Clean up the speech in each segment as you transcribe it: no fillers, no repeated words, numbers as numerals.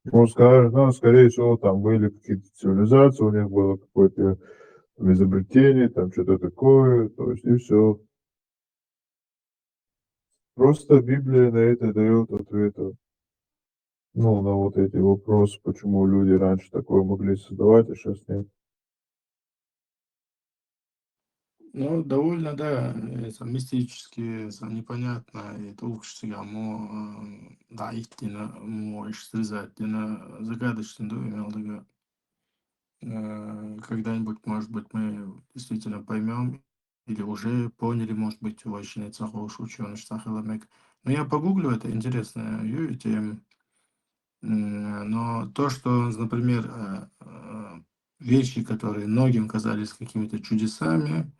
Ну, ну, скорее всего, там были какие-то цивилизации, у них было какое-то изобретение, там что-то такое, то есть и все. Просто Библия на это дает ответы, ну, на вот эти вопросы, почему люди раньше такое могли создавать, а сейчас нет. Ну, довольно, да, это мистически, это непонятно, это укшига, да, истина, можешь связать, загадочно, да, имел в когда-нибудь, может быть, мы действительно поймем или уже поняли, может быть, очень цахош ученый Сахаламек. Но я погуглю, это интересная тема. Но то, что, например, вещи, которые многим казались какими-то чудесами,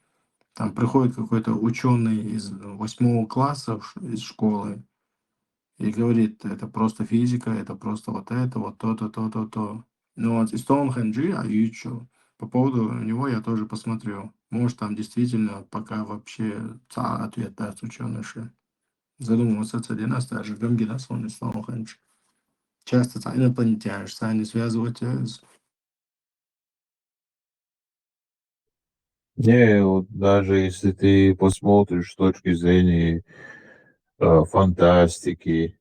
там приходит какой-то ученый из 8 класса из школы и говорит, это просто физика, это просто вот это, вот то-то, то-то, то. Ну вот и Стоунхенджи, а еще по поводу него я тоже посмотрел. Может, там действительно пока вообще ответ даст ученый. Задумываться целина, а живем геносон и Стоунхендж. Часто инопланетяне, сами связывать Не, вот даже если ты посмотришь с точки зрения фантастики,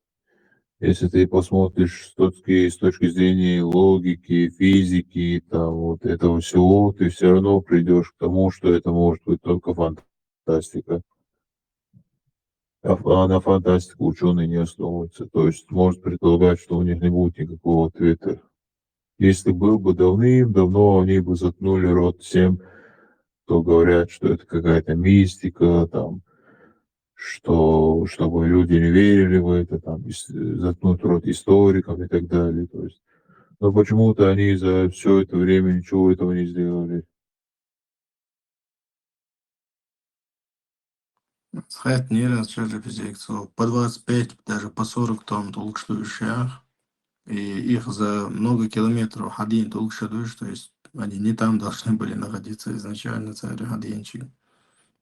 если ты посмотришь с точки зрения логики, физики, там вот этого всего, ты все равно придешь к тому, что это может быть только фантастика. А на фантастику ученые не основываются. То есть может предполагать, что у них не будет никакого ответа. Если был бы давным-давно, они бы заткнули рот всем, кто говорят, что это какая-то мистика, там, что чтобы люди не верили в это, там, заткнуть рот историкам и так далее. То есть, но почему-то они за все это время ничего этого не сделали. Сказать не раз, что же по 25, даже по 40 тонн толкшующих, и их за много километров один толкшадуешь, то есть они не там должны были находиться изначально, царь Гаденчик.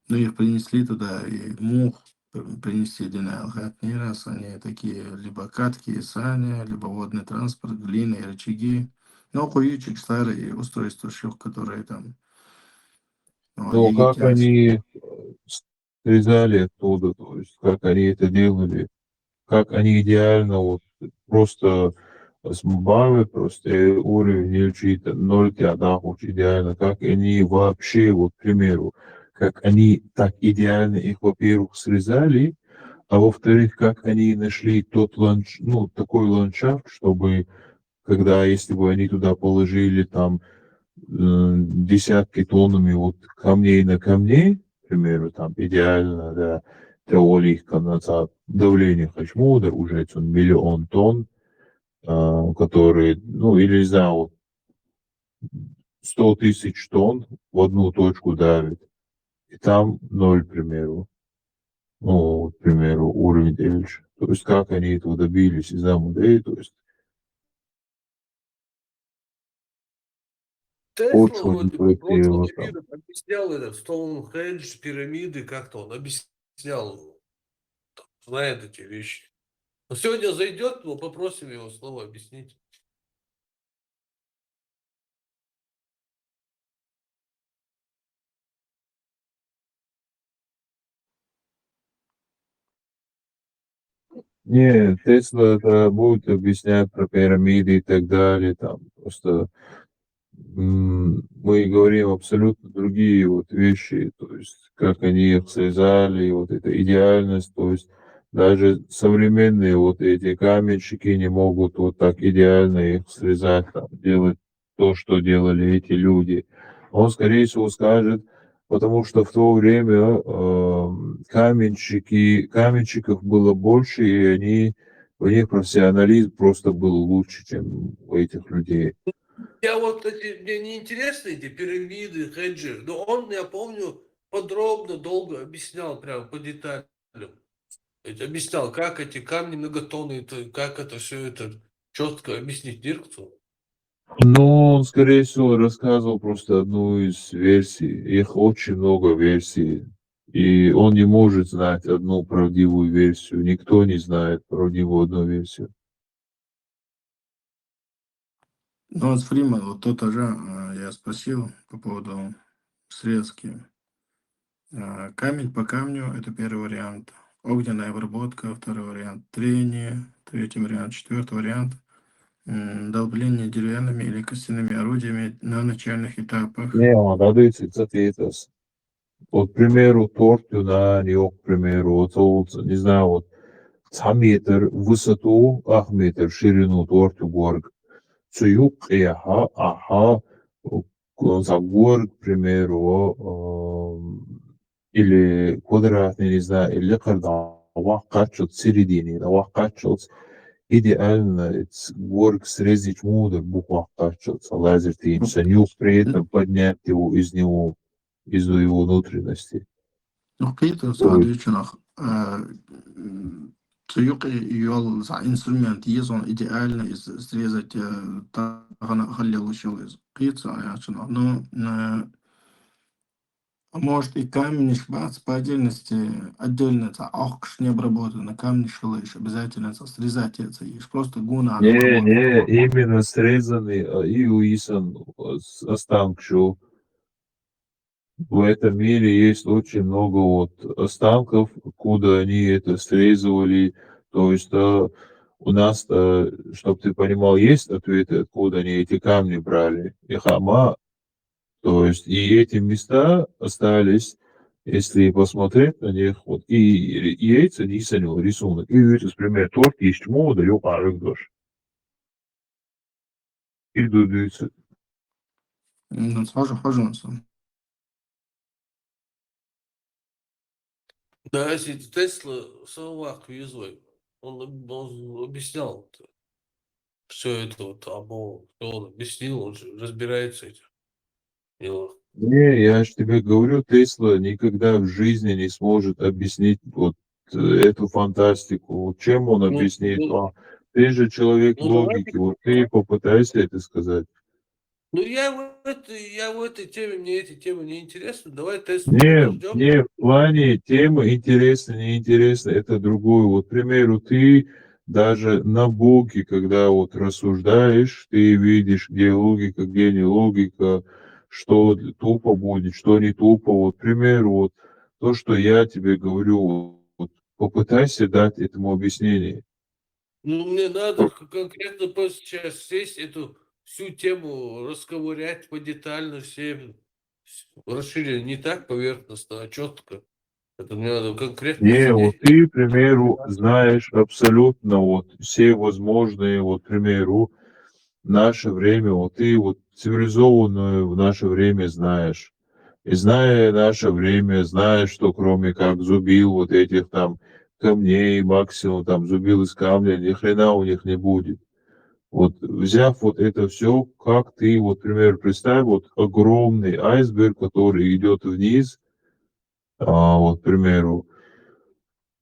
Но их принесли туда, и мух принесли Динайлхат не раз, они такие либо катки, сани, либо водный транспорт, глины, рычаги, но хуичек старые устройства, которые там, вот, Но как египтянские. они срезали оттуда, то есть как они это делали, как они идеально вот просто сбавят просто уровень лечить ноль нахуй идеально, как они вообще, вот, к примеру, как они так идеально их, во-первых, срезали, а во-вторых, как они нашли ну, такой ландшафт, чтобы, когда, если бы они туда положили там десятки тоннами вот камней на камней, к примеру, там идеально, да, теолих назад давление Хачмуда, уже это миллион тонн, которые, ну, или, не знаю, вот 100 тысяч тонн в одну точку давит, и там ноль, к примеру, ну, вот, к примеру, уровень дельче. То есть как они этого добились из-за моделей, то есть Тесла почва не вроде бы проектировала прошлый там. эфир объяснял этот Стоунхендж, пирамиды, как-то он объяснял, знает эти вещи. Но сегодня зайдет, мы попросим его снова объяснить. Не, Тесла это будет объяснять про пирамиды и так далее, там просто мы говорим абсолютно другие вот вещи, то есть как они их связали, вот эта идеальность, то есть даже современные вот эти каменщики не могут вот так идеально их срезать, там, делать то, что делали эти люди. Он, скорее всего, скажет, потому что в то время каменщиков было больше, и у них профессионализм просто был лучше, чем у этих людей. Я вот мне не интересны эти пирамиды, хеджи, но он, я помню, подробно, долго объяснял, прям по деталям. Объяснял, как эти камни многотонные, как это все это четко объяснить дирекцию. Ну, он, скорее всего, рассказывал просто одну из версий. Их очень много версий. И он не может знать одну правдивую версию. Никто не знает правдивую одну версию. Ну, вот Фриман, вот то тоже я спросил по поводу срезки. Камень по камню – это первый вариант. Огненная обработка – второй вариант. Трение – третий вариант. Четвертый вариант – долбление деревянными или костяными орудиями на начальных этапах. Не, он ответит, ответит. Вот, к примеру, торт юнани, к примеру, вот, не знаю, вот, 3 метр в высоту, 8 метр в ширину торт горг. Цуюк и аха, за горг, к примеру, или квадратный, не знаю, или когда качут в середине, качут идеально, горг срезать мудр, буква качут, лазер тинься, нюх при этом поднять его из него, из его внутренности. Ну, какие-то То есть, соответственно, يول за инструмент есть он идеально срезать халил из пицца, но может и камень шбац по отдельности отдельно это ах не обработано камень шелыш обязательно срезать это есть просто гуна не, именно срезанный и уисан останкшу. В этом мире есть очень много вот останков, куда они это срезывали. То есть у нас, чтобы ты понимал, есть ответы, откуда они эти камни брали. И хама, то есть и эти места остались, если посмотреть на них, вот, и яйца дисанил рисунок. И видите, например, торт есть мода, ёпа, рыгдош. И дудуется. ну схоже пожалуйста. Да, если Тесла Салвак везой, он объяснял все это вот, он объяснил, он же разбирается в этих делах. Не, я же тебе говорю, Тесла никогда в жизни не сможет объяснить вот эту фантастику. Вот чем он объяснит? Ты же человек логики, давайте. вот ты попытайся это сказать. Ну, я в этой теме, мне эти темы не интересны. Давай Теслу подождем. Не, в плане темы интересно, неинтересно, это другое. Вот, к примеру, ты даже на Боге, когда вот рассуждаешь, ты видишь, где логика, где не логика, что тупо будет, что не тупо. Вот, к примеру, вот то, что я тебе говорю, вот, попытайся дать этому объяснение. Ну, мне надо конкретно сейчас сесть эту всю тему расковырять подетально, все расширить не так поверхностно, а четко. Это мне надо конкретно Не, вот сидеть. ты, к примеру, знаешь абсолютно вот все возможные, вот, к примеру, наше время, вот ты вот цивилизованную в наше время знаешь. И зная наше время, знаешь, что кроме как зубил вот этих там камней, максимум там зубил из камня, ни хрена у них не будет. Вот взяв вот это все, как ты, вот, например, представь, вот огромный айсберг, который идет вниз, вот, к примеру,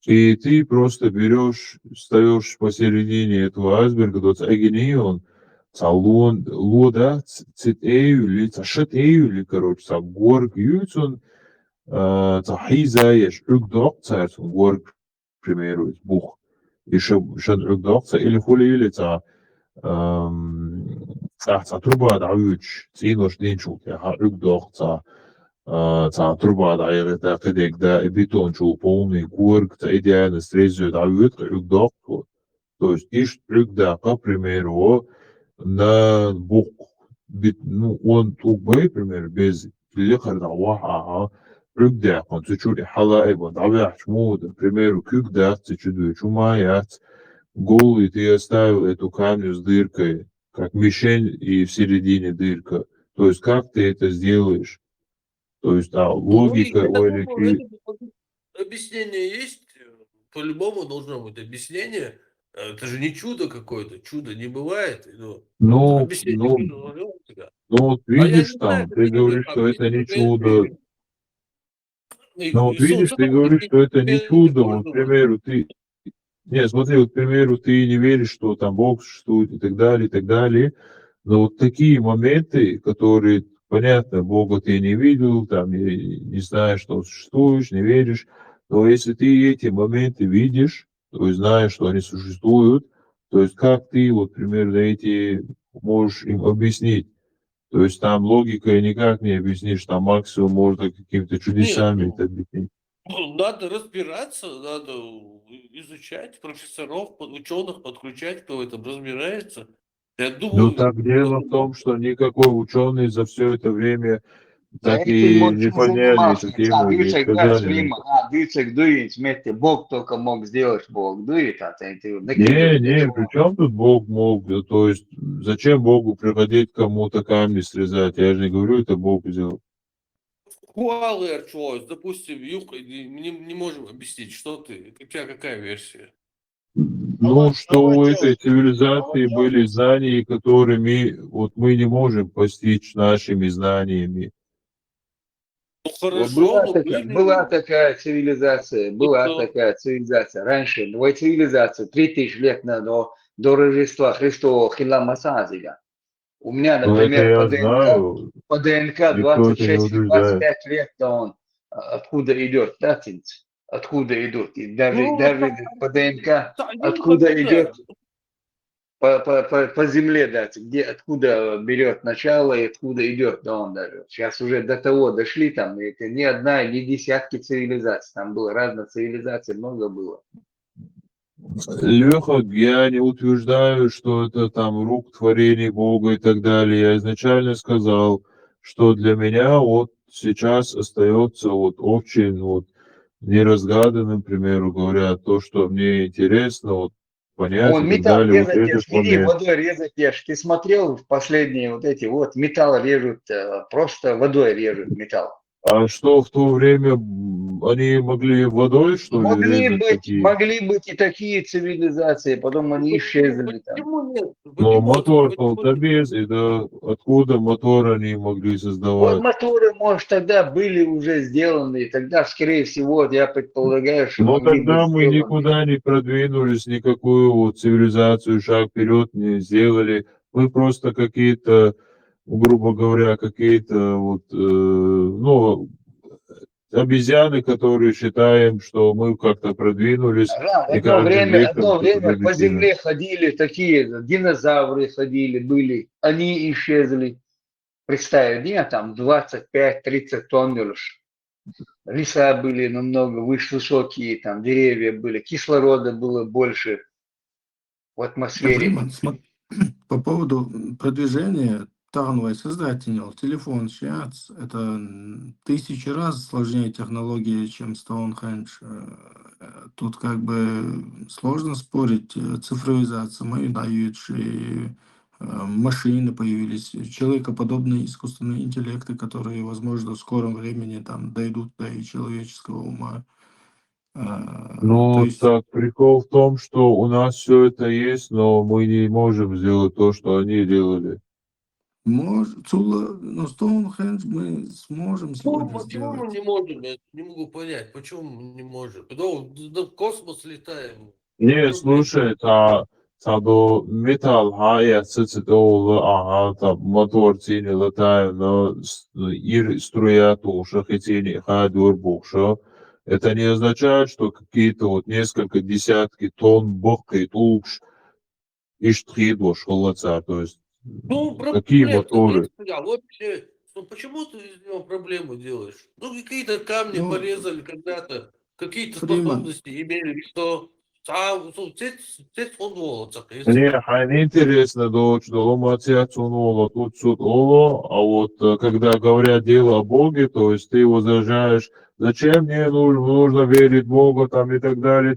и ты просто берешь, встаешь посередине этого айсберга, тот агенион, салон, лода, цит эйли, цашет эйли, короче, са горг ютун, ца хизаеш, угдок, ца горг, к примеру, из бух. И шад угдок, ца или хули или ца ца труба дауч, цинош денчук, я угдок, تروح على كده ده بيتون شو полный горг, идеально срезают, а это то есть ищет да, к примеру, на бок, ну, он тугой, пример, без лихар да ваха, да, он чуть-чуть халай, вот, а я чму, например, кюк да, чуть-чуть чумаят, голый ты оставил эту камню с дыркой, как мишень и в середине дырка. То есть как ты это сделаешь? То есть, Ну, логика я OLX. думаю, объяснение есть. По-любому должно быть объяснение. Это же не чудо какое-то. Чудо не бывает. Ну, Объяснение ну, чудо должно быть всегда. ну, вот А я видишь не знаю, там, ты какие говоришь, что факты. это не чудо. Ну, вот видишь, ты Самый говоришь, что это не чудо. Вот, к можно. примеру, ты... Не, смотри, вот, к примеру, ты не веришь, что там Бог существует и так далее, и так далее. Но вот такие моменты, которые, понятно, Бога ты не видел, там, не знаешь, что он существует, не веришь. Но если ты эти моменты видишь, то есть знаешь, что они существуют, то есть как ты, вот, примерно, эти можешь им объяснить. То есть там логикой никак не объяснишь, там максимум можно какими-то Нет, чудесами это ну, объяснить. надо разбираться, надо изучать профессоров, ученых подключать, кто в этом разбирается. Я Ну думаю, так дело в том, что никакой ученый за все это время Да так этим и он не чем подняли эту занимался. тему и не Дюцек сказали Гасрим, никак. Дюцек дует, смотрите, Бог только мог сделать, Бог дует, а ты Не, при чем тут Бог мог? То есть зачем Богу приходить кому-то камни срезать? Я же не говорю, это Бог сделал. Хуалы Арчуос, допустим, не можем объяснить, что ты, у тебя какая версия? Ну, что у этой цивилизации были знания, которыми вот мы не можем постичь нашими знаниями. Ну хорошо, но Была были. такая цивилизация. Раньше, две цивилизации, 3000 лет до Рождества Христова Хилама Сазига. У меня, Ну, это например, я знаю, по ДНК никто это не 26 или утверждает. 25 лет, то он откуда идет, да, Тинц? Откуда идут? И Ну, даже по ДНК, Союза откуда идет туда. по земле, да, где, откуда берет начало и откуда идет, да, он даже. Сейчас уже до того дошли, там, и это не одна, не десятки цивилизаций, там было разных цивилизаций, много было. Леха, я не утверждаю, что это там рук творения Бога и так далее. Я изначально сказал, что для меня вот сейчас остается вот очень вот неразгаданным, к примеру говоря, то, что мне интересно вот понять и Он так металл далее, вот резать, этот бери, момент. водой резать ешь. Ты смотрел в последние вот эти, вот металл режут, просто водой режут металл. А что в то время они могли водой, что ли, резать такие? Могли быть и такие цивилизации, потом они исчезли там. Почему нет? Но Почему мотор-то нет? без, и да, откуда мотор они могли Вот создавать? моторы, может, тогда были уже сделаны, и тогда, скорее всего, я предполагаю, что Но могли быть тогда мы сделаны. никуда не продвинулись, никакую вот цивилизацию, шаг вперед не сделали. Мы просто какие-то, грубо говоря, какие-то вот, ну, обезьяны, которые считаем, что мы как-то продвинулись, Да, и каждым веком одно что-то время по достигаем. земле ходили такие, динозавры ходили, были, они исчезли. Представь, нет, там 25-30 тонн лишь. Леса были намного выше, высокие, там деревья были, кислорода было больше в атмосфере. Фриман, по поводу продвижения Тарнвай создательный телефон сейчас это тысячи раз сложнее технологии, чем Stonehenge. Тут как бы сложно спорить. Цифровизация, мы дают, и машины появились, человекоподобные искусственные интеллекты, которые, возможно, в скором времени там дойдут до и человеческого ума. То Ну, есть так прикол в том, что у нас все это есть, но мы не можем сделать то, что они делали. Но Стоунхендж мы сможем Ну, сегодня почему мы сделать. не можем? Я не могу понять, почему мы не можем. Ну, в космос летаем. Не, Проблема. слушай, до металл, я цицитол, там мотор цини летаю, но ир струя туша, хотели хайдур букша. Это не означает, что какие-то вот несколько десятки тонн бухкает укш и штридуш холодца. То есть, Ну, какие проблем-то нет. моторы? А вообще, ну, почему ты из него проблему делаешь? Ну, какие-то камни Ну, порезали когда-то, какие-то Фриман, способности имели, что сам, ну, здесь он волоцах, если Не, бы. hani интересно, дочь, доломаться унуло, тут суд оло, а вот когда говорят дело о Боге, то есть ты возражаешь, зачем мне нужно верить в Бога, там и так далее,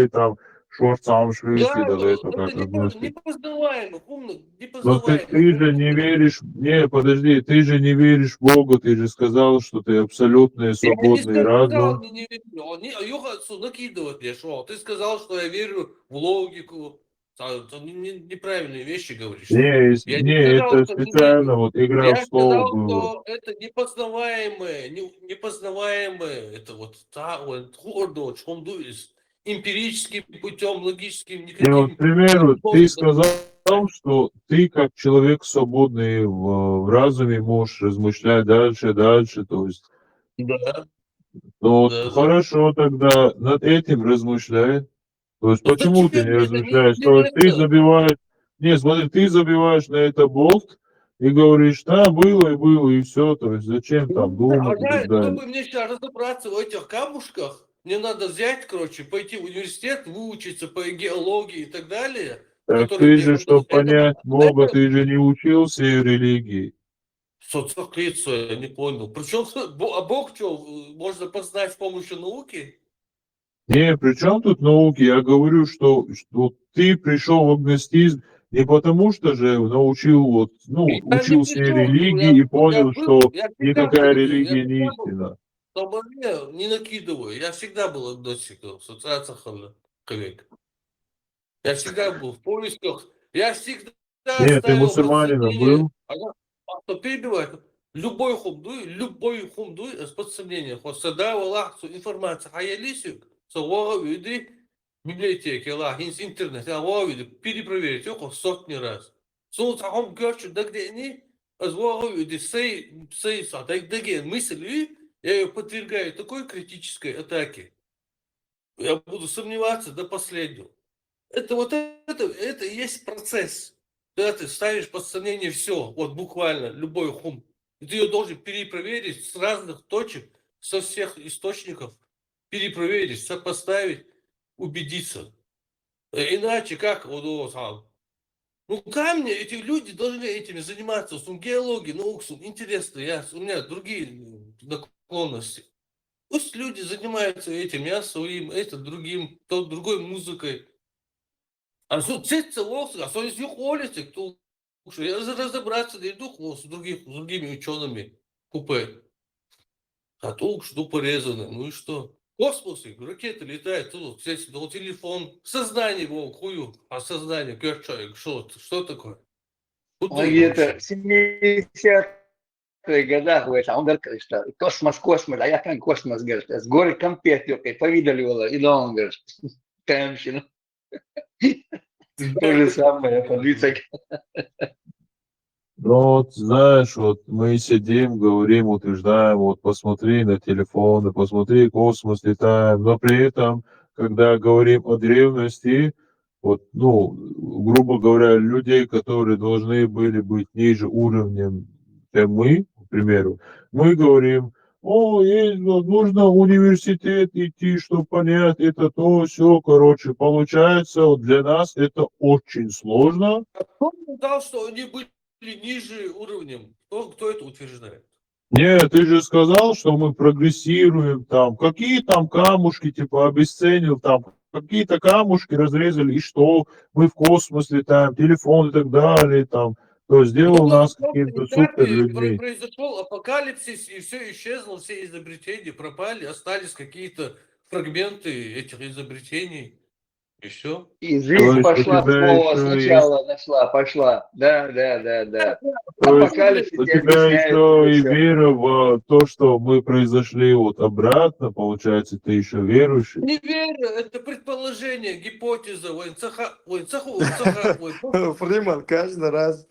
там, шорт сам швейки, Да, да это это как относится. непознаваемо, умно, Но непознаваемо. ты же не веришь, не, подожди, ты же не веришь в Бога, ты же сказал, что ты абсолютный Я не свободный сказал, разум. не верю. Они Юхасу накидывать мне, что ты сказал, что я верю в логику. Ты неправильные вещи говоришь ты. Я не Не, сказал, это что не специально верю. вот игра в Я стол сказал, была. что это непознаваемое, непознаваемое. Это вот гордо, чем дуешь. Эмпирическим путем, логическим, И вот, к никаким примеру, ты способом. сказал, что ты как человек свободный в разуме можешь размышлять дальше, то есть, Да, ну вот да. хорошо тогда над этим размышляй. То есть Ну почему ты зачем? не Это размышляешь? То есть ты неинтересно. забиваешь, Не, смотри, ты забиваешь на это болт и говоришь, да, было, и все. То есть зачем там думать и так далее. Чтобы мне сейчас разобраться в этих камушках, мне надо взять, короче, пойти в университет, выучиться по геологии и так далее. Так которые ты мне же, чтобы будут- понять Бога, это ты же не учился в религии. соцсети, я не понял. Причем, а Бог что, можно познать с помощью науки? Не, при чем тут науки? Я говорю, что ты пришел в агностизм не потому, что же научил, вот, ну, Я не учился пришел, религии и понял, что я всегда никакая говорил, я религия не всегда был, истина. чтобы мне не накидываю. Я всегда был агностиком, социациями. Я всегда был в поисках. Я всегда Нет, ты ставил под мусульманином сомнение. был? Кто перебивает? Любой хумдуй под сомнением. Вот сада Аллах информация. А я лисю, совора види библиотеки Аллах, интернет, а види перепроверить его сотни раз. Сон сахом герчу, да где они, а звора види сей садай, да где мысли, я ее подвергаю такой критической атаке. Я буду сомневаться до последнего. Это и есть процесс. Когда ты ставишь под сомнение все, вот буквально любой хум. И ты ее должен перепроверить с разных точек, со всех источников, перепроверить, сопоставить, убедиться. Иначе как вот сам. Ну, камни, эти люди должны этими заниматься. Геология, наука, интересно, у меня другие наклонности. Пусть люди занимаются этим, я своим, это другим, тот другой музыкой. А что цеться лосы, а что из них олите, кто я разобраться не иду с другими учеными купе. А то уж порезаны, ну и что? Космосы, ракеты летают, тут здесь телефон, сознание его, хую, а сознание, герчай, что такое? Куда Он где-то в 70-х годах, говорит, а он говорит, что космос, а я там космос, говорит, с горы компьютер, повидали, и да, он говорит, темщину. То же самое, подвицак. Ну, вот, знаешь, вот мы сидим, говорим, утверждаем, вот посмотри на телефоны, посмотри, космос летаем, но при этом, когда говорим о древности, вот, ну, грубо говоря, людей, которые должны были быть ниже уровнем, чем мы, к примеру, мы говорим, нужно в университет идти, чтобы понять это, то, все, короче, получается, вот для нас это очень сложно. Кто сказал, что они были ниже уровнем? Кто это утверждает? Нет, ты же сказал, что мы прогрессируем там. Какие там камушки, типа, обесценил там, какие-то камушки разрезали, и что? Мы в космос летаем, телефон и так далее, там. То сделал нас На какими-то супер этапе людьми. произошел апокалипсис, и все исчезло, все изобретения пропали, остались какие-то фрагменты этих изобретений, и все. И То жизнь есть у пошла тебя снова, еще есть, сначала пошла. Да. то есть Апокалипсис у тебе тебя объясняет уже еще и все. вера в то, что мы произошли вот обратно, получается, ты еще верующий. Не верю, это предположение, гипотеза, Фриман каждый раз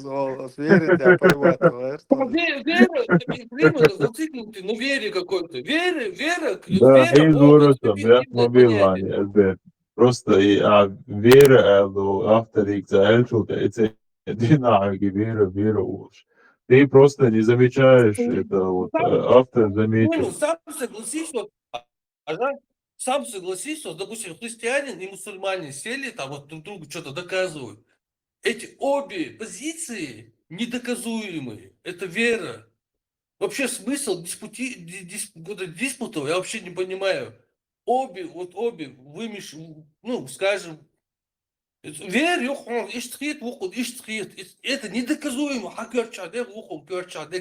голос верит, я поймаю, знаешь, что Вера, именно, зацикливайте, ну вере какой-то. Да, Вера Бога, это izvarotam, ja, субъективное mobil понятие. vanje, bet просто вера, авторикца, эльчута, это динаги, вера уж. Ты просто не замечаешь это, вот, автор заметил. Сам согласись, вот, ага, сам согласись, вот, допустим, христианин и мусульмане сели, там вот друг другу что-то доказывают. Эти обе позиции недоказуемые. Это вера. Вообще смысл диспутов я вообще не понимаю. Обе ну, скажем, вер это недоказуемо.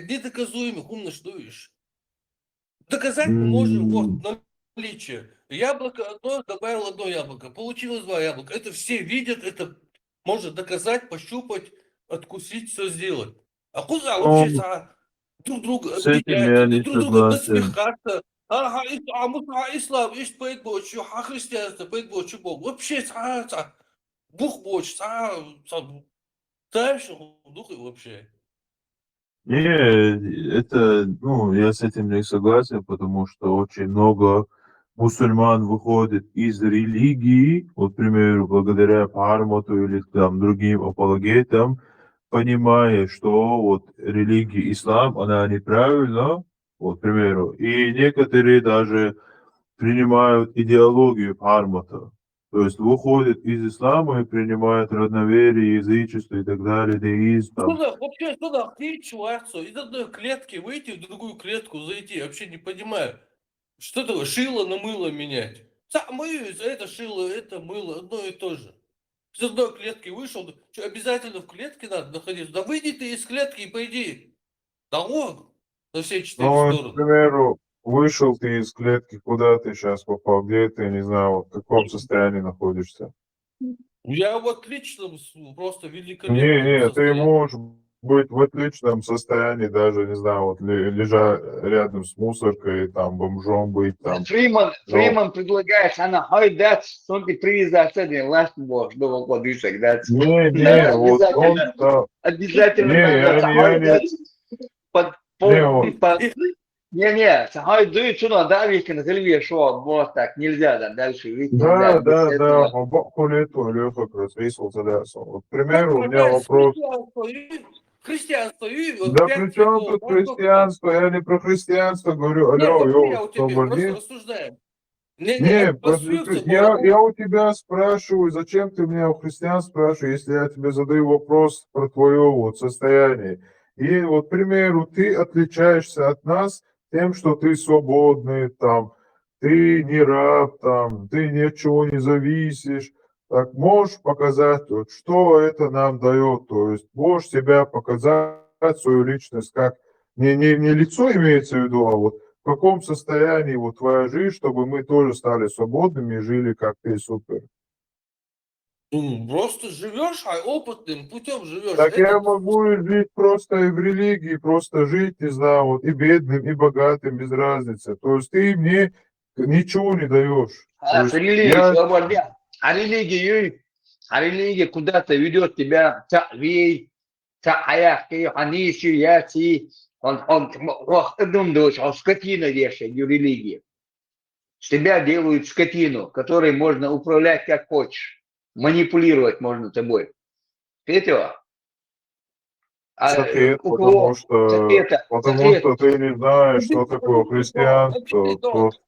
Недоказуемо, умно что ишь. Доказать мы можем вот наличие. Яблоко одно, добавил одно яблоко. Получилось два яблока. Это все видят, это можно доказать, пощупать, откусить, все сделать. А куда вообще Ну, друг друга с этим я обвинять, не друг друга согласен. насмехаться? Ислам, есть поет больше, а христианство поет больше Бог. Вообще, Бог больше, дальше дух вообще. Не, это, ну, я с этим не согласен, потому что очень много мусульман выходит из религии, вот, к примеру, благодаря Пармоту или там другим апологетам, понимая, что вот религия ислам, она неправильна, вот, к примеру, и некоторые даже принимают идеологию Пармота, то есть выходят из ислама и принимают родноверие, язычество и так далее, деизм, там. Вообще, что за хрень, чувачство? Из одной клетки выйти в другую клетку зайти, я вообще не понимаю. Что такое шило на мыло менять? Мыюсь, это шило, это мыло, одно и то же. Из одной клетки вышел, что, обязательно в клетке надо находиться? Да выйди ты из клетки и пойди. Да вон, на все четыре Ну, вот, к стороны. примеру, вышел ты из клетки, куда ты сейчас попал, где ты, не знаю, вот в каком состоянии находишься. Я в отличном, просто Не, великолепном ты состоянии. можешь быть в отличном состоянии, даже, не знаю, вот лежа рядом с мусоркой, там, бомжом быть, там. Фриман, Но, Фриман предлагает, она хайдать, сон ты привязаться, не ласт бог, что он подвисок дать. не, вот он, Обязательно, да, обязательно не, надо хайдать под не, вот, не, хайдует сюда, да, Викин, Хельвия, шо, вот так, нельзя, да, дальше, Викин, да, без этого. Хулиту, Леха, как раз весел залясал. Вот, к Как примеру, у меня проблема с вопрос. христианство, вот Да при 5 чем веков, тут да, сколько там? христианство? Я не про христианство говорю. Не, Алло, вообще я йоу, у тебя просто освободи. рассуждаю. Не, Не, это конструкция я была. у тебя спрашиваю, зачем ты меня у христиан спрашиваешь, если я тебе задаю вопрос про твое вот состояние. И вот, к примеру, ты отличаешься от нас тем, что ты свободный, там, ты не раб, там, ты ни от чего не зависишь. Так можешь показать, вот, что это нам дает? То есть можешь себя показать, свою личность, как не лицо имеется в виду, а вот в каком состоянии вот твоя жизнь, чтобы мы тоже стали свободными и жили как ты, супер. Просто живешь, а опытным путем живешь. Так я могу и жить просто и в религии, просто жить, не знаю, вот и бедным, и богатым, без разницы. То есть ты мне ничего не даешь. То С есть религией я, свободен. А религия куда-то ведет тебя, вей, аяхки, ханиши, яси, он думаешь, он скотина вешает в религии. С тебя делают скотину, которой можно управлять как хочешь. Манипулировать можно тобой. Этого. Софет, У кого запрета, потому что ты не знаешь, что такое христианство. Просто.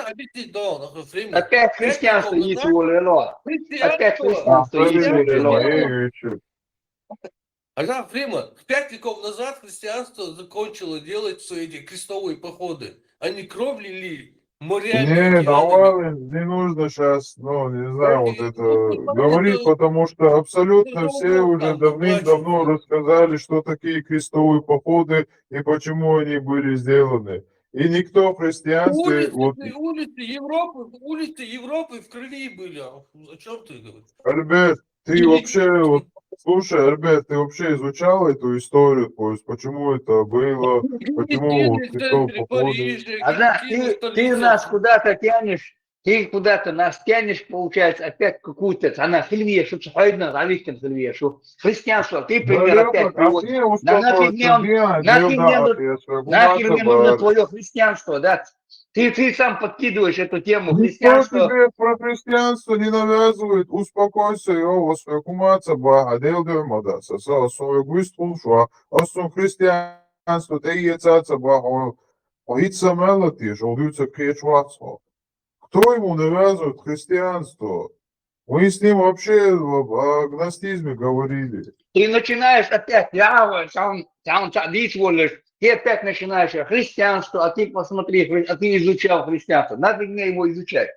Объясни, да, Фриман. опять 5 христианство веков есть назад его лело. Опять христианство есть его христианство лело. делало. Религия, Фриман, 5 веков назад христианство закончило делать свои эти крестовые походы. Они кровь лили морями, не, океанами. давай, не нужно сейчас, ну, не знаю, вот это говорить, Это потому что абсолютно все урок уже там давным-давно выплачивают. рассказали, что такие крестовые походы и почему они были сделаны. И никто в христианстве, вот, Улицы Европы в крови были. О чем ты говоришь? Альберт, ты вообще, вот, слушай, Альберт, ты вообще изучал эту историю, то есть почему это было, почему вот Гильотины в крестовые центре походы? Парижа, Одна, гильотины в ты нас столицах. куда-то тянешь, ты куда-то нас тянешь, получается, опять какую-то, она хильвия, что хайдна, равиктен хильвия, что христианство, ты Да, пример опять Лепак, а приводишь. мне Нахер успокоиться, мне он, где нахер мне, отдел, я нахер свою мне нужно бар. твое христианство, да? Ты сам подкидываешь эту тему, Никто христианство. тебе про христианство не навязывает. Успокойся, его свекумаца бага, делдемада, сосал свою гуистулшуа, осум христианство, ты ецаца бага, оица мелоти, жолдуется кречвацо. Кто ему навязывает христианство? Мы с ним вообще о гностизме говорили. Ты начинаешь опять, ты опять начинаешь христианство, а ты посмотри, а ты изучал христианство. Нафиг мне его изучать.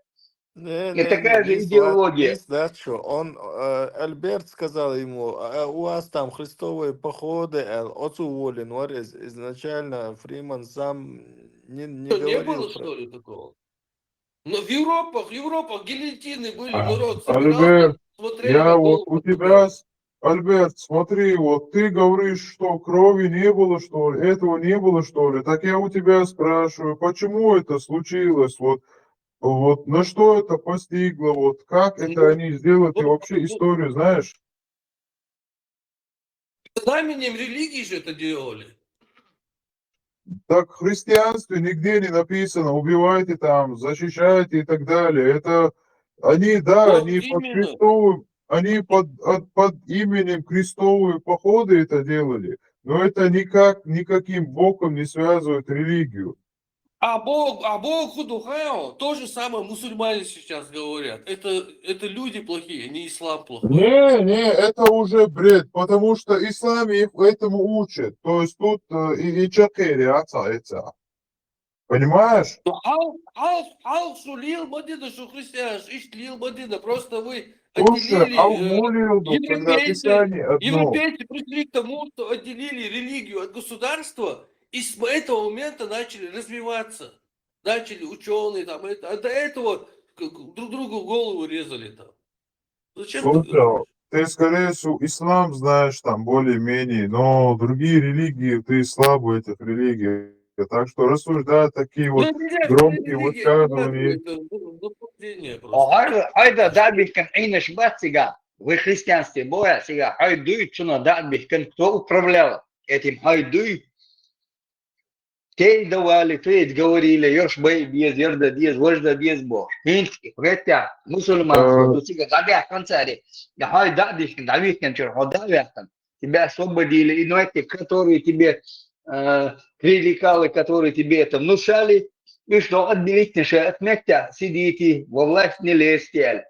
Не, Это такая же идеология. не Дачу. Он, Альберт сказал ему, у вас там христовые походы, отцу волен, изначально Фриман сам не Не говорил было, про... что ли, такого? Но в Европах гильотины были, народ Альберт, собирался, смотрел я на вот голову у туда. тебя, Альберт, смотри, вот ты говоришь, что крови не было, что ли, этого не было, что ли. Так я у тебя спрашиваю, почему это случилось, вот на что это постигло, вот как это Ну, они сделали, ты ну, вообще ну, историю знаешь? знаменем религии же это делали. Так в христианстве нигде не написано, убивайте там, защищайте и так далее. Это они, да, Вот они под именно. крестовым, они под именем крестовые походы это делали, но это никаким боком не связывает религию. А Бог Худухао, то же самое мусульмане сейчас говорят. Это люди плохие, не ислам плохой. Не, это уже бред, потому что ислам их этому учит. То есть тут и чакери отца. Понимаешь? Ну, Шулил Мадина, что христиан, Ишлил Мадина. Просто вы Слушай, отделили молил, когда Писание одно. европейцы пришли к тому, что отделили религию от государства, и с этого момента начали развиваться. Начали ученые там, а до этого друг другу голову резали там. Зачем ты Слушай, говоришь? ты, скорее всего, ислам знаешь там более-менее, но другие религии, ты слабо в этих религиях. Так что рассуждать такие вот Ну, нельзя же громкие религия, это высказывания. заблуждение просто. هيدا دعبه كان أين شبات سيجا وخريستيانستي بويا سيجا هيدوي تشونا دعبه كان кто управлял этим هيدوي те давали, те говорили, ёж бей без, ерда без, вожда без бог. Хински, хотя мусульманство, то сига дабя концари, я хай дабиш, дабиш кем чур, дабя там, тебя освободили, и ну эти, которые тебе клерикалы, которые тебе это внушали, и что отделить от мягкя, сидите, во власть не лезьте,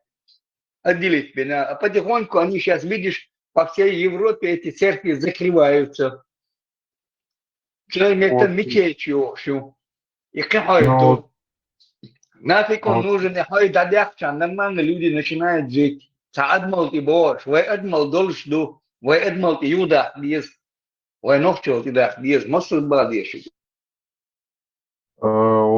отделить меня. А потихоньку они сейчас, видишь, по всей Европе эти церкви закрываются. Человек Вот, мечетью, всю. И ну, хайду. Нафиг он вот, нужен, и хай дадяхчан, нормально люди начинают жить. Саадмал и бош, вы адмал должду, вы адмал и юда, без, вы ногчел туда, без, мосул бадеши.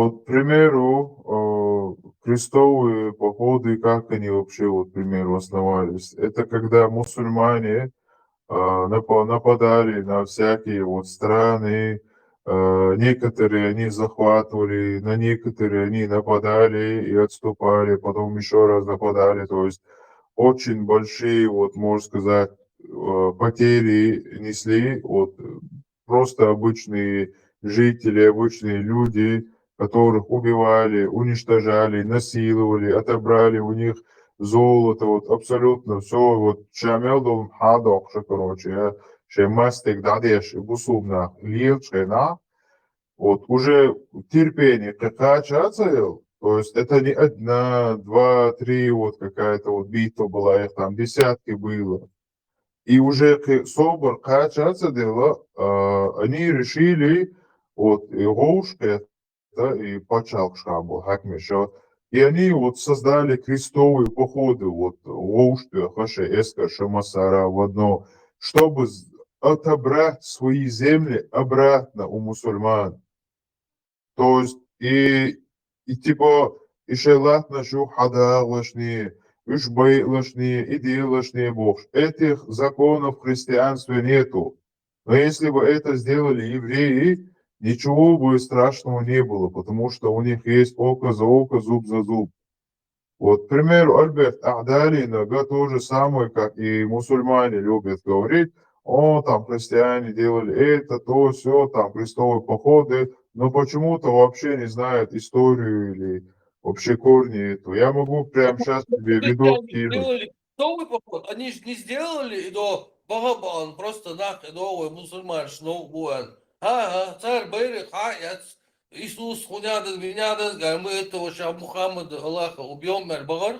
вот, к примеру, крестовые походы, как они вообще, вот, к примеру, основались. Это когда мусульмане нападали на всякие вот страны, некоторые они захватывали, на некоторые они нападали и отступали, потом еще раз нападали, то есть очень большие, вот можно сказать, потери несли, вот просто обычные жители, обычные люди, которых убивали, уничтожали, насиловали, отобрали у них золото, вот абсолютно все, вот шамелдом хадок, короче, мастик дадеш, бусубна, лилчена, вот уже терпение качаться, то есть это не одна, два, три, вот какая-то вот битва была, их там десятки было. И уже собор качаться дело, они решили, вот, и Гоушка, и Пачал Шабу, Хакмешо, и они вот создали крестовые походы, вот, Гоушка, Хаше, Эска, Шамасара в одно, чтобы отобрать свои земли обратно у мусульман. То есть, и типа, еще ладно, что хада лошные, уж бей лошные, иди лошные бог. Этих законов в христианстве нету. Но если бы это сделали евреи, ничего бы страшного не было, потому что у них есть око за око, зуб за зуб. Вот, к примеру, Альберт Ахдали иногда то же самое, как и мусульмане любят говорить, о, там христиане делали это, то, все, там крестовые походы, но почему-то вообще не знают историю или вообще корни этого. Я могу прямо сейчас тебе видос Христиане кинуть. сделали новый поход, они же не сделали до Багабан, просто нахуй новый мусульманш, новый. Царь Берег, Иисус, хунядан, винядан, мы этого сейчас Мухаммада, Аллаха убьем, Багар,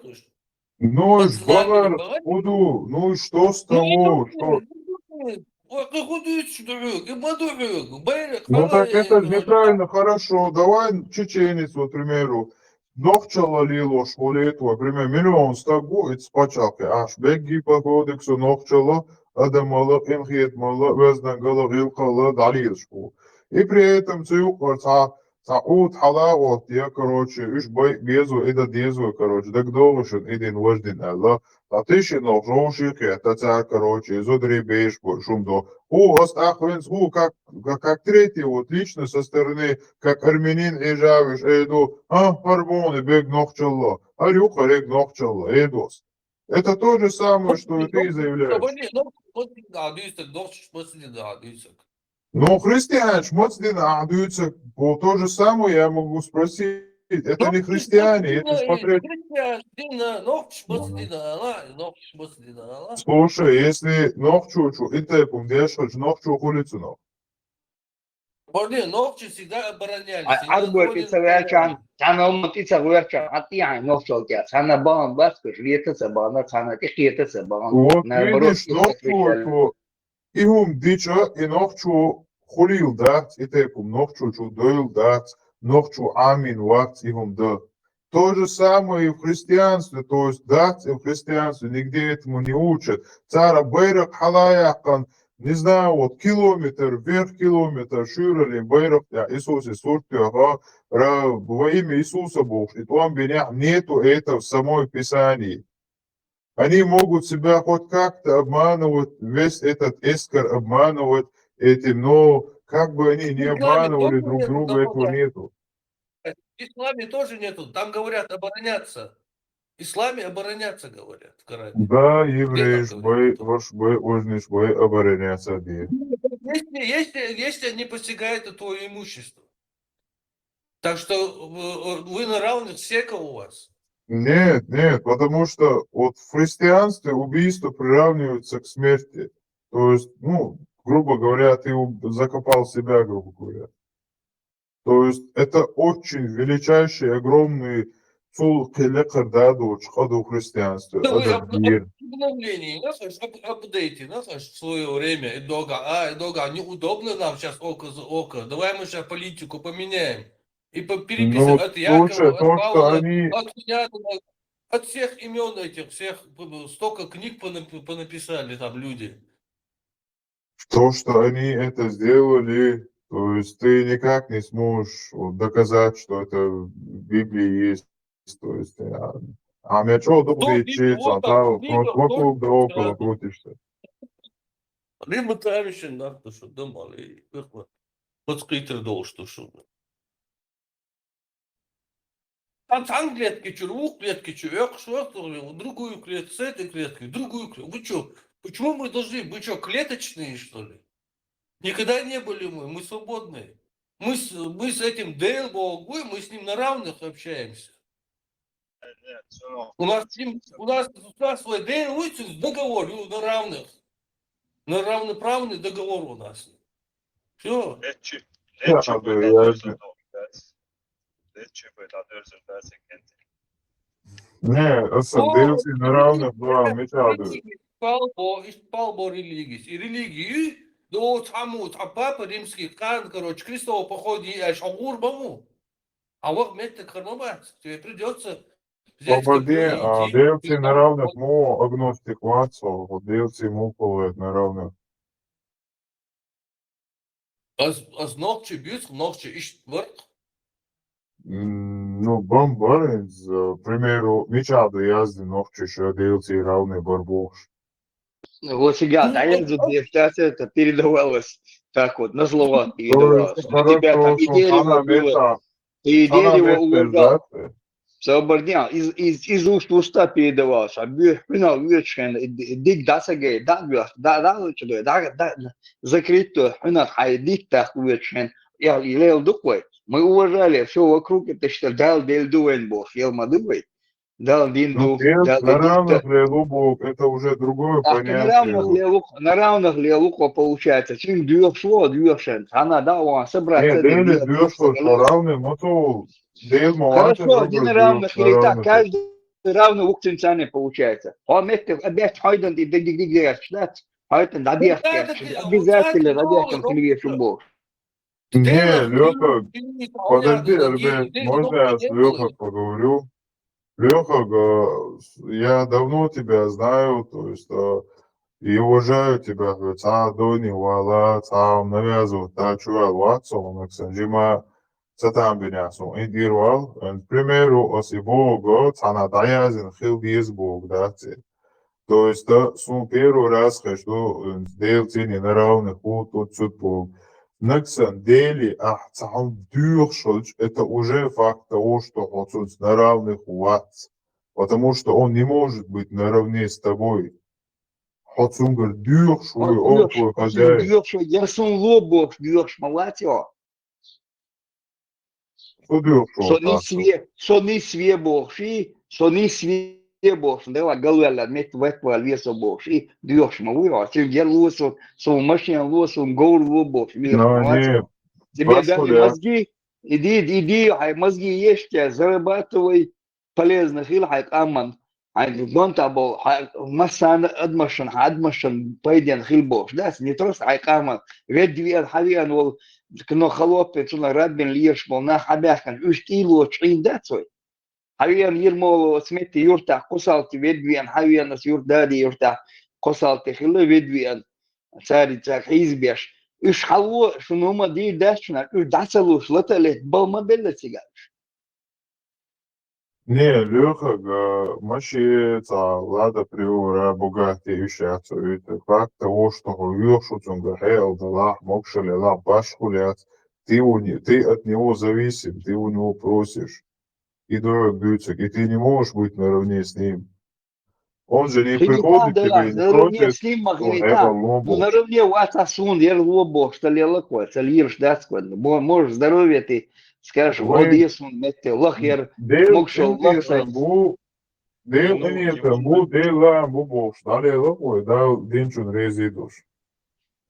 Ну, под ж, знаменем Багар, Багар. буду, ну и что с Ну, не того, что... думай, как удивится, и Мадурю, Берег, Ну так это же неправильно, хорошо. Давай чеченец, вот, к примеру, Нохчала лило школе этого, пример, миллион стагу, это спочатку, аж беги по кодексу Нохчала, Адамала, Имхетмала, Везнагала, Вилкала, Далилшку. И при этом цюкар, Саут, Хала, вот, я, короче, уж безу, это дезу, короче, так должен, один вожден, Аллах, а ты еще ног, жошик, это царь, короче, изодребешь, шумдо. Остахвенс, как третий, вот лично со стороны, как армянин и жавиш, армоны, бег нохчалла, арюха, рег нохчалла, эдос. Это то же самое, что и ты заявляешь. Да, дюйсак, дощ, спасли, да, дюйсак. Но христиане шмотсдина адуются по то же самое, я могу спросить, это не христиане, это смотреть. Слушай, если нохчучу, и тэпум дешхач, нохчу хулицу. Ногти всегда оборонялись. Арбур ицавячан, тана умут ицавячан, атияй нохчолтя, тана баан баскаш, летаца баана, тана тихетаца баан. Вот Наоборот, видишь, нохчучу, ihum дича, и нохчу хулил дат, и тэпум, нохчучу доил дат, нохчу амин ват, ihum да. То же самое и в христианстве, то есть дать в христианстве нигде этому не учат. Цара байрак халаяхан, не знаю, вот километр, вверх километр, ширали байрак, Иисусе суртюха, во имя Иисуса Бог, и там нету этого в самой Писании. Они могут себя хоть как-то обманывать, весь этот эскор обманывать этим, но как бы они не обманывали друг друга, этого нету. В исламе тоже нету. Там говорят обороняться. В исламе обороняться говорят в Коране. Да, еврей, ваш бой, ожниш бой, обороняться бе. Если не посягает твое имущество. Так что вы на равных сека у вас. Нет, нет, потому что вот в христианстве убийство приравнивается к смерти. То есть, ну, грубо говоря, ты закопал себя, грубо говоря. То есть это очень величайший, огромный в христианстве. Да вы Это мир. обновление, апдейте, в свое время, Эдога, неудобно нам сейчас око за око. Давай мы сейчас политику поменяем. И переписываем Ну, от Якова, слушай, от то, что Павла, они... от Князева, от всех имен этих, всех, столько книг понаписали там люди. То, что они это сделали, то есть ты никак не сможешь вот доказать, что это в Библии есть. То есть, я что Кто думаю, Библию, просто вокруг да около крутишься. Либо товарищи, то что думали, вот скрытый дол, что. Там клетки, чурву клетки, чувак, что другую клетку, с этой клеткой, другую клетку. Вы что? Почему мы должны? Мы что, клеточные, что ли? Никогда не были мы свободные. Мы с этим Дейлбогой, мы с ним на равных общаемся. У нас свой Дейл договор на равных. На равноправный договор у нас. Все. Не, осадился на равных два мечады. Пал религии. И религии до папа римский хан, короче, крестового походе аж огурбаму. А вот метод хромать. Тебе придется взять Свободе, а идти. девцы на равных, му агностик вацо, вот девцы му полует на равных. Аз ногче бьют, ногче ищет върх. Ну, бомбаринц, к примеру, мечады язды ногче, что девцы равны барбош. Вот сейчас, а я сейчас это передавалось так вот, на слова передавалось. У тебя там и дерево было, и дерево уважал. Собордян, из уст в уста передавалось. А бюхнал вечен, дик дасаге, закрыто, хунат хайдик так вечен. Я лел дуквой. Мы уважали все вокруг, это что дал дель дуэн бог, ел мадывай. Дал динду, дал это уже другое на понятие. равных левуха получается. Чем дюршло, дюршен. Она дала собраться. Нет, дюршло, что равный мотол. Хорошо, один равных или так, каждый равный укцинцане получается. Он опять хайден и дегигерштадт. Хайден обязательно надеждам телевизию бог. Не, Леха, подожди, Альберт, можно я с Лехой поговорю? Леха, я давно тебя знаю, то есть и уважаю тебя, Дони, Вала, навязывают, чувал, Ватсон, Джима, Цатамбинясу, Индирвал, к примеру, Осибога, Цана Даязин, Хилдизбог, да, то есть, первый раз хочу сделать не на равных, вот тут Бог. На самом деле, это уже факт того, что он на равных у вас. Потому что он не может быть наравне с тобой. Хацунгар дюрш, Он он дёрш, твой он хозяин. дёрш, ярсун лобош, дёрш, малатё. Что дюршо так? Сони све боши, сони све бош, дела галела, мет ветва лесо боши, дёрш, малуё, тем я лосу, сум машин лосу, гол лобош, дёрш, Но не, малатё. Тебе дали пашкуля. мозги, иди, ай мозги ешьте, зарабатывай полезно, хил хайк аман. Ай дон табо, масан адмашан, пойден хил бош, да, не трос хайк аман. Ведвер хавиан вол, кно холопе, цуна радбен лирш, мол на хабяхан, үш тило чин дацой. Хавиан йирмо смети юрта, кусалти ведвиан, хавиан с юрдади юрта, кусалти хилы ведвиан. Цари цар избеш. Үш халу шунума ди дашна, үш дасалу шлаталет, балма беллетига. Не, Леха, машица, лада приора, богатые ищаться, это как того, что Лешу цунга хел, да мокшали, пашкулят, ты от него зависим, ты у него просишь, и дорог бьются, и ты не можешь быть наравне с ним. Он же не Хинита приходит да, тебе и не наравне просит, с ним что это махинита. Ну лобо. наравне у атасун, ер лобо, что ли лакой, цалирш дацкой. Можешь здоровье ты, скажешь, вот Вы есун, метте, лох ер, дел мокшал, лох инета сайт. бу, дел инета бу, дел ла бу бо, что ли лобо, да, динчун резидуш.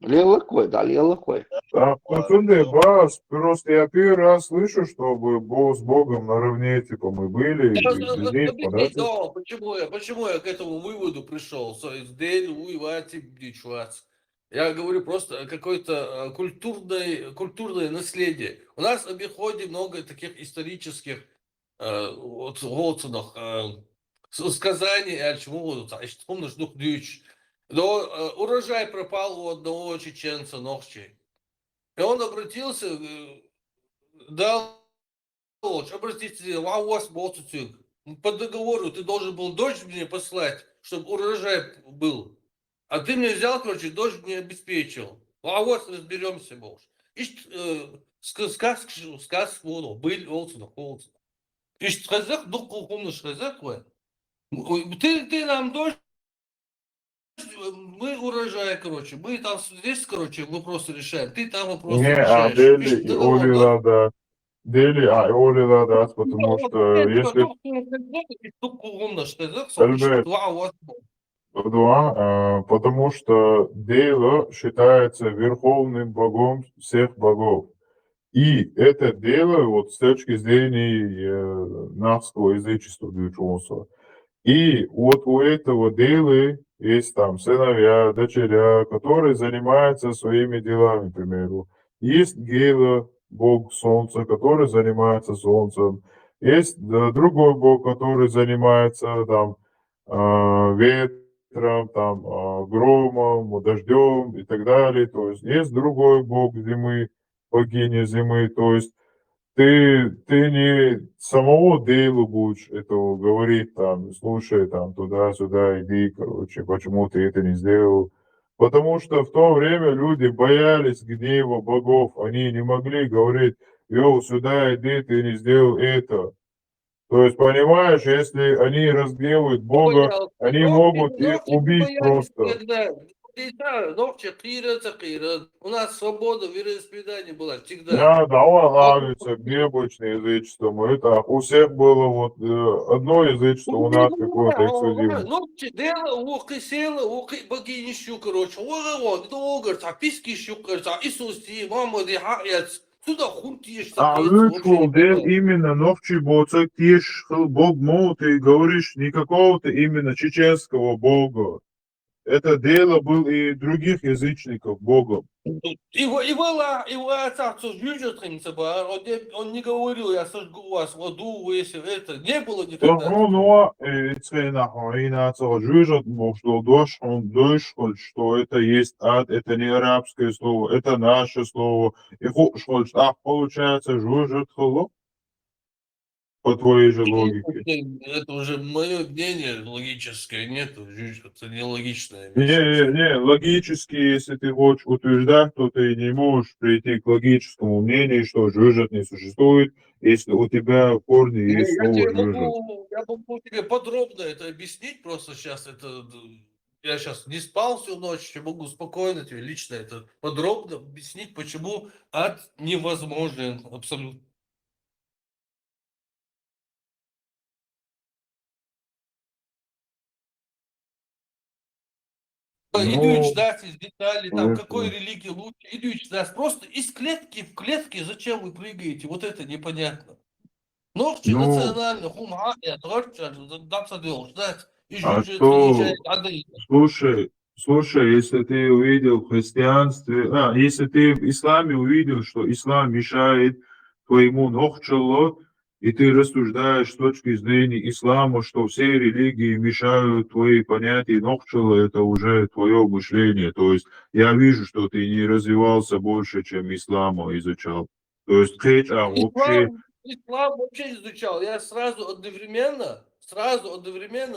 Лелакой, да, лелакой. Так, ну Сунday Бас, просто я первый раз слышу, чтобы с Богом наравне, типа, мы были, Я и без них, объяснить, понятно? да, почему я к этому выводу пришел. Я говорю просто какое-то культурное наследие. У нас в обиходе много таких исторических сказаний, помнишь, дух дичь. Но урожай пропал у одного чеченца ногчей. И он обратился, дал обратите, а у вас болтутюк. По договору ты должен был дождь мне послать, чтобы урожай был. А ты мне взял, короче, дождь мне обеспечил. А вот разберемся, боже. Сказ, был, олцина. Ишь, казах, дух, помнишь, казах, ты нам дождь, мы урожай, короче. Мы там здесь, короче, вопросы решаем. Ты там вопросы Не, а решаешь. Дели Ишь, и договор, Оли надо, Дели, а и Оли надо, потому что если Альберт, потому что Дейла считается верховным богом всех богов. И это дело вот с точки зрения нашего язычества, дьявольства. И вот у этого Дейлы есть там сыновья, дочеря, которые занимаются своими делами, к примеру. Есть Гейла, бог солнца, который занимается солнцем. Есть другой бог, который занимается там ветром, там громом, дождем и так далее. То есть есть другой бог зимы, богиня зимы. То есть ты не самого Дейлу будешь этого говорить, там, слушай, там, туда-сюда иди, короче, почему ты это не сделал. Потому что в то время люди боялись гнева богов, они не могли говорить, йоу, сюда иди, ты не сделал это. То есть, понимаешь, если они разгневают Бога, они могут их убить просто. У нас свобода вероисповедания была всегда. Я давал нравится необычное язычество. Это у всех было вот одно язычество, у нас какое-то эксклюзивное. Богиня щу, короче. Вот, долго, писки щу, Иисус, мама, сюда хунтишь, Лучше именно новчий боцак тишь бог мол, ты говоришь не какого-то именно чеченского бога. Это дело был и других язычников богом. Его отца он не говорил, я сожгу вас в аду, если это не было никогда. Но что это есть ад, это не арабское слово, это наше слово. И получается, жужжит холо, по твоей же логике. Это уже мое мнение логическое, нет, это нелогичное. Не, логически, если ты хочешь утверждать, то ты не можешь прийти к логическому мнению, что жужжит не существует, если у тебя в корне есть слово жужжит. Я могу тебе подробно это объяснить, просто сейчас это я сейчас не спал всю ночь, я могу спокойно тебе лично это подробно объяснить, почему ад невозможен абсолютно. Иди Ну, даст из деталей, там, какой это... религии лучше, иди даст. Просто из клетки в клетки зачем вы прыгаете? Вот это непонятно. Ногчи Ну, национально, хума, я торча, даться делал, ждать. И а жужжит, то, приезжает, ады. слушай, если ты увидел в христианстве, если ты в исламе увидел, что ислам мешает твоему нохчело, и ты рассуждаешь с точки зрения ислама, что все религии мешают твои понятия нохчело, это уже твое мышление. То есть я вижу, что ты не развивался больше, чем ислама изучал. То есть вообще... Ислам вообще изучал. Я сразу одновременно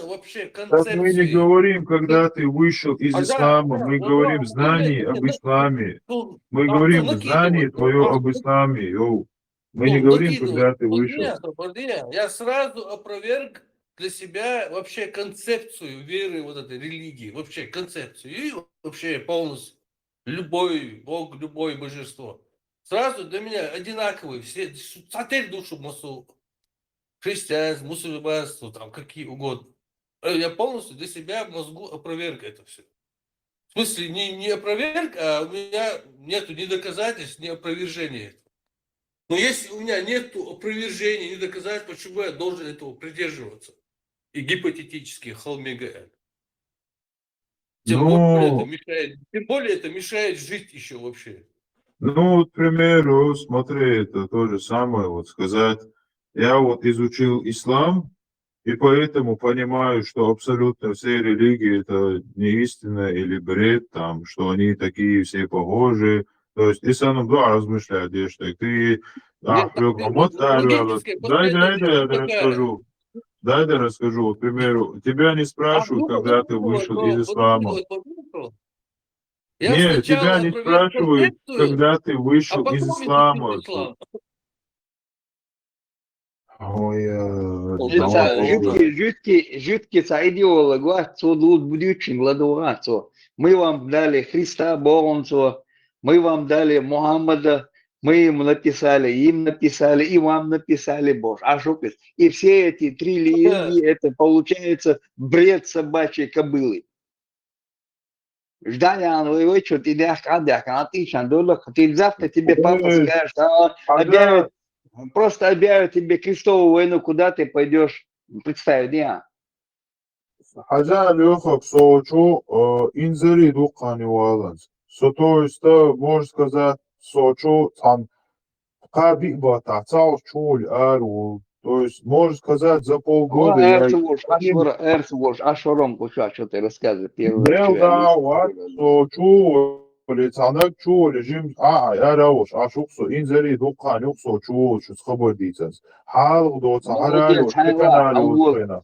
вообще Так мы не концепции. говорим, когда ты вышел из ислама, мы Вот, да, говорим знание об исламе. Мы кто говорим знание накидывает? твое об исламе, йоу. Мы не говорим, Накидывает. когда ты вышел. Нет. Я сразу опроверг для себя вообще концепцию веры вот этой религии. Вообще концепцию. И вообще полностью любой бог, любое божество. Сразу для меня одинаковые. Все, отель душу массу. Христианство, мусульманство, там какие угодно. Я полностью для себя в мозгу опроверг это все. В смысле, не опроверг, а у меня нету ни доказательств, ни опровержения. Но если у меня нету опровержения, ни доказательств, почему я должен этого придерживаться? И гипотетически холмега. Ну, Тем более это мешает жить еще вообще. ну, вот, к примеру, смотри, это то же самое, вот сказать, я вот изучил ислам, и поэтому понимаю, что абсолютно все религии это не истина или бред, там, что они такие все похожи. То есть ты сам два размышляешь, что ты Нет, логическая дай последовательность я такая. расскажу. Дай я расскажу. К примеру, тебя не спрашивают, когда ты вышел из ислама. Я Нет, тебя сначала не опроверг спрашивают, концепцию, когда ты а вышел из потом изучил ислама. ислам. Ой, Такая слава Богу. история. Жидкий идеолог, глазцо, будучи гладуацо. Мы вам дали Христа, Богонцо, мы вам дали Мухаммада, мы им написали, и вам написали Бог. А что это? И все эти три религии, это получается бред собачьей кобылы. Ждалян, вы что, ты ты завтра тебе папа скажет, объявит, просто объявит тебе крестовую войну, куда ты пойдешь, представь, не? Хажа Лехов Сочу инзери духани валанс. То есть, можно сказать, Сочу там кабиба тацал чуль ару. То есть, можно сказать, за полгода я Ашуром, что ты рассказываешь, первый раз, что я Белда лезу. ват Сочу лицанак чуль жим я рауш ашуксо инзери духани Сочу схабар дицас. Хал до Молодец, цахаралю чеканали устойна.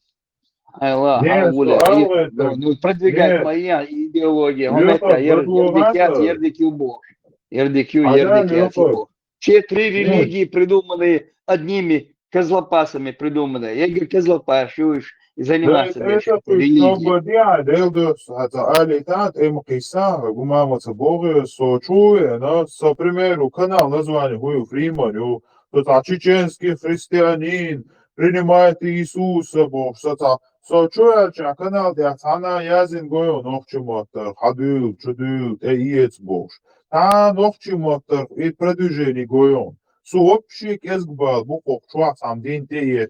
Айла, Не, Ауля, что это? продвигать Нет, моя идеология, он это, Лехов, ердикят, продолжаться. ердикю Бог. Ердикю, Ага, ердикят и Лехов. Бог. Все три Нет, религии придуманы одними козлопасами придуманы. Я говорю, козлопашиваешь и да заниматься дальше это этой ты религией. что я делаю, это алитат МКИСа, гумамаца Бога, сочуя, но, со примеру, канал название Гую Фриманю, то чеченский христианин принимает Иисуса Бог, сочуя, канал, я цана язин Гую, нохчуматтар, хадыл, чудыл, иец Бог. Та нохчуматтар, и продвижение Гуyon. Вообще кезгбал, буквок чуак сам день те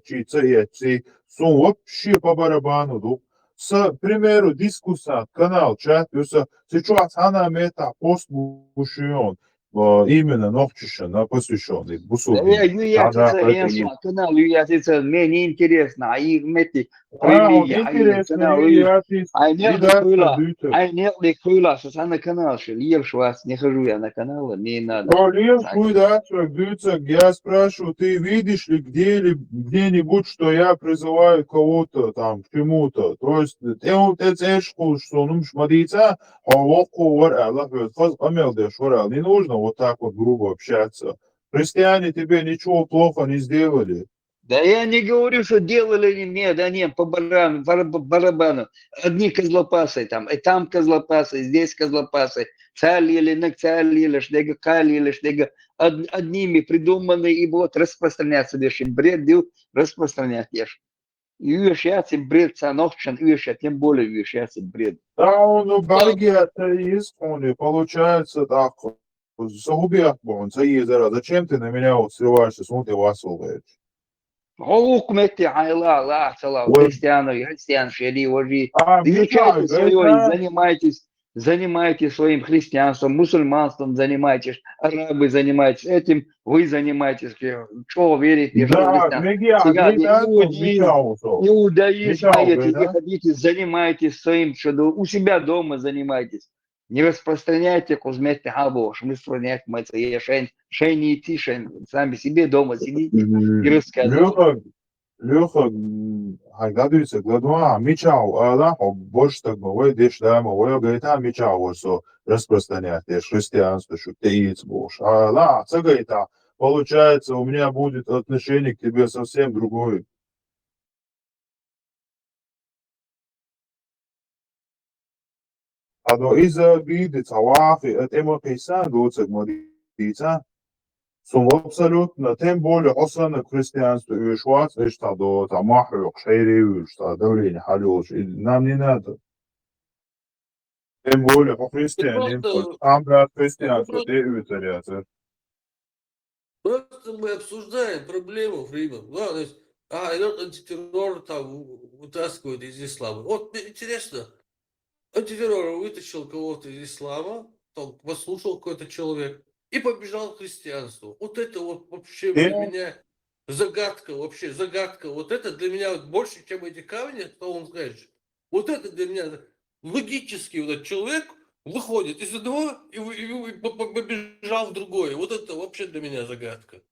вообще по барабану, с примеру, дискуссия, канал, чат, сейчас она мета пост бушион, именно новчища, посвященный Я бусургин. юятица энсма, канал юятица, мне не интересно, а их мети Он религия, а их интересный, канал, я а и нет ли дальше крыла, дальше. а нет ли крыла, что на канал, что ешь вас, не хожу я на канал, не надо. Пролил куда даются, я спрашиваю, ты видишь ли где-нибудь, что я призываю кого-то там к чему-то? То есть, это что, ну, смотрите, не нужно вот так вот грубо общаться. Христиане тебе ничего плохо не сделали. Да я не говорю, что делали они, нет, они по барабану. Одни козлопасы там, и там козлопасы, и здесь козлопасы. Цалили, накцалили, штега калили, штега одними придуманы, и вот распространяться вещи. Бред дел распространять ешь. И вещаться бред санохчан, тем более вещаться бред. Да, он баги атеист, он и получается так. Загубил он, зачем ты на меня вот срываешься, смотри, васылаешь? Голук мети айла, ла, цала, Вот. христиан, шели, вожи. А, Изучайте Михаил, свое и это... занимайтесь своим христианством, мусульманством занимайтесь, арабы занимайтесь этим, вы занимаетесь, что верите, что Да, христианство. Мегиа, Сега гайда, иудеизм, Михаил, иудаизм, Михаил, если гайда. хотите, занимайтесь своим, что у себя дома занимайтесь. Не распространяйте кузмете хабу, распространять мать, не идти, сами себе дома сидите и рассказывайте. Леха, гайдадуется, гладуа, Мичау, да, больше так бывает, дешь, да, говорит, Мичау, вот, что распространять, христианство, что ты яиц будешь. Да, это говорит, получается, у меня будет отношение к тебе совсем другое. Но из-за обиды, цавафи, это ему пейсан, дуцек, модица, сум абсолютно, тем более, особенно к христианству, и швац, и что, до, там, махрюк, шейри, что, давление, халюш, нам не надо. Тем более, по Ты христианам, просто, там, брат, мы христианство, просто, ты уцаряться. просто мы обсуждаем проблему, Фриман. Да, то есть, идет антитеррор, там, вытаскивают из ислама. Вот мне интересно, антитеррор вытащил кого-то из ислама, там, послушал какой-то человек и побежал к христианству. Вот это вот вообще Ты, для меня загадка, вообще загадка. Вот это для меня вот больше, чем эти камни, что он скажет. Вот это для меня логически вот этот человек выходит из одного и побежал в другое. Вот это вообще для меня загадка.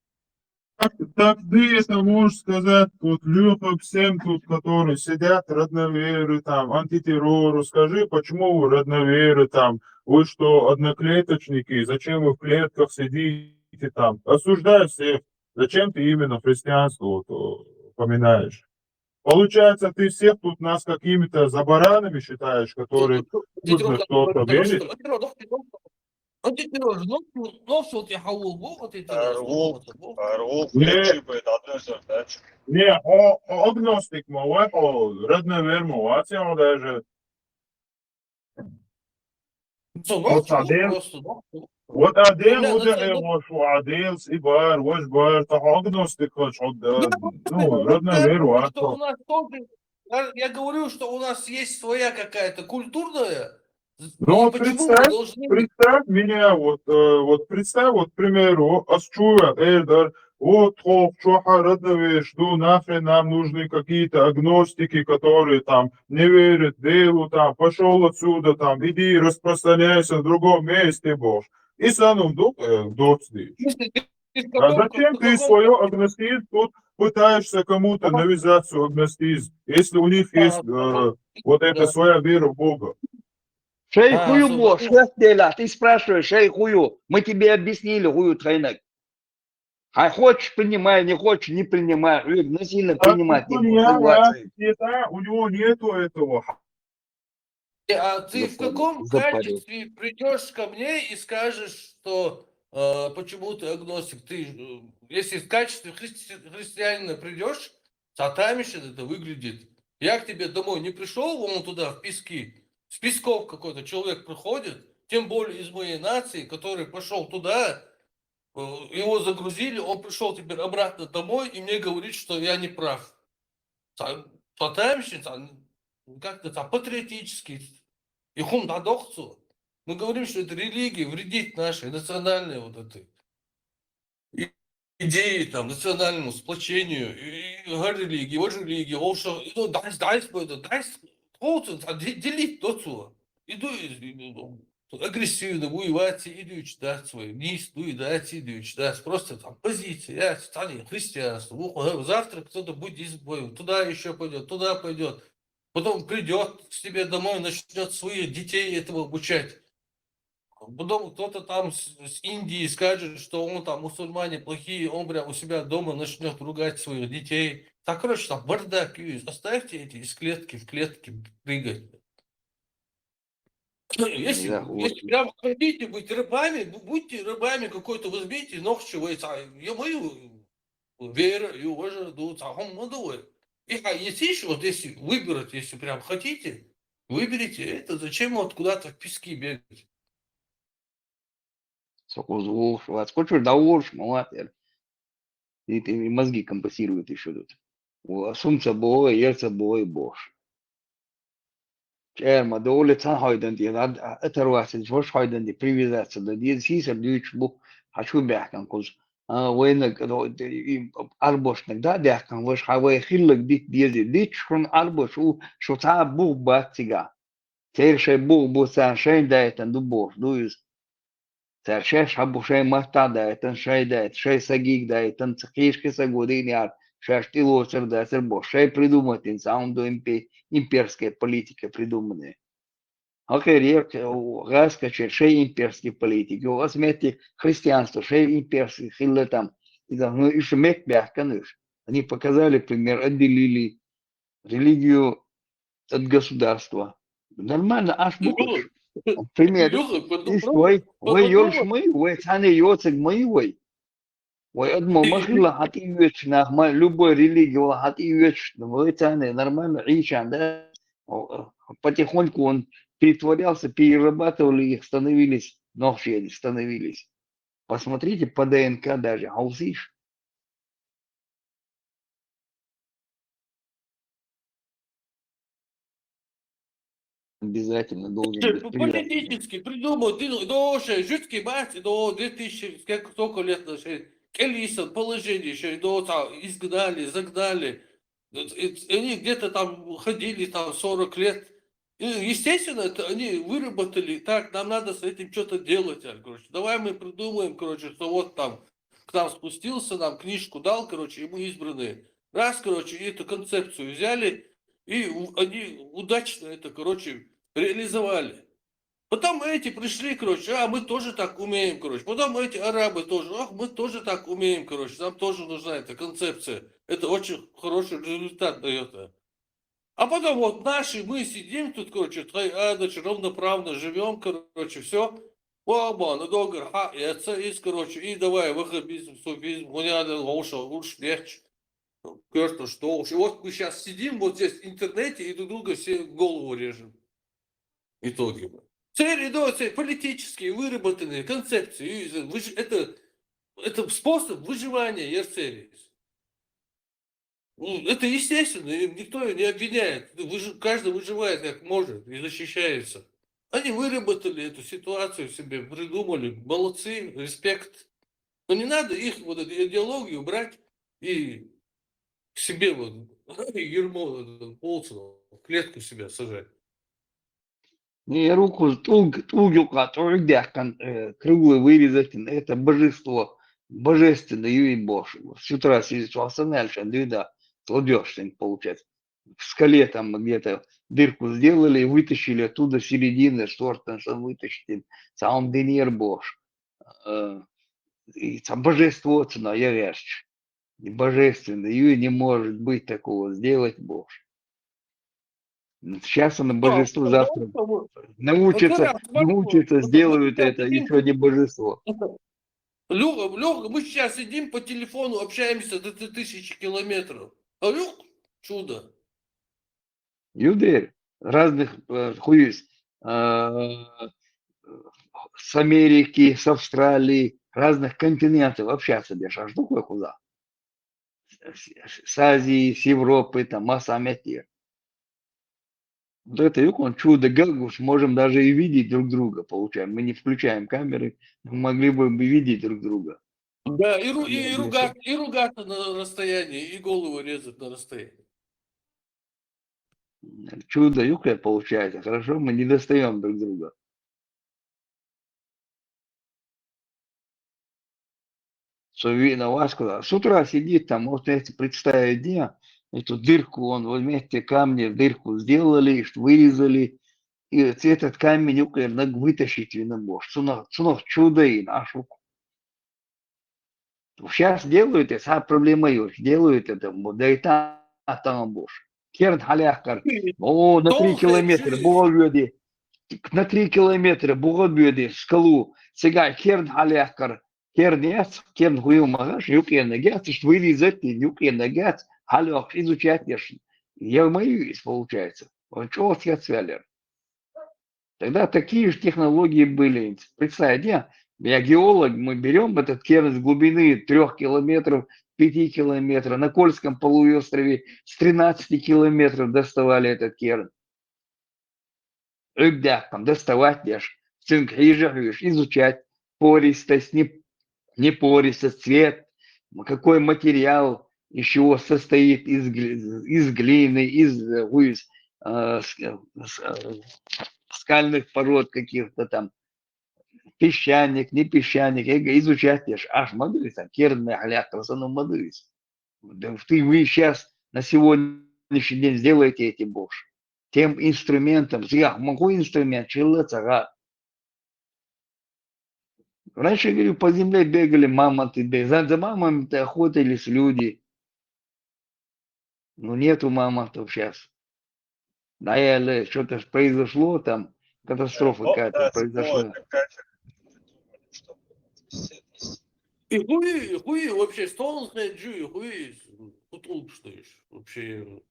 так ты это можешь сказать, вот, Леха, всем тут, которые сидят, родноверы, там, антитеррору, скажи, почему вы родноверы, там, вы что, одноклеточники, зачем вы в клетках сидите, там, осуждай всех, зачем ты именно христианство вот, упоминаешь? Получается, ты всех тут нас какими-то за баранами считаешь, которые нужно что-то верить? Антитеррор, носил тебя халву, Арвул, Арвул, Не, Флетчипает, одной задачей. не, агностик мова, родновер мова, цяло даже. Вот один, просто. вот У один меня удары, вот один, сибар, ваш бар, так агностик, ну, родновер, что у вот. нас тоже, я говорю, что у нас есть своя какая-то культурная, Ну, и вот почему мы должны... представь меня, вот представь, вот, к примеру, Асчуя, Эльдар, вот, хоп, чоха, родновер, что нахрен нам нужны какие-то агностики, которые там не верят делу, там, пошел отсюда, там, иди распространяйся в другом месте, бож. И санум доцнишь. А зачем ты свое агностизм тут пытаешься кому-то навязать свой агностизм, если у них есть вот эта своя вера в Бога? Шей хую мо, шех деля, ты спрашиваешь, шей хую, мы тебе объяснили хую тройник. А хочешь принимай, не хочешь не принимай. Насильно принимать не буду, согласен. У него нету этого. А ты в каком Запарил. качестве придешь ко мне и скажешь, что почему ты агностик? Ты, если в качестве христианина придешь, сатамищен это выглядит. Я к тебе домой не пришел, вон туда, в пески. С песков какой-то человек приходит, тем более из моей нации, который пошел туда, его загрузили, он пришел теперь обратно домой и мне говорит, что я не прав. Сатамищен, как-то там патриотический. И хумдадохцу. Мы говорим, что это религия вредит нашей национальной вот этой идеи, там, национальному сплочению. И религии, вот религия, он что, делить доцу. Иду агрессивно воевать, иду читать свой низ, иду читать, просто там позиция, я стану христианство, завтра кто-то будет туда еще пойдет, туда пойдет. Потом придет к себе домой, начнет своих детей этого обучать. потом кто-то там с Индии скажет, что он там мусульмане плохие, он прям у себя дома начнет ругать своих детей. Так, короче, там бардак, и оставьте эти из клетки в клетки прыгать. Если, Да, вот. если прям хотите быть рыбами, будьте рыбами какой-то, возьмите ногчи, я мою веру и уважаю, а если еще, вот если выбрать, если прям хотите, выберите это, зачем вот куда-то в пески бегать? Сокозу, отскочишь, да уж, молодец. И ты мозги компенсируют еще тут. Сумца бой, ерца бой, бош. Erma dårlig tannhøyden din, etter hvert at forskjøyden din privilegiert, det er sier du ikke bo, har ikke bækken, kos, وينك أربوش نقدر ده كان وش حوي خلق ديت شون أربوش شو تعب بو باتيجا تير شيء بو سان شيء ده تندو بوش دويز تير شيء حبو شيء ما تعدا تن شيء ده شيء سجيك ده تن تقيش كيس جودين يار شيء штило сер да сер бо شيء придумать инсаун до имперская политика придуманная. Окей, раска шей имперские политики, у вас мети христианство, шей имперские, хилы там, и там, ну и шмек бяхканыш. Они показали пример, отделили религию от государства. Нормально, аж будешь. Пример. Илюха, Вы ёлш мы, вы цаны ёцек мы, вы. Вы одно махила хати вечна, любой религии хати вечна, вы цаны нормально, ищан, да. Потихоньку он перетворялся, перерабатывали их, становились, новшие становились. Посмотрите по ДНК даже, аузишь. Обязательно должен быть привязан. политически придумал, до жуткий мать, до 2000, сколько лет, Элисон, положение еще, до там, изгнали, загнали. Они где-то там ходили там 40 лет. И, естественно, это они выработали, так, нам надо с этим что-то делать. Короче, давай мы придумаем, короче, что вот там к нам спустился, нам книжку дал, короче, и мы избранные. Раз, короче, эту концепцию взяли, и они удачно это, короче, реализовали. Потом эти пришли, короче, мы тоже так умеем, короче. Потом эти арабы тоже, мы тоже так умеем, короче. Нам тоже нужна эта концепция. Это очень хороший результат дает. А потом вот наши, мы сидим тут, короче, значит, ровноправно живем, короче, все. Оба, на долго, и отца есть, короче, и давай, ваххабизм, суфизм, гуняда, уж легче. Что уж. И вот мы сейчас сидим вот здесь в интернете и друг друга все голову режем. Итоги. Цель, политические, выработанные концепции. Это способ выживания Ерцелис. Это естественно, никто не обвиняет. Каждый выживает как может и защищается. Они выработали эту ситуацию себе, придумали. Молодцы, респект. Но не надо их вот эту идеологию брать и к себе вот ермо полцу, клетку себя сажать. Не руку тугюка, круглый вырезать, это божество, божественное и Божье. С утра сидишь в Алсанельше, да, кладешь, получается. В скале там где-то дырку сделали и вытащили оттуда середины, что-то вытащили. Сам Денир Бож. И там божество цена, я верю. И божественно, и не может быть такого, сделать Бож. Сейчас оно божество, завтра научится, сделают это, и сегодня божество. Лёха, мы сейчас сидим по телефону, общаемся до 1000 километров. А Лёх, чудо. Юдерь разных хуюсь с Америки, с Австралии, разных континентов общаться без аж такое куда. С Азии, с Европы, там масса метир. Вот это он чудо Галгуш, можем даже и видеть друг друга, получаем. Мы не включаем камеры, мы могли бы видеть друг друга. Да, и ругаться на расстоянии, и голову резать на расстоянии. Чудо юкля получается, хорошо, мы не достаем друг друга. На вас куда? С утра сидит там, вот если представить дня, эту дырку, он вот вместе камни в дырку сделали, вырезали, и этот камень укернак вытащить не можешь. Цунах чудо и нашу. Сейчас делают, это проблема есть, делают это, да и там будешь. Керн халяхкар, о, на 3 километра, богобеди, на 3 километра, богобеди, скалу, сега керн халяхкар, керн яц, керн хуюмагаш, юкен нагяц, что вылезать, юкен нагяц, халях, изучать я моюсь, получается. Вот что я свялер. Тогда такие же технологии были. Представьте, я геолог, мы берем этот керн с глубины 3 километров, 5 километров. На Кольском полуострове с 13 километров доставали этот керн. Там доставать лишь, изучать пористость, не пористость, цвет, какой материал, из чего состоит из глины, из скальных пород каких-то там, песчаник, не песчаник, изучать лишь, аж мадырис, там, керный халяк, в основном мадырис. Вы сейчас на сегодняшний день сделаете эти бошь. Тем инструментом, я могу инструмент, человека. Раньше, говорю, по земле бегали мамонты, за мамонтами охотились люди. Но нету мамонтов сейчас. Да, что-то произошло там, катастрофа какая-то произошла. И хуи вообще Стоунхенджи, хуи тут стоишь вообще.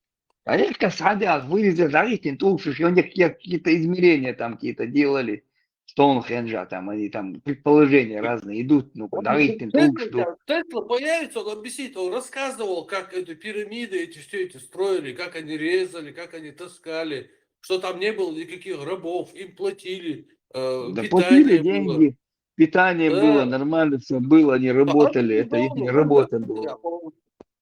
А я как садят, вылезли за рейтинг, и у них какие-то измерения там какие-то делали. Стоунхенджа, там они там предположения разные идут, ну, куда рейтинг, Тесла появится, он объяснит, он рассказывал, как эти пирамиды, все эти строили, как они резали, как они таскали, что там не было никаких рабов, им платили, да, питание платили было. деньги, питание Да. было, нормально все было, они работали, это их работа была.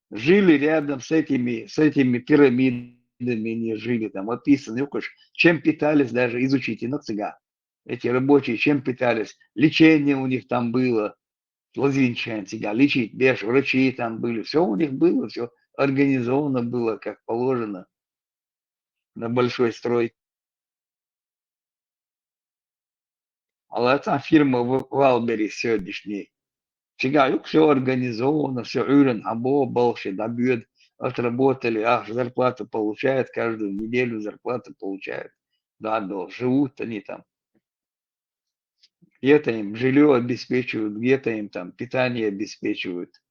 Жили рядом с этими пирамидами, не жили там, описано, чем питались, даже изучите, на цыган. Эти рабочие, чем питались, лечение у них там было, лазинчан, цыган, лечить, беж, врачи там были, все у них было, все организовано было, как положено, на большой стройке. А это фирма Валбери сегодняшний. Всегда все организовано, все урен, або, болши, добьет, отработали, ах, зарплату получают, каждую неделю зарплату получают. Да, живут они там. Где-то им жилье обеспечивают, где-то им там питание обеспечивают.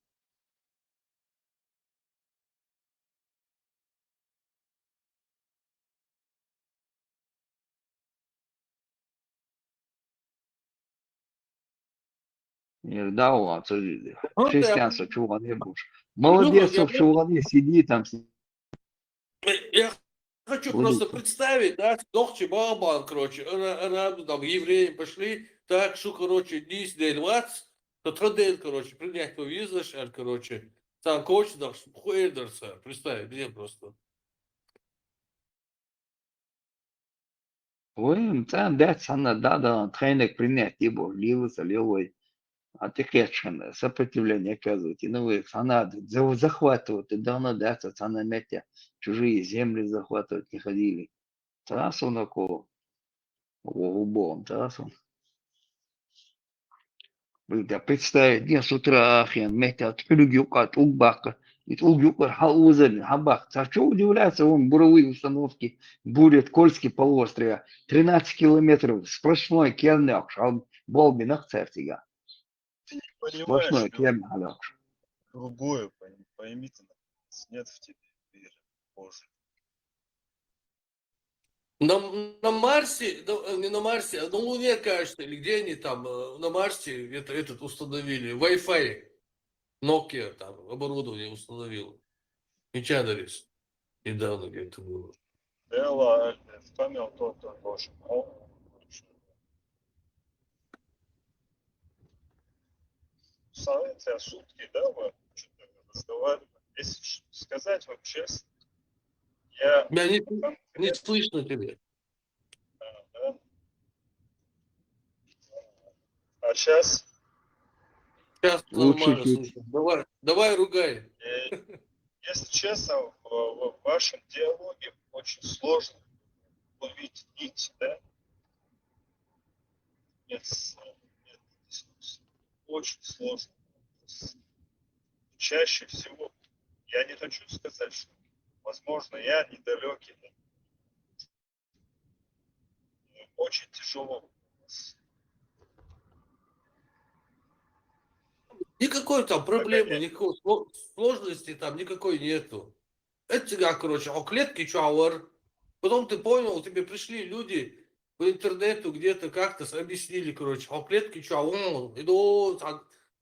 Да, у вас христианство, чего не будешь. Молодец, чего не сиди там. Я хочу просто представить, да, Дохчи Бабан, короче, она там евреи пошли, так, что, короче, дис день вац, то труден, короче, принять повизаш, короче, там коч, да, хуэдерса, представь, где просто. Ой, там, да, цена, да, тренинг принять, ибо ливаться, левой. А ты кэчен, сопротивление оказываете. Ну вы фанаты захватывают, и давно даться, цена метя, чужие земли захватывать не ходили. Трассу на кого? Убом, трассу. Вы представить, не с утра, ахен, метя, от угбака. И угбака, хаузен, хабах. А что удивляется, вон буровые установки, бурят Кольский полуостров, 13 километров, сплошной кернак, шал болбинах цертига. Сплошной кернак. Другое, поймите, нет в тебе веры, Боже. На Марсе, не на Марсе, а на Луне, кажется, или где они там, на Марсе этот установили, Wi-Fi, Nokia там, оборудование установил. Мечадарис. Недавно где-то было. Дело, вспомнил тот тоже. Смотрите, сутки, да, вы что-то разговаривали. Если сказать вам честно, я... Меня не слышно тебе. Да. А сейчас? Сейчас нормально слышно. Давай ругай. Если честно, в вашем диалоге очень сложно уловить нить, да? Нет дискуссии. Очень сложно. Чаще всего, я не хочу сказать, что, возможно, я недалекий, да, очень тяжело. Никакой там проблемы, Погонять. никакой сложности там никакой нету. Это тебя, короче, о клетке чауэр. Потом ты понял, тебе пришли люди по интернету где-то как-то объяснили, короче, о клетке чауэр. Иду,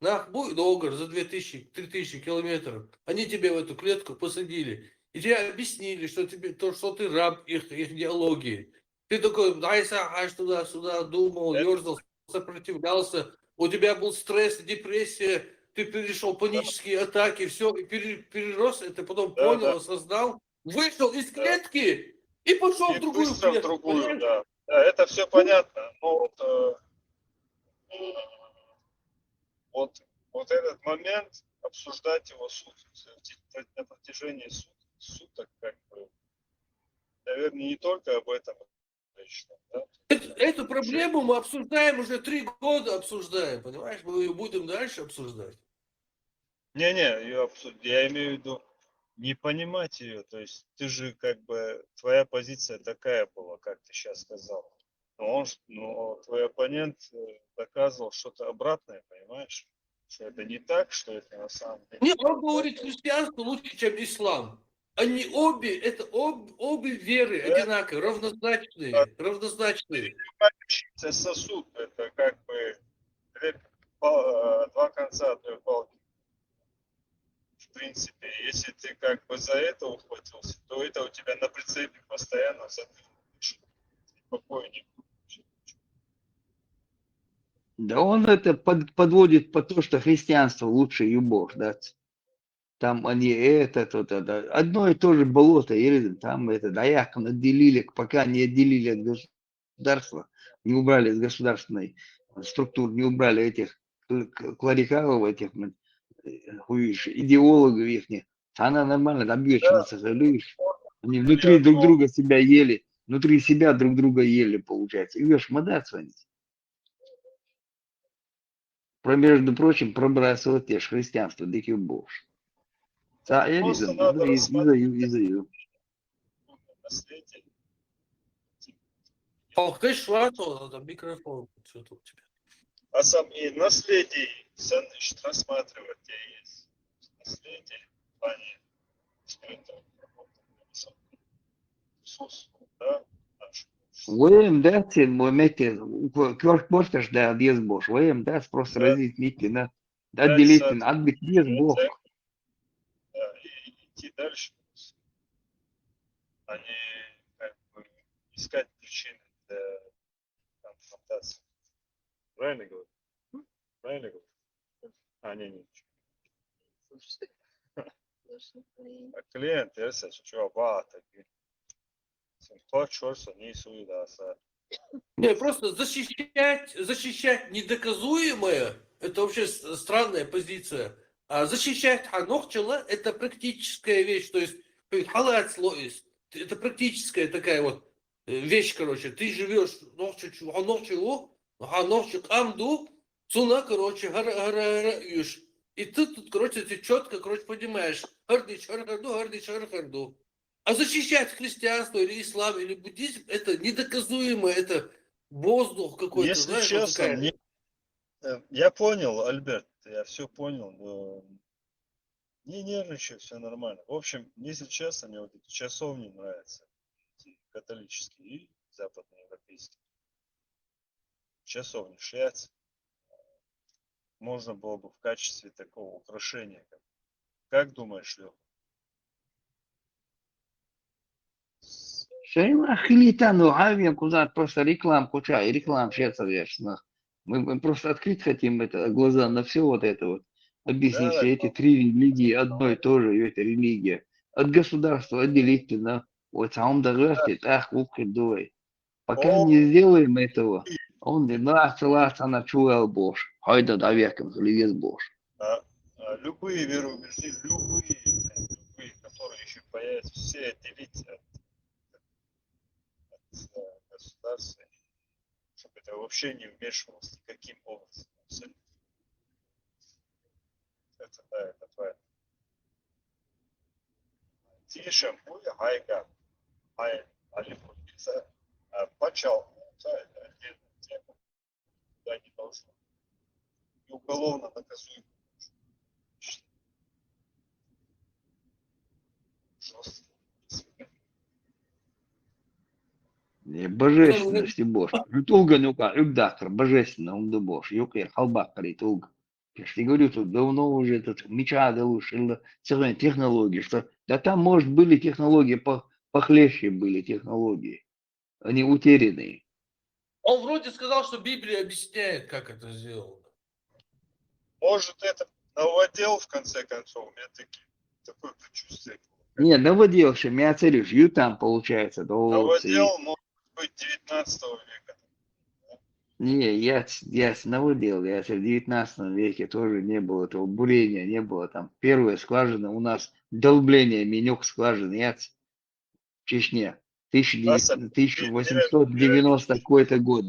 нахбу, догар за 2000-3000 километров. Они тебе в эту клетку посадили. И тебе объяснили, что тебе, то, что ты раб их идеологии. Ты такой, дай аж туда-сюда, думал, Это, ерзал, сопротивлялся. У тебя был стресс, депрессия, ты перешел панические атаки, все, и перерос это, потом да, понял, да, осознал, вышел из да. клетки и пошел в И другую быстро в клетку, другую, понимаешь? да. Да, это все понятно, но вот этот момент, обсуждать его на протяжении суток, как бы, наверное, не только об этом речь, да? Эту проблему мы обсуждаем уже 3 года, обсуждаем, понимаешь? Мы ее будем дальше обсуждать. Не-не, я имею в виду не понимать ее, то есть ты же как бы, твоя позиция такая была, как ты сейчас сказал. Но твой оппонент доказывал что-то обратное, понимаешь? Что это не так, что это на самом деле. Нет, он говорит, христианство лучше, чем ислам. Они обе, это обе веры Да, одинаковые, равнозначные. это сосуд, это как бы два конца одной палки. В принципе, если ты как бы за это ухватился, то это у тебя на прицепе постоянно спокойнее. Да он это подводит под то, что христианство лучше любовь, да. Там они это. Одно и то же болото, или там это даяк наделили, пока не отделили от государства, не убрали из государственной структуры, не убрали этих кларикалов, этих идеологов их. Она нормально добьется, видишь. Они внутри друг друга себя ели, внутри себя друг друга ели, получается. И видишь, модаться они. Между прочим, пробрасывать те же христианство, дикий бог. Да, я Просто вижу, надо рассмотреть изаю. наследие. Ты шварту, там микрофон, что-то у тебя. А сам и наследие ценность рассматривать где есть. Наследие в плане, что это Иисус, да, наш. Voyam dați în momente, chiar poți da diez boș, voyam dați просто Да, разить мити, да, дать отделить, отбить diez бог. да, и идти дальше, а не как бы искать причины для конфронтации. Правильно говорю? Правильно говорю? А, не. А клиент, если что, точно не суидаса. Не, просто защищать недоказуемое, это вообще странная позиция. А защищать ханохчела, это практическая вещь. То есть, это практическая такая вот вещь, короче. Ты живешь ханохчелу, ханохчел амду, цуна, короче, гараюш. И ты тут, короче, ты четко, короче, понимаешь, хардич, харду. А защищать христианство или ислам или буддизм, это недоказуемо, это воздух какой-то, Если знаешь, вот честно, такая. я понял, Альберт, я все понял. Не нервничай, все нормально. В общем, если честно, мне вот эти часовни нравятся. Эти католические и западноевропейские. Часовни шляться. Можно было бы в качестве такого украшения. Как думаешь, Лёха? Шейм ахилитану авиа куда просто рекламку чай, реклам сейчас вечно. Мы просто открыть хотим это, глаза на все вот это вот. Объяснить, что Да, эти три религии одно и то же, и это религия. От государства отделить, на вот сам догадки, ах, думай. Пока О, не сделаем этого, он не нахцелаться на чуэл бош. Хайда да веком, вес бош. любые вероубеждения, любые, которые еще появятся, все отделить от государства, чтобы это вообще не вмешивалось никаким образом. Абсолютно. Это да, это правильно. Тише, хуя, хайга, хай, алифутица, почал. Это отдельная тема, куда не должно. И уголовно наказуемо. Жестко. Божественности Божьей. Tulga ну как, Югдахар, божественно, он да Божь, Юкер, Халбакари, Tulga. Я же тебе говорю, тут давно уже этот меча долушил, целая технология, что да там, может, были технологии, похлеще были технологии. Они утерянные. Он вроде сказал, что Библия объясняет, как это сделано. Может, это новодел, в конце концов, у меня такое предчувствие. Не, наводился, меня целишь, ю там получается, Новодел может быть 19 века. Не, я наводил, я в 19 веке тоже не было этого бурения, не было там. Первая скважина у нас, долбление, менюк скважины, я в Чечне, 1890 какой-то год.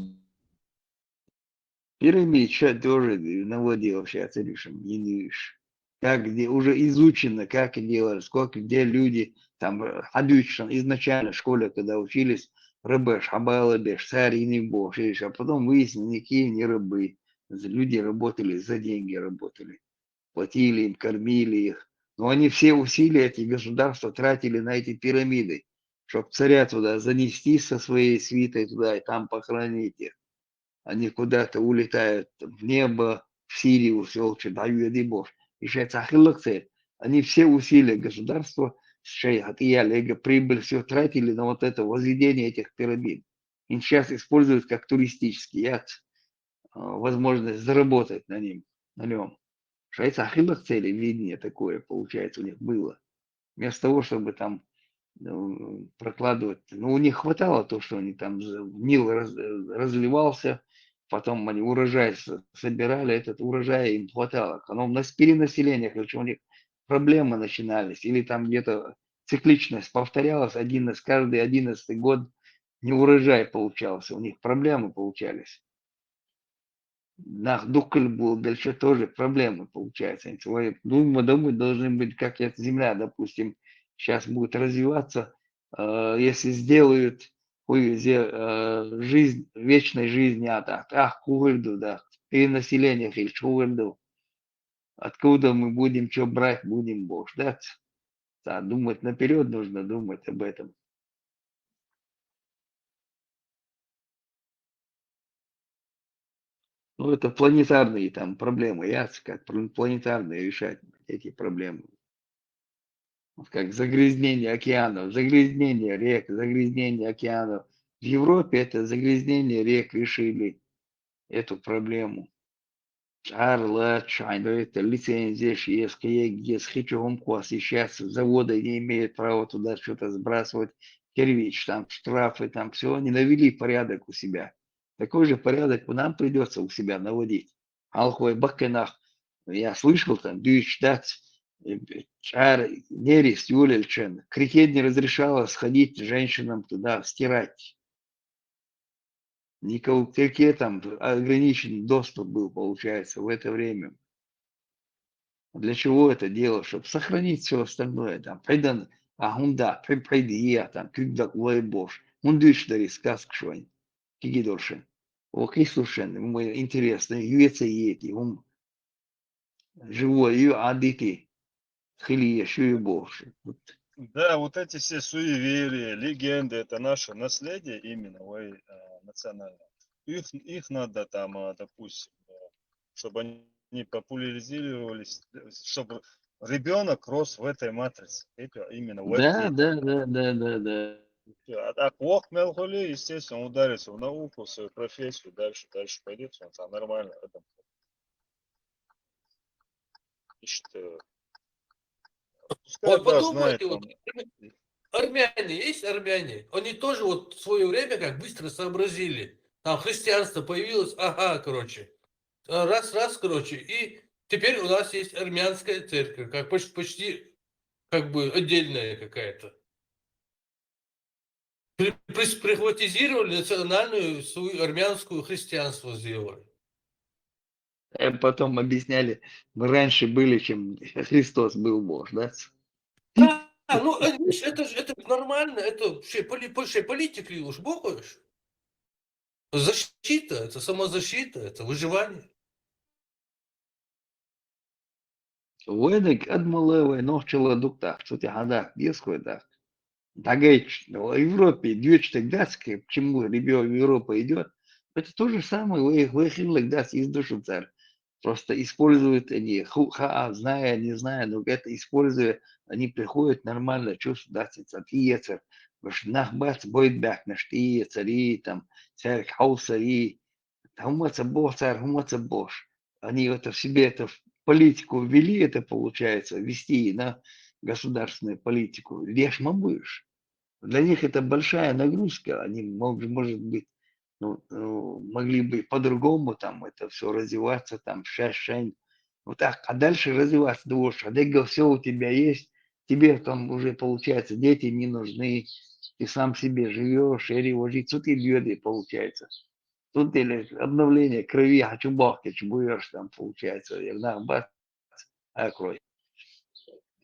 Пирамид, что тоже наводил сейчас, решим, не видишь. Как где уже изучено, как делать, сколько где люди, там, Хадючан, изначально в школе, когда учились, рыбы, шабалабеш, царь и не бог, а потом выяснилось, никакие не рыбы. Люди работали, за деньги работали. Платили им, кормили их. Но они все усилия эти государства тратили на эти пирамиды, чтобы царя туда занести со своей свитой туда и там похоронить их. Они куда-то улетают в небо, в Сирию, все, даю еды Бог. И сейчас они все усилия государства, прибыль, все тратили на вот это возведение этих пирамид. И сейчас используют как туристический возможность заработать на нем. Шайцахилах цели видение такое, получается, у них было. Вместо того, чтобы там прокладывать, у них хватало то, что они там, Нил разливался, потом они урожай собирали, этот урожай им хватало. Но на перенаселениях, у них проблемы начинались, или там где-то цикличность повторялась, каждый 11 год не урожай получался, у них проблемы получались. Нах Дуккаль был, дальше тоже проблемы получается. Думаю, должны быть, как эта земля, допустим, сейчас будет развиваться, если сделают жизнь, вечной жизни, кувырду, да, перенаселение, кувырду. Откуда мы будем, что брать, будем Бог, да? Да, думать наперед нужно думать об этом. Это планетарные там проблемы, как планетарные решать эти проблемы. Как загрязнение океанов, загрязнение рек, загрязнение океанов. В Европе это загрязнение рек решили эту проблему. Это лицензия шведская, где с хичевым сейчас заводы не имеют права туда что-то сбрасывать. Кирвич, там штрафы, там все, они навели порядок у себя. Такой же порядок нам придется у себя наводить. Алхой Бакенах, я слышал там, Дюйчдац, Чар, Нерис, Юлельчен, крикет не разрешало сходить женщинам туда, стирать. Никого к реке там ограниченный доступ был, получается, в это время. Для чего это дело? Чтобы сохранить все остальное. Там, предан, гунда, придия, там, кюгдак, лайбош. Мундыш дари, сказк швань, кигидоршен. Окей, слушай, интересно, юеца ети, живой, ю адити, хилия, шую больше. Да, вот эти все суеверия, легенды, это наше наследие именно национальное. Их надо там, допустим, чтобы они популяризировались, чтобы ребенок рос в этой матрице, именно в Да, этой. да. А так, Мелхоли, естественно, ударится в науку, в свою профессию, дальше пойдет, он там нормально в этом. И что, пускай, Вот да, подумайте, знает там. армяне есть армяне? Они тоже вот в свое время как быстро сообразили. Там христианство появилось, короче. Раз, короче. И теперь у нас есть армянская церковь, как почти как бы отдельная какая-то. Прихватизировали национальную свою армянскую христианство сделали. Потом объясняли, мы раньше были, чем Христос был Бог, да? Да, ну видишь, это нормально, это политик уж бокаешь. Защита, это самозащита, это выживание. Уэдек адмалевой нохчела дуктах, что ты гадак, деской так. Тагэч, в Европе, двечь тогда, к чему ребенок в Европу идет, это то же самое, вы тогда из душу царь. Просто используют они, зная, не зная, но это используя, они приходят нормально, чувствуют, да, царь, нахбац, будет бак, на штие, цари, там, царь, хаусари, гумаца бог, царь, гумаца бош. Они это в себе, это в политику ввели, это получается, вести на государственную политику. Лишь будешь. Для них это большая нагрузка. Они, может быть, могли бы по-другому там это все развиваться, там, шань. Вот так. А дальше развиваться дальше. А дега все у тебя есть, тебе там уже, получается, дети не нужны, ты сам себе живешь, и жить, тут и беды, получается. Тут или обновление крови, хочу бахки, чебуешь там, получается, и бац, акрой.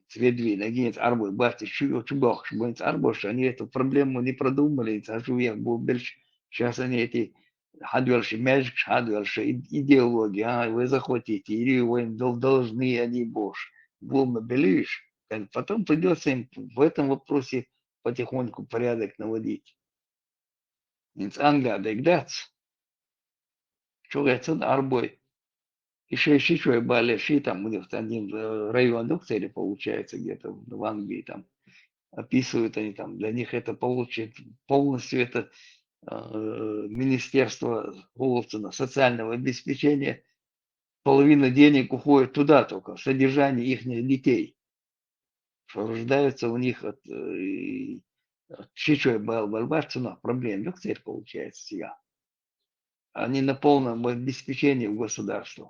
Средви, нагинец, арбой, бац, чубах, шбунец, арбош, они эту проблему не продумали, сажу я был больше, сейчас они эти хадвельши, мяжик, хадвельши, идеологии, вы захотите, или вы должны, они бош. Волна белишь, потом придется им в этом вопросе потихоньку порядок наводить. Англия, дегдац, что говорится, арбой. Еще что более там у них один район Докцели получается где-то в Англии там описывают они там, для них это получит полностью это министерство Волцина социального обеспечения, половина денег уходит туда только, в содержание их детей, что рождаются у них от чичой Бальбарцина проблем, Докцель получается сега. Они на полном обеспечении в государстве.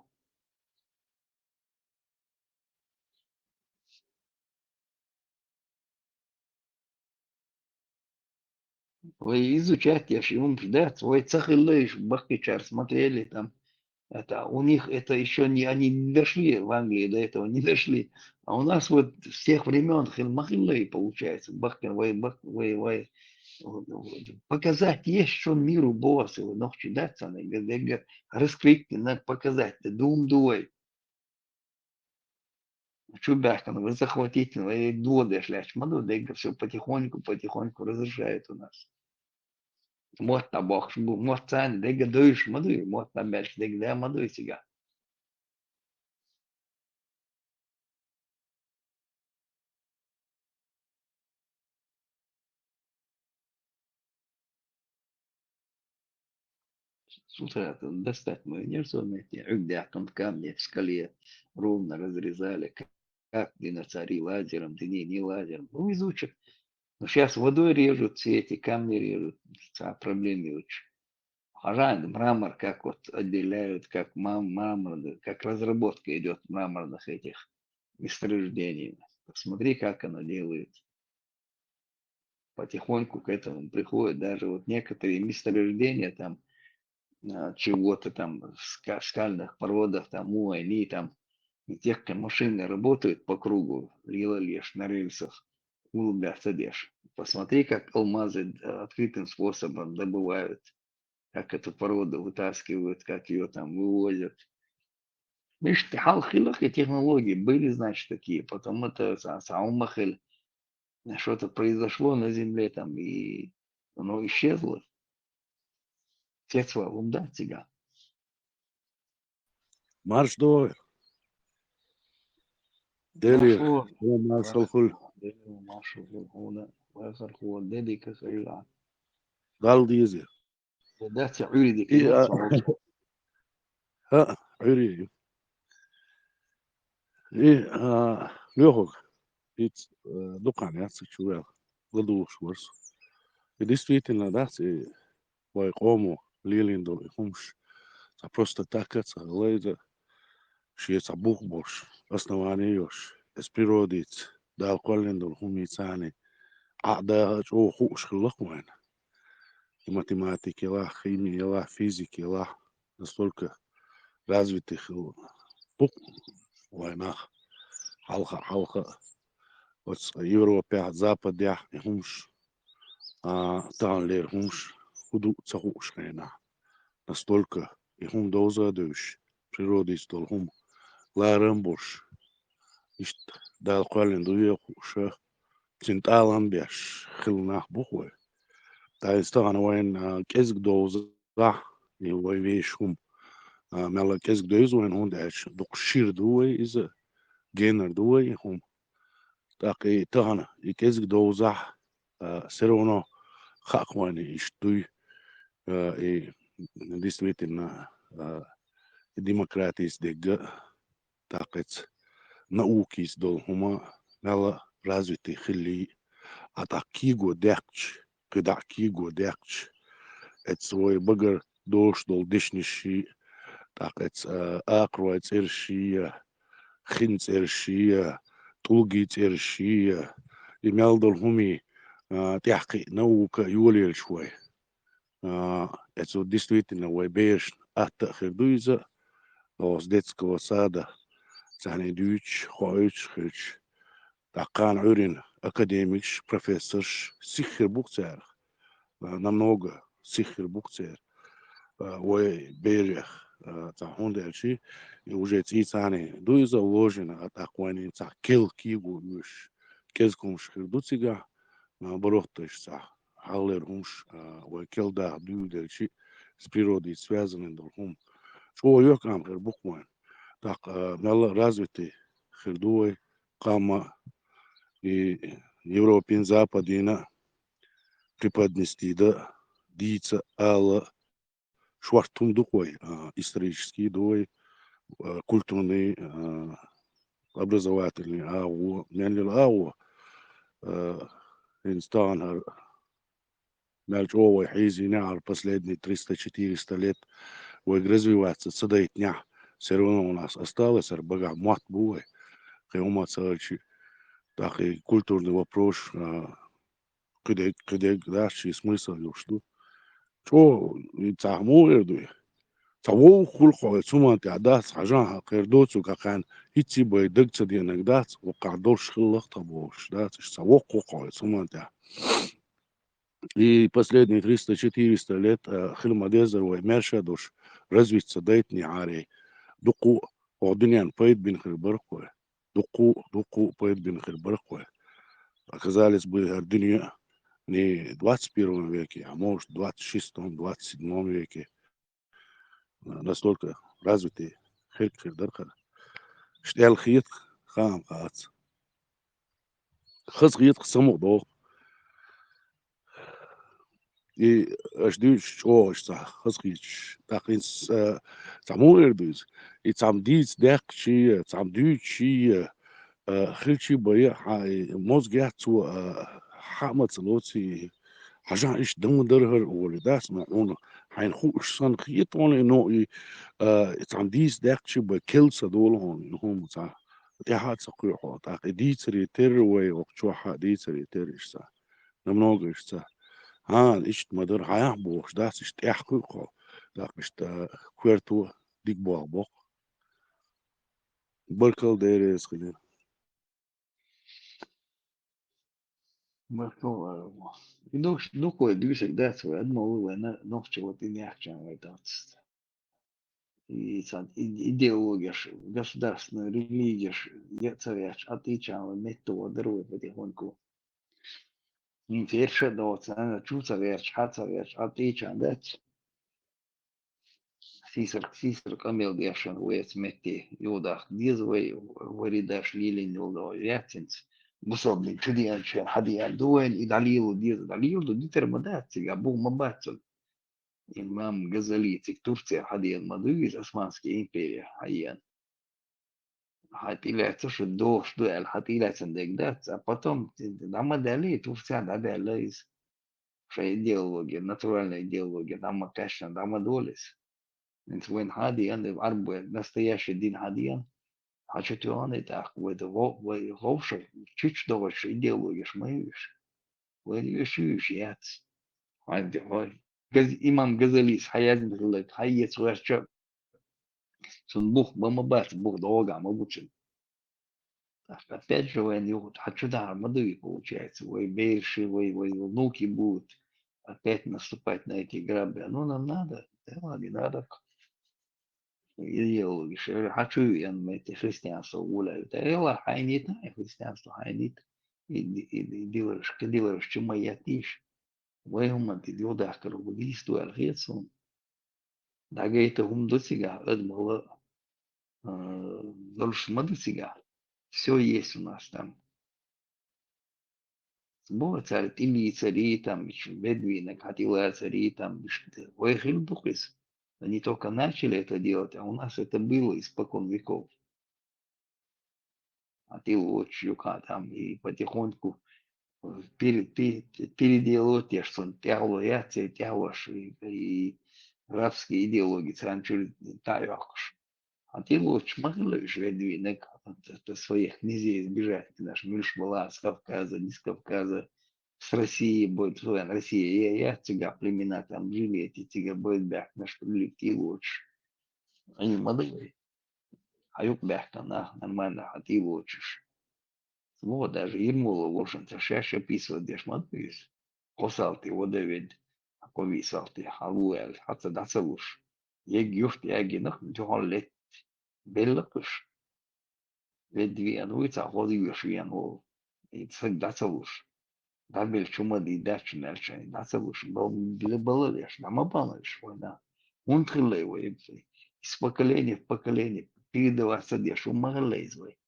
Вы изучайте, им ждать, свой цахилыш, Бахтичар, смотрели там, это, у них это еще не, они не дошли в Англии до этого, не дошли. А у нас вот с тех времен Хилмахиллы получается, показать есть, что миру боссы, но чудаться, раскрыть, надо показать, дум дуй. Чубяка, вы захватите, вы доды шляч, маду, все потихоньку разрешает у нас. Моtta box, motta dega dois madui, motta belch dega madui siga. С утра достать мою нервную, рюкзаком камни в скале ровно разрезали, как диноцари лазером, да не лазером. Ну, изучат. Но сейчас водой режут, все эти камни режут, проблемы очень. Хажан, мрамор, как вот отделяют, как мрамор, как разработка идет мраморных этих месторождений. Посмотри, как оно делает. Потихоньку к этому приходят даже вот некоторые месторождения там чего-то там в скальных породах, там у они там, и тех, как машины работают по кругу, лишь на рельсах, углубляться дешь. Посмотри, как алмазы открытым способом добывают, как эту породу вытаскивают, как ее там вывозят. Видишь, халхилах и технологии были, значит, такие. Потом это саумахель, что-то произошло на земле там, и оно исчезло. Тецва, лунда, тига. Marş doğu. Deli. O marşal kul. Дели кахайла. Dal dizi. Да, عيري İyi. كده. Ha. Öyle. İyi. Yok. Hiç dükkan yapsak şu ver. Gıdı uçmaz. Действительно, да, твой кому лилин дол хумш. Просто так это лейда. Шиец абух бош. Основание ёш. Эспиродит. Да колен дол хумицани. А да о хуш хлок вайн. и математики, химии, физики, настолько развитых бук войнах, халха, вот Европе, Западе, и хумш, танлер хумш, худу цахушкайна. Настолько и хум дозадуш, природы стол хум, ларамбуш, ишт дал квален дуя хуша, цинталан беш, хилнах бухой. Та истан вайн кезг доза, и вай вешхум, мела кезг доза вайн хун дэш, дук шир дуай из генер дуай хум. Так и тана, и кезг доза, сероно хаквани иштуй, и действительно демократис дега, так науки издол хума, мела развитый хили, а такиго декч, когда киго декч, это свой багар дош дол дишниши, так это акроиц эршия, хинц эршия, тулгиц эршия, и мелдол хуми, тяхки наука юлиер швой. Это действительно вайбеш атахердуиза, с детского сада, сани дюч, хоич, хич, такан урин, академикш, профессорш, сихер букцер, намного сихер букцер, ой берех, tahundерши, и уже цицани дуиза вложено атаквани ца кел кигу юш, кезкумш хердуцига, борохтышца, халлер хумш, ой келда дюдерши, с природой связанный долхум. Что йокам хер букван, так мел развитый хердуой, кама и Европин Западина преподнести да дица алла швартун духой, исторический дуой, культурный, образовательный, мянлил инстан мяльчовой хейзиня последние 300-400 лет развиваться, цедает дня, все равно у нас осталось, арбага мат буй, хеума царчи, так и культурный вопрос, когда дальше смысл юшту. Что и цахму эрдуй. Цаво хулхо цуман тяда сажан хердоцу какан ити бой дэгца денэгдац вокадол шхиллах табош, да, цаво хулхо цуман тя. И последние 300-400 лет хилмадезер мершадуш развиться дает не арей. Дуку одинян поет бин хирбаркой. Дуку поет бин хирбаркой. Оказались бы Ордыня не в 21 веке, а может в 26-27 веке. Настолько развитый хирдаркар. Штел хит хам хац. Хаз хит самодо. И ждешь, что хаз хит. Так из самуэрдуз. И сам диц декчи, сам дючи, خلشي بيا مزجع تو حمد سلوتي عشان إيش دم درهر ولداس معونه حين خوش صن خيطون إنه تعنديس داكشي بكل صدول هون إنهم صح دي حد سقيحه تاك دي تري تر وي وقتشوا دي تري تر إيش صح نمنوج إيش صح إيش مدر حياه بوش داس إيش تحقيقه داك إيش كويرتو ديك بوق بركل ديريس خليل Marco, dukoj dysek that's where no no чего-то не ахчан that's. И сан идеология государственная религия я царяч отвечала методы рой потихоньку. Инферша доца, чуцаряч, хацаряч, отвечан that's. Сисер камел гешен уец мети юдах дизвей варидаш лилин юлдо ятинц. Бусобли чудиан чен хадиан дуэн и далилу дитер мадаци габу мабацу. Имам Газалицик Турция хадиан мадуис Османская империя хаян. Хатиляется что дош дуэль хатиляется дегдац, а потом намадали Турция дадала из идеология, натуральная идеология, там конечно дамадолис. Вен хадиан арбуэ настоящий дин хадиан. Хачатуан это вы говши чуть дольше идеология шмаешь. Вы ещё яц. имам Газалис, хаязин гылык, хайец уарча, сон бух, бамабат, бух дога, мабучин. Опять же, военный уход. Хочу да, мадуи получается. Ой, бейши, ой, внуки будут опять наступать на эти грабли. Ну, нам надо. Да, ладно, не надо. Идеологи. Хочу я на эти христианство гуляют. Эла, хайнит, христианство хайнит. И делаешь, чему я тишь. Вайгуман, ты дюдах, короче, листу, архецун. Дага это гум до сега, эдмала, дольше мады сега. Все есть у нас там. Buvo царь, или цари, там, еще бедуины, хотела цари, там, выехали духлес. Они только начали это делать, а у нас это было испокон веков. А ты вот щука там и потихоньку переделал те, что тягло яйца, тяглош и рабские идеологии, цанчули тайвахш. А ты лучше могли бедуины от своих князей избежать, наш Миш была с Кавказа, не с Кавказа, с России будет своя Россия. Я тига племена там жили, эти тига будет бяк, на что легкий лучше. Они молодые. А юг бяк там нормально, а ты лучшешь. Вот даже Ермола лучше, шаш описывает, где смотришь. Косал ты, вот Давид, а повисал ты, халуэл, хатса даца лучше. Я гюфт, я гинах, джон лет, беллакуш. Ведь две, ну и цаход юшвен, ол. И цак даца лучше. Dabei cuma di daci merce, da să vă și bile bălărești, dar mă bălărești, voi da. Un trilei, voi, из поколения в поколение передаваться дешь, умарлейз, voi.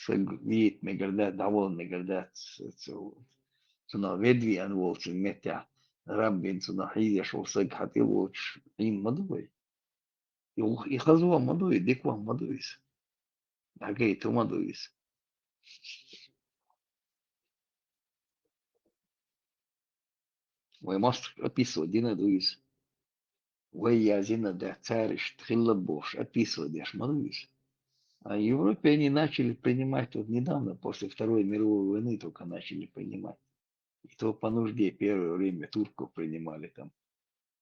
Să viit, me gărdea, davol, me gărdea, să nu vedvi an vol, să metea rabbin, să nu hideș, o să găti voci, im mă dui. Eu, i hazua mă dui, decua mă duis. Dacă e tu mă duis. Voi must описывать, din duis. Voi я зина да цариш, тхилла бош, описывать, я шмадуис. А в Европе они начали принимать вот недавно, после Второй мировой войны только начали принимать. И то по нужде первое время турков принимали там,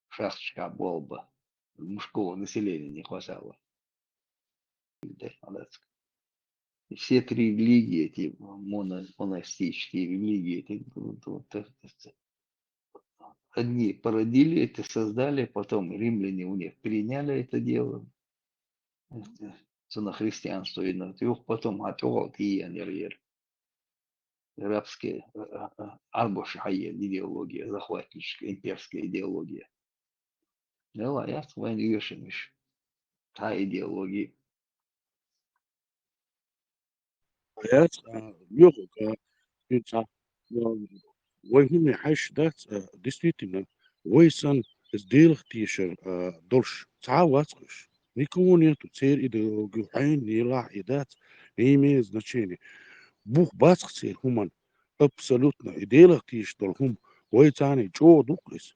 шашечка, болба. Мужского населения не хватало. И все три религии, эти монастические религии, эти, одни породили это, создали, потом римляне у них переняли это дело. На христианство и на трех потом отвод и анерьер. Арабская арбошахая идеология, захватническая, имперская идеология. Да, я с вами вешаешь. Та идеология. حياة يوغا إنسا وهم حش دات ديستريتنا ويسان إزديلخ تيشر دولش تعاواتش نيكونيا تسير إيديولوجي حين نيلا إيدات نيمي значение бух басцер хуман абсолютно إيديلخ تيش دولهم ويتاني جو دوكلس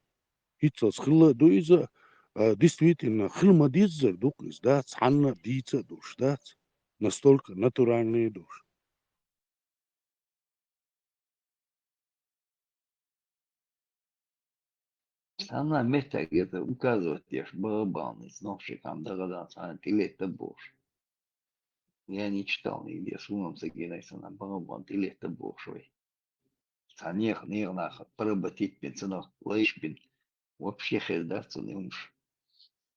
هيتس خلا دويزا действительно хлма дизер дуклис дат ханна дица душ дат настолько натуральный душ. Она место где-то указывает, я ж барабаны, сносший там догадаться, а ты лето бош. Я не читал нигде, сунул загинайся на барабан, ты лето бошвый. Санех, нах, поработить пенсионов, лайшпин. Вообще хездаться не умш.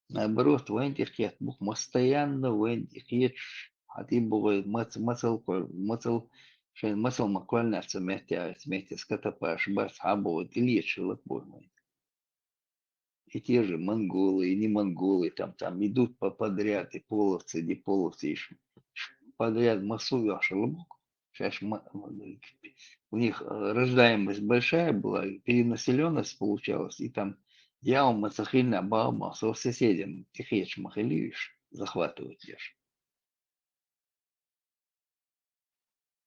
Наоборот, вентих хет бух постоянно вентих хетш. А ты бывает мацал, шен мацал маквальна вместе с катапаш, бас хабовать или ечелок бой. И те же монголы, и не монголы, там идут подряд, и половцы, и половцы, и подряд массу шелбок. Сейчас у них рождаемость большая была, перенаселенность получалась, и там я мацахильна баба со соседям тихеч махалишь захватывать ешь.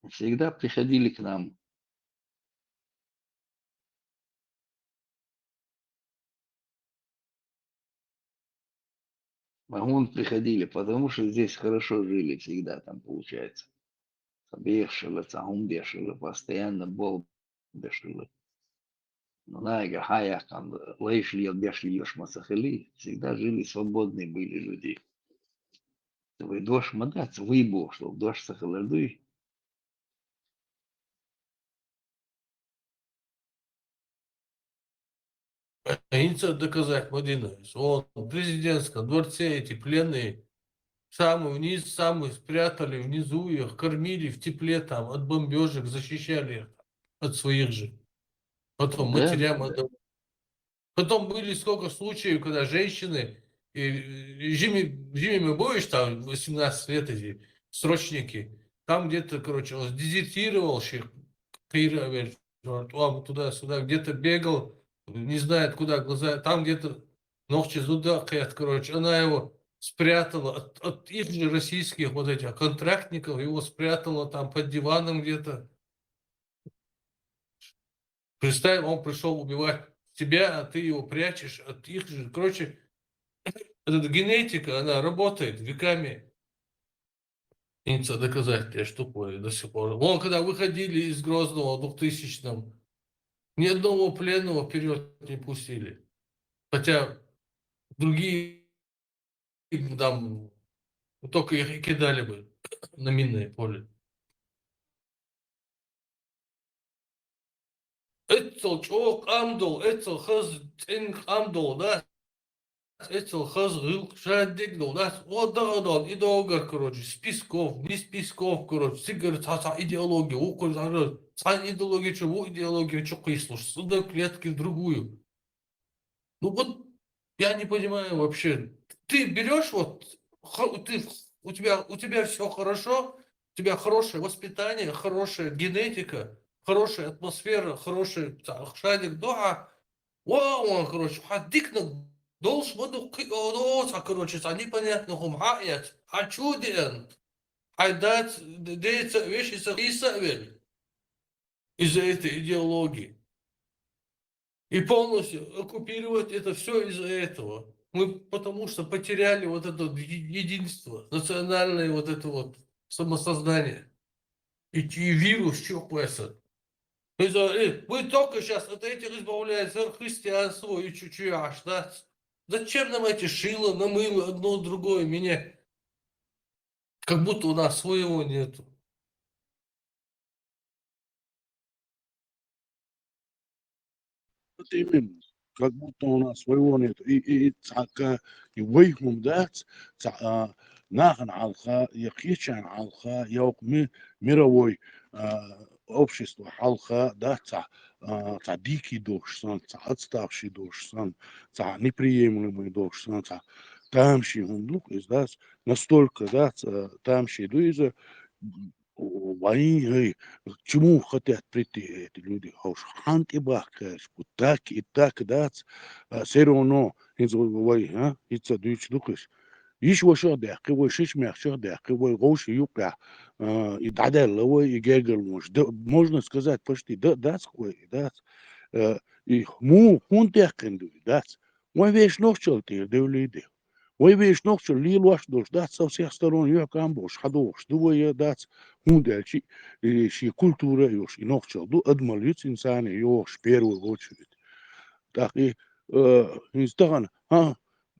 Всегда приходили к нам. Магун приходили, потому что здесь хорошо жили всегда, там получается. Бешило, цагум бешило, постоянно бол бешило. Лайга, хая, там, лейшли, обешли, ешь масахали, всегда жили свободные были люди. Вы дождь мадать, выбор, что дождь сахалады. Они хотят доказать, Мадина. Вот в президентском дворце эти пленные самый вниз, самые спрятали внизу их, кормили в тепле там, от бомбежек, защищали их от своих же. Потом Да, матерям отдавали. Потом были сколько случаев, когда женщины, Жими будешь там 18 лет эти срочники, там где-то, короче, он дезертировал, туда-сюда, где-то бегал, не знает куда глаза, там где-то ногти зудакает, короче, она его спрятала от их же российских вот этих контрактников, его спрятала там под диваном где-то. Представь, он пришел убивать тебя, а ты его прячешь от их же. Короче, эта генетика, она работает веками. И нельзя доказать, я ж тупой до сих пор. Вон, когда выходили из Грозного в 2000-м, ни одного пленного вперед не пустили. Хотя другие там только их и кидали бы на минное поле. Это çok amdol, это хаз амдол, да? Это хазгыл, шадик, да, вот да, и долго, короче, списков, не списков, короче, сигар, идеология, уколь, идеология, чего идеология, что слушай, сюда клетки в другую. Ну вот, я не понимаю вообще, ты берешь вот, у тебя все хорошо, у тебя хорошее воспитание, хорошая генетика, хорошая атмосфера, хороший шадик, да, вау, короче, хадикна, долж воду, короче, непонятно, хаят, чуден, хайдат, деется вещи, из-за этой идеологии. И полностью оккупировать это все из-за этого. Мы потому что потеряли вот это единство, национальное вот это вот самосознание. И вирус чухается. Вы только сейчас от этих избавляетесь, от христианства и чуть-чуть аж, да? Зачем нам эти шило, намыло, одно другое меня? Как будто у нас своего нету. Вот именно, как будто у нас своего нет. И цака, и выйхум дать, нахан алха, яхичан алха, мировой общество алха, да, ца дикий дошсан, ца отставший дошсан, ца неприемлемый дошсан, ца тамший гундлук, да, настолько, да, тамший дуиза, войны, к чему хотят прийти эти люди? Хауш хант и бахкаш, так и так, да, все равно из вой, из-за дичь духиш. Иш вообще дяки, вой шиш мягче дяки, вой гош юпя, и дадел, вой и гегел муж. Можно сказать почти, да, сквой, да, и му хун дякенду, да, мой вещь ночел ты, девлиды. Ой, вещь ночью лил ваш дождь, да, со всех сторон я камбош, ходош, думаю, да, хундельчи, и культура, и ночью, адмалюц инсаны, в первую очередь. Так, и инстаган,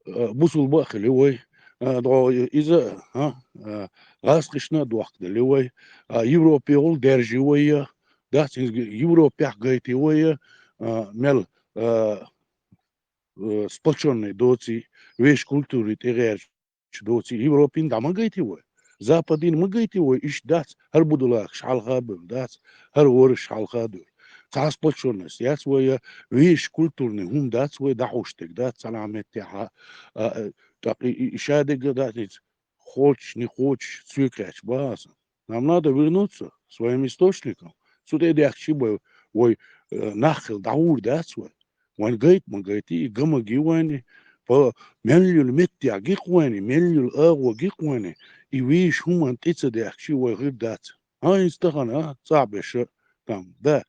бусул бахали, ой, из-за, гастрична дуахтали, ой, Европе ол держи, ой, да, Европе гайти, ой, мел, сплоченной доци, вещь культуры теряешь доци, Европин да магайтивой. Западин магайтивой, иш дац, хар будулах, шалха был, дац, хар вор шалха дул. Ца сплоченность, я своя вещь культурный, хум дац свой дахуштек, да, саламет тяха, так и шадега дац, хочешь, не хочешь, цвикач, база. Нам надо вернуться к своим источникам. Сюда дяхчи бы, ой, нахил, даур, да, свой. وان جيت ما جيتي جما جيواني فمليول متي جيقواني مليول اغو جيقواني يويش هم انتيتس دي اخشي وغير دات هاي استغنى صعب الشيء تام ده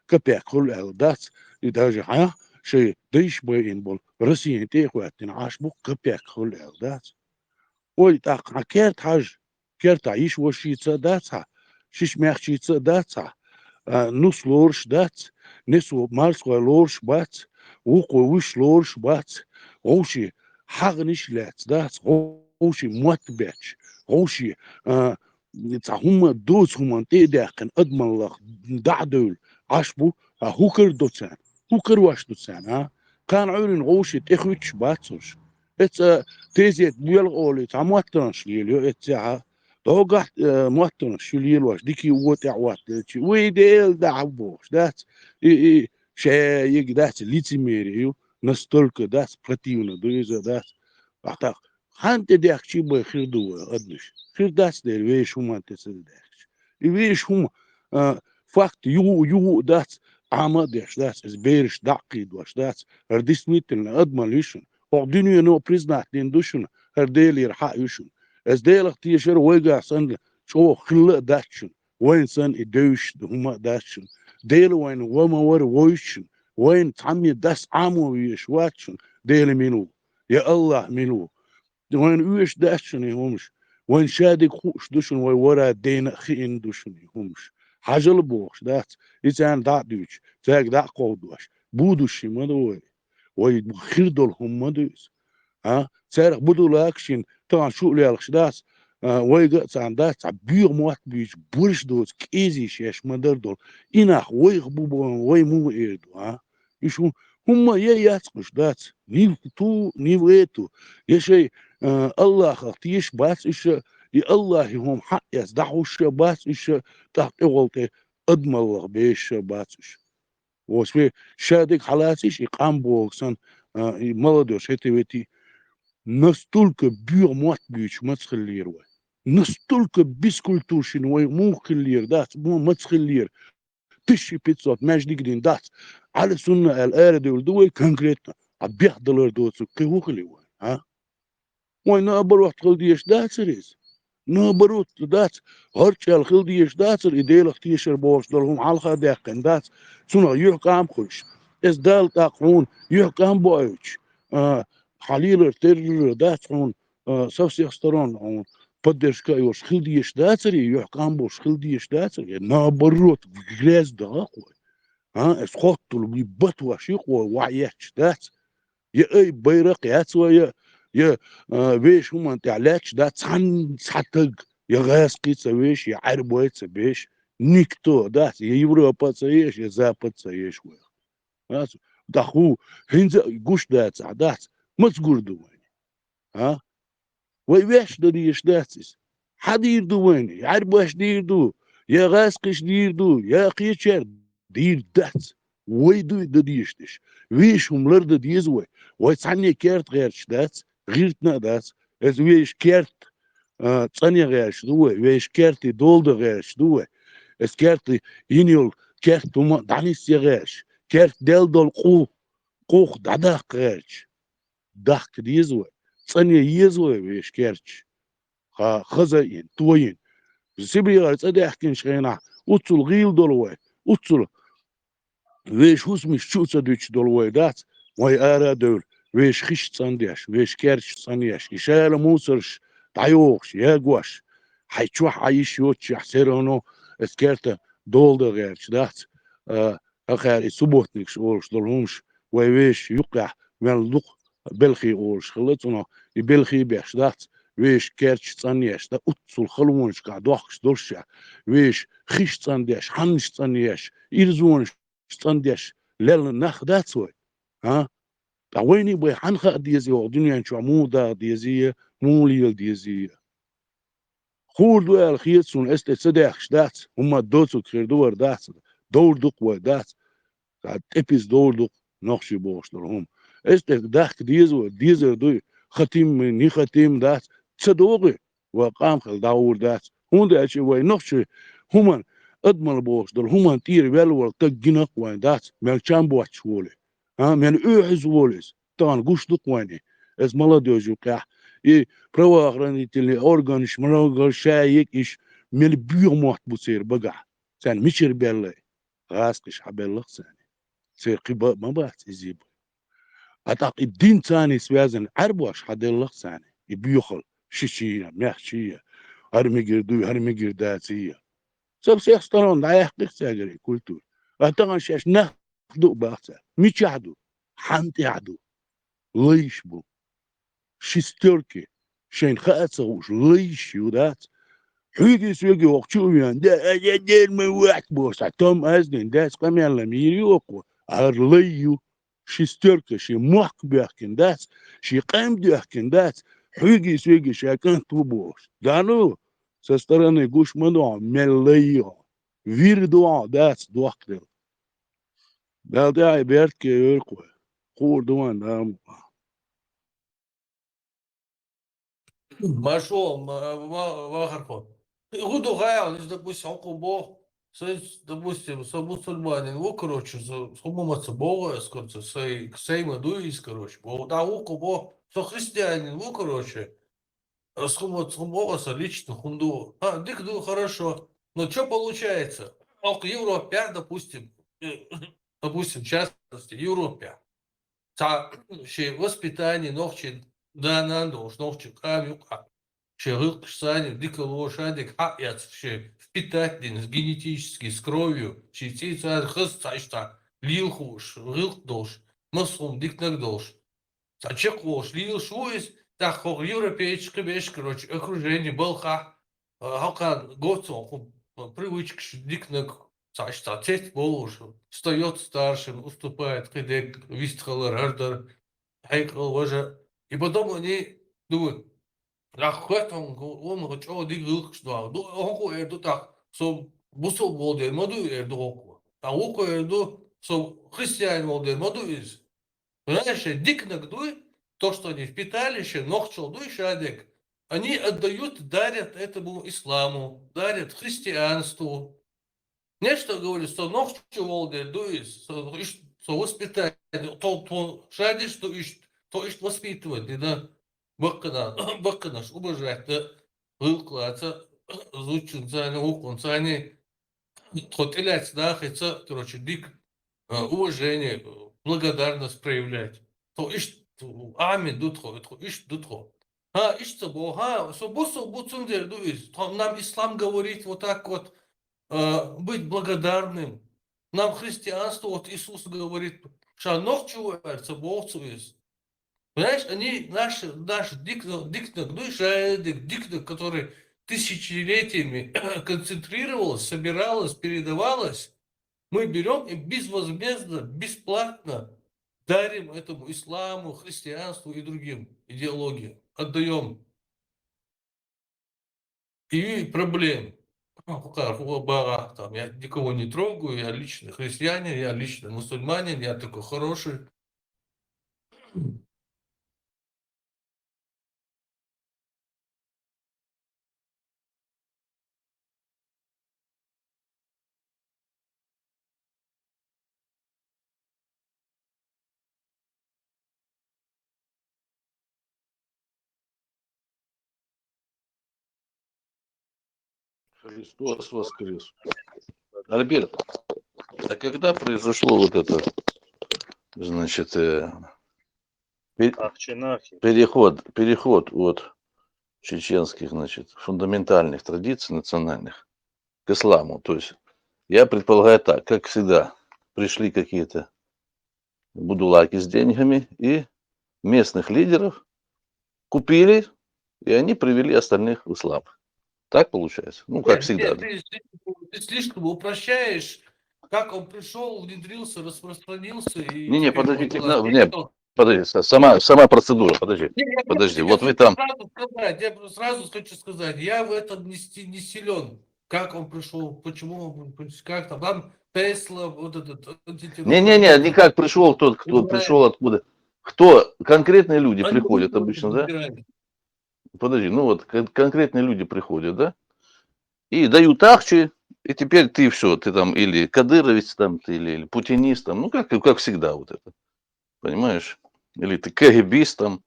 كبيع كل الدات يدرج ها شيء ديش بين بول رسي انتي اخواتين عاش بو كبيع كل الدات وي تاق كيرت حاج كيرت عيش وشي تصداتها شيش ميخشي تصداتها نص لورش دات نسو مارسو لورش بات وقو وش لورش بات غوشي حغنش لات دات غوشي موت باتش غوشي هم دوس هم تيداقن أدمن الله دعدول عشبو هوكر دوتسان هوكر واش دوتسان كان عيرن غوشي تخوتش باتسوش اتس تيزيت بيل غولي تا موتنش ليليو اتسا دوغات موتنش ليلواش ديكي ووتع وات ويديل دعبوش دات اي شايق دات ليتي ميريو نستلك دات بلاتيونا دويزا دات أعتقد خانت ديك شي بو خير دو أدنش خير داس دير ويش هما تسد ديك ويش هما فاكت يو دات عمد يش دات از بيرش دعقيد واش دات هرديس ميتن أدمن ليشن أقدنيو نو بريزنا دين دوشن هرديلي رحا يشن از ديلك تيشر ويقع سن شو خلق داتشن وين سن إدوش هما داتشن ديل وين وما ور ويشن وين تعمي داس عامو ويش واتشن ديل منو يا الله منو وين ويش داشن يهمش وين شادك خوش دوشن وين ورا دين خين دوشن يهمش حاجة البوش دات إنسان دا دوش تاك دا قودوش بودوشي ما دوي وي خير دول هم ما دوش سارق بدو لاكشين طبعا شو ليالكش داس وي قص عن داس بيغ موات بيش بورش دوس كيزي شيش مدر دول إناخ وي غبوبون وي مو إيردو يشو هم ياسقش دات نيف تو نيف ويتو يشي الله خطيش باس إيش يا الله هم حق يصدعوش باس إيش تحت غلطة أدم الله بيش باس إيش وسوي شادك حلاسيش يقام بوكسن مالدوش هتي وتي نستولك بير موات بيش ما تخلير وي نستولك بيسكولتور شنوي مو خلير دات مو ما تخلير تشي بيتزات ماش ديجدين دات على سنة الآلة دول دوي كونكريت عبيح دولار دوتو كيوخلي وين وين نابروت خلديش دات سريز نابروت دات هرشال خلديش دات سر إديلك تيشر بوش دولهم عالخا داقن دات سنة يحكام خلش إز دال تاقون يحكام بويش حليل ترر دات هون سوسي اخترون هون بدرش كايوش خلديش دات سري يحكام بوش خلديش دات سري نابروت غلاز داقوي اسخطوا بيبت وشيق ووعيش دات يا اي بيرق يا بيش هم انت علاش دات سان ساتق يا غاسقي سويش يا عربويت سبيش نيكتو دات يا يوروبا سيش يا زابت سيش وي دخو هنز جوش دات دات ما تقول دوين ويش ديش داتس حدير دوين عربوش دير دو يا غاسقش دير دو يا قيشر دير دات ويدو ديشتش ويش هم لرد ديزوي ويتعني كيرت غيرش دات غيرتنا دات از ويش كيرت تصني غيرش دوي ويش كيرتي دولد غيرش دوي از كيرتي ينيول كيرت وما دانيس غيرش كيرت ديل دول قوخ داداق غيرش داق ديزوي تصني يزوي ويش كيرتش خزاين توين سيبي غير تصدي احكي شغينا وتصل غيل دولوي وتصل ويش هوس مش شو صديش دول ويدات وي آرا دول ويش خش صنديش ويش كيرش صنديش يشال موسرش تعيوش ياقوش حيتشوح عايش يوتش يحسيرونو اسكيرتا دول دا غيرش دات اخير سبوتنيكش اورش دولهمش ويش يقع من اللق بلخي اورش خلطنا يبلخي بيش دات ويش كيرش صنديش دا اتسل خلونش قاعدوخش دولشا ويش خش صنديش حنش صنديش يرزونش صنديش ليل نخ داتسوي ويني بي حنخ ديزي ودنيا شو مودا ديزي موليل ديزي خور دو الخيتسون است صداخش دات هما دوتو خير دور دات دور دق ودات ابيز دور دق نخشي بوش درهم است داخ ديزو ديزر دو ختيم ني ختيم دات تصدوقي وقام خل داور دات هون دا شي وي نخشي هما أدمر بوش دول هما تير بيلول تجنق وين دات من كان بوش وله من أوحز ولس طبعا قوش دق ويني از ملا دوجو كح بروا أخراني تلي أورغانش مراغر شايك إيش من بيو موت بصير بقع سان مشير بيلي غاسقش حبيلك سير قبا ما بات يزيب أتاق الدين تاني سوازن عربوش حديلك ساني يبيخل شيشية ميخشية هرمي قردو هرمي قرداتية سب سيسترون دا يحقق ساجري كولتور أتغن شاش نه دو باتا ميشادو حنتيادو ليشبو شستركي شين خاصوش ليش يودات حيجي سويجي وقتويان دا دير من واحد بوس توم ازدين داس قام يلا ميريوكو ارليو شستركي شي موك بيحكن داس شي قام بيحكن داس حيجي سويجي شاكان توبوس دانو سستراني قوش منو مليو فيردو داس دوكتر دا بيركي يركو خور دوان دامو Машо, Вахархо. Гуду гаял, допустим, Бог, допустим, со мусульманин, ну, короче, со мамаца Бога, скажем, сей мадуис, короче, Бог, да, Бог, со христианин, ну, короче, с Бога, со лично хунду. Дик, ну, хорошо. Но что получается? Европе, допустим, в частности, Европе. Воспитание, ногче, да, надо уж ногче, Шерык, Сани, Дикого Шадик, впитать генетически, с кровью, частица, хыстачта, лилхуш, рылдош, масум, дикнагдош. Сачекош, лилшуис, так, европейский вещь, короче, окружение, балха, халкан, гоцон, привычка, дикнаг, сачта, тесть болуш, встает старшим, уступает, кедек, вистхалар, ардар, хайкал, важа. И потом они думают, он хочет дик что, он это так, что бусол волдер, маду это око, а око это, что христиан волдер, маду из. Знаешь, дик нагдуй, то, что они впитали еще, ногчел дуй шадик, они отдают, дарят этому исламу, дарят христианству. Не что говорит, что ногчел волдер, дуй, что воспитание, то шадик, что ищет воспитывать, да. Бакканаш уважать, выкладываться, зучиться, укунться, они хотелять, да, хотя, короче, дик, уважение, благодарность проявлять. То ищет, амин, дутхо, ищет дутхо. Ищется Бога, собусу буцундер, нам ислам говорит вот так вот, быть благодарным. Нам христианство, вот Иисус говорит, что ногчу, Бог есть. Понимаешь, они наш диктор, который тысячелетиями концентрировалось, собиралось, передавалось, мы берем и безвозмездно, бесплатно дарим этому исламу, христианству и другим идеологиям. Отдаем. И проблем. Там, я никого не трогаю, я лично христианин, я лично мусульманин, я такой хороший. Христос воскрес. Альберт, а когда произошло вот это, значит, переход от чеченских, значит, фундаментальных традиций национальных к исламу? То есть, я предполагаю так, как всегда, пришли какие-то будулаки с деньгами и местных лидеров купили, и они привели остальных в ислам. Так получается? Ну, как всегда. Ты слишком упрощаешь, как он пришел, внедрился, распространился. Не, подождите, подожди, сама процедура, подожди, вот вы там... Я сразу хочу сказать, я в этом не силен. Как он пришел, почему, как там Тесла, вот этот... Не как пришел тот, кто пришел откуда. Кто, конкретные люди приходят обычно, да? Подожди, ну вот конкретные люди приходят, да? И дают ахчи, и теперь ты все, ты там или кадыровец там, ты или путинист там, ну как всегда вот это, понимаешь? Или ты КГБист там,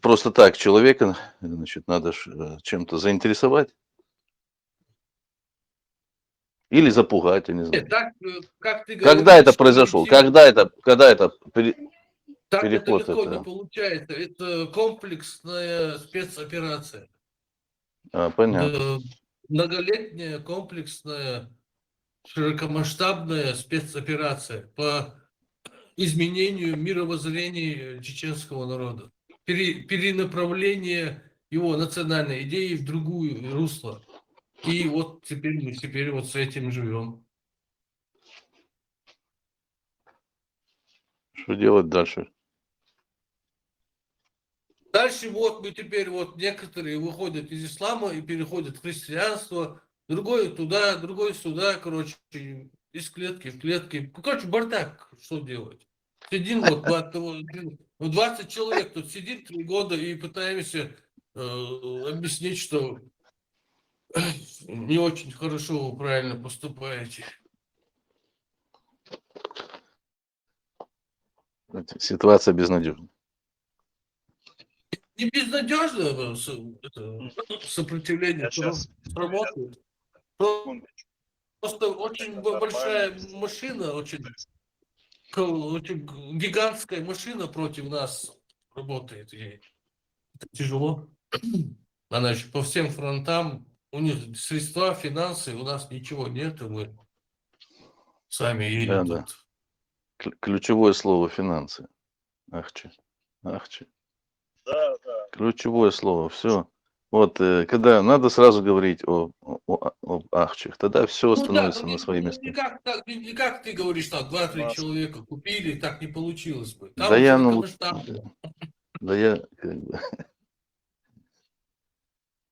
просто так человека, значит, надо чем-то заинтересовать. Или запугать, я не знаю. Так, как ты когда говоришь, это произошло? Когда это так переход? Это легко не получается. Это комплексная спецоперация. Понятно. Многолетняя комплексная широкомасштабная спецоперация по изменению мировоззрения чеченского народа, перенаправление его национальной идеи в другую русло. И вот теперь вот с этим живем. Что делать дальше? Дальше вот мы теперь вот некоторые выходят из ислама и переходят в христианство, другой туда, другой сюда, короче, из клетки в клетки. Короче, бардак, что делать? Сидим вот, 20 человек тут сидит 3 года и пытаемся объяснить, что не очень хорошо вы правильно поступаете. Ситуация безнадежна. Не безнадежно М. сопротивление Я сейчас, сработает. секундочку. Просто очень Это большая нормально. машина, очень гигантская машина против нас работает. И это тяжело. Она еще по всем фронтам. У них средства, финансы, у нас ничего нет. И мы сами едем Да. тут. Ключевое слово финансы. Ахчи. Ахчи. Да. Ключевое слово. Все. Вот когда надо сразу говорить об ахчах, тогда все Ну да, становится на свои места. не как ты говоришь, так, 2-3 Нас- человека купили, так не получилось бы. Там Да я, широкомасштабно. Да я как бы,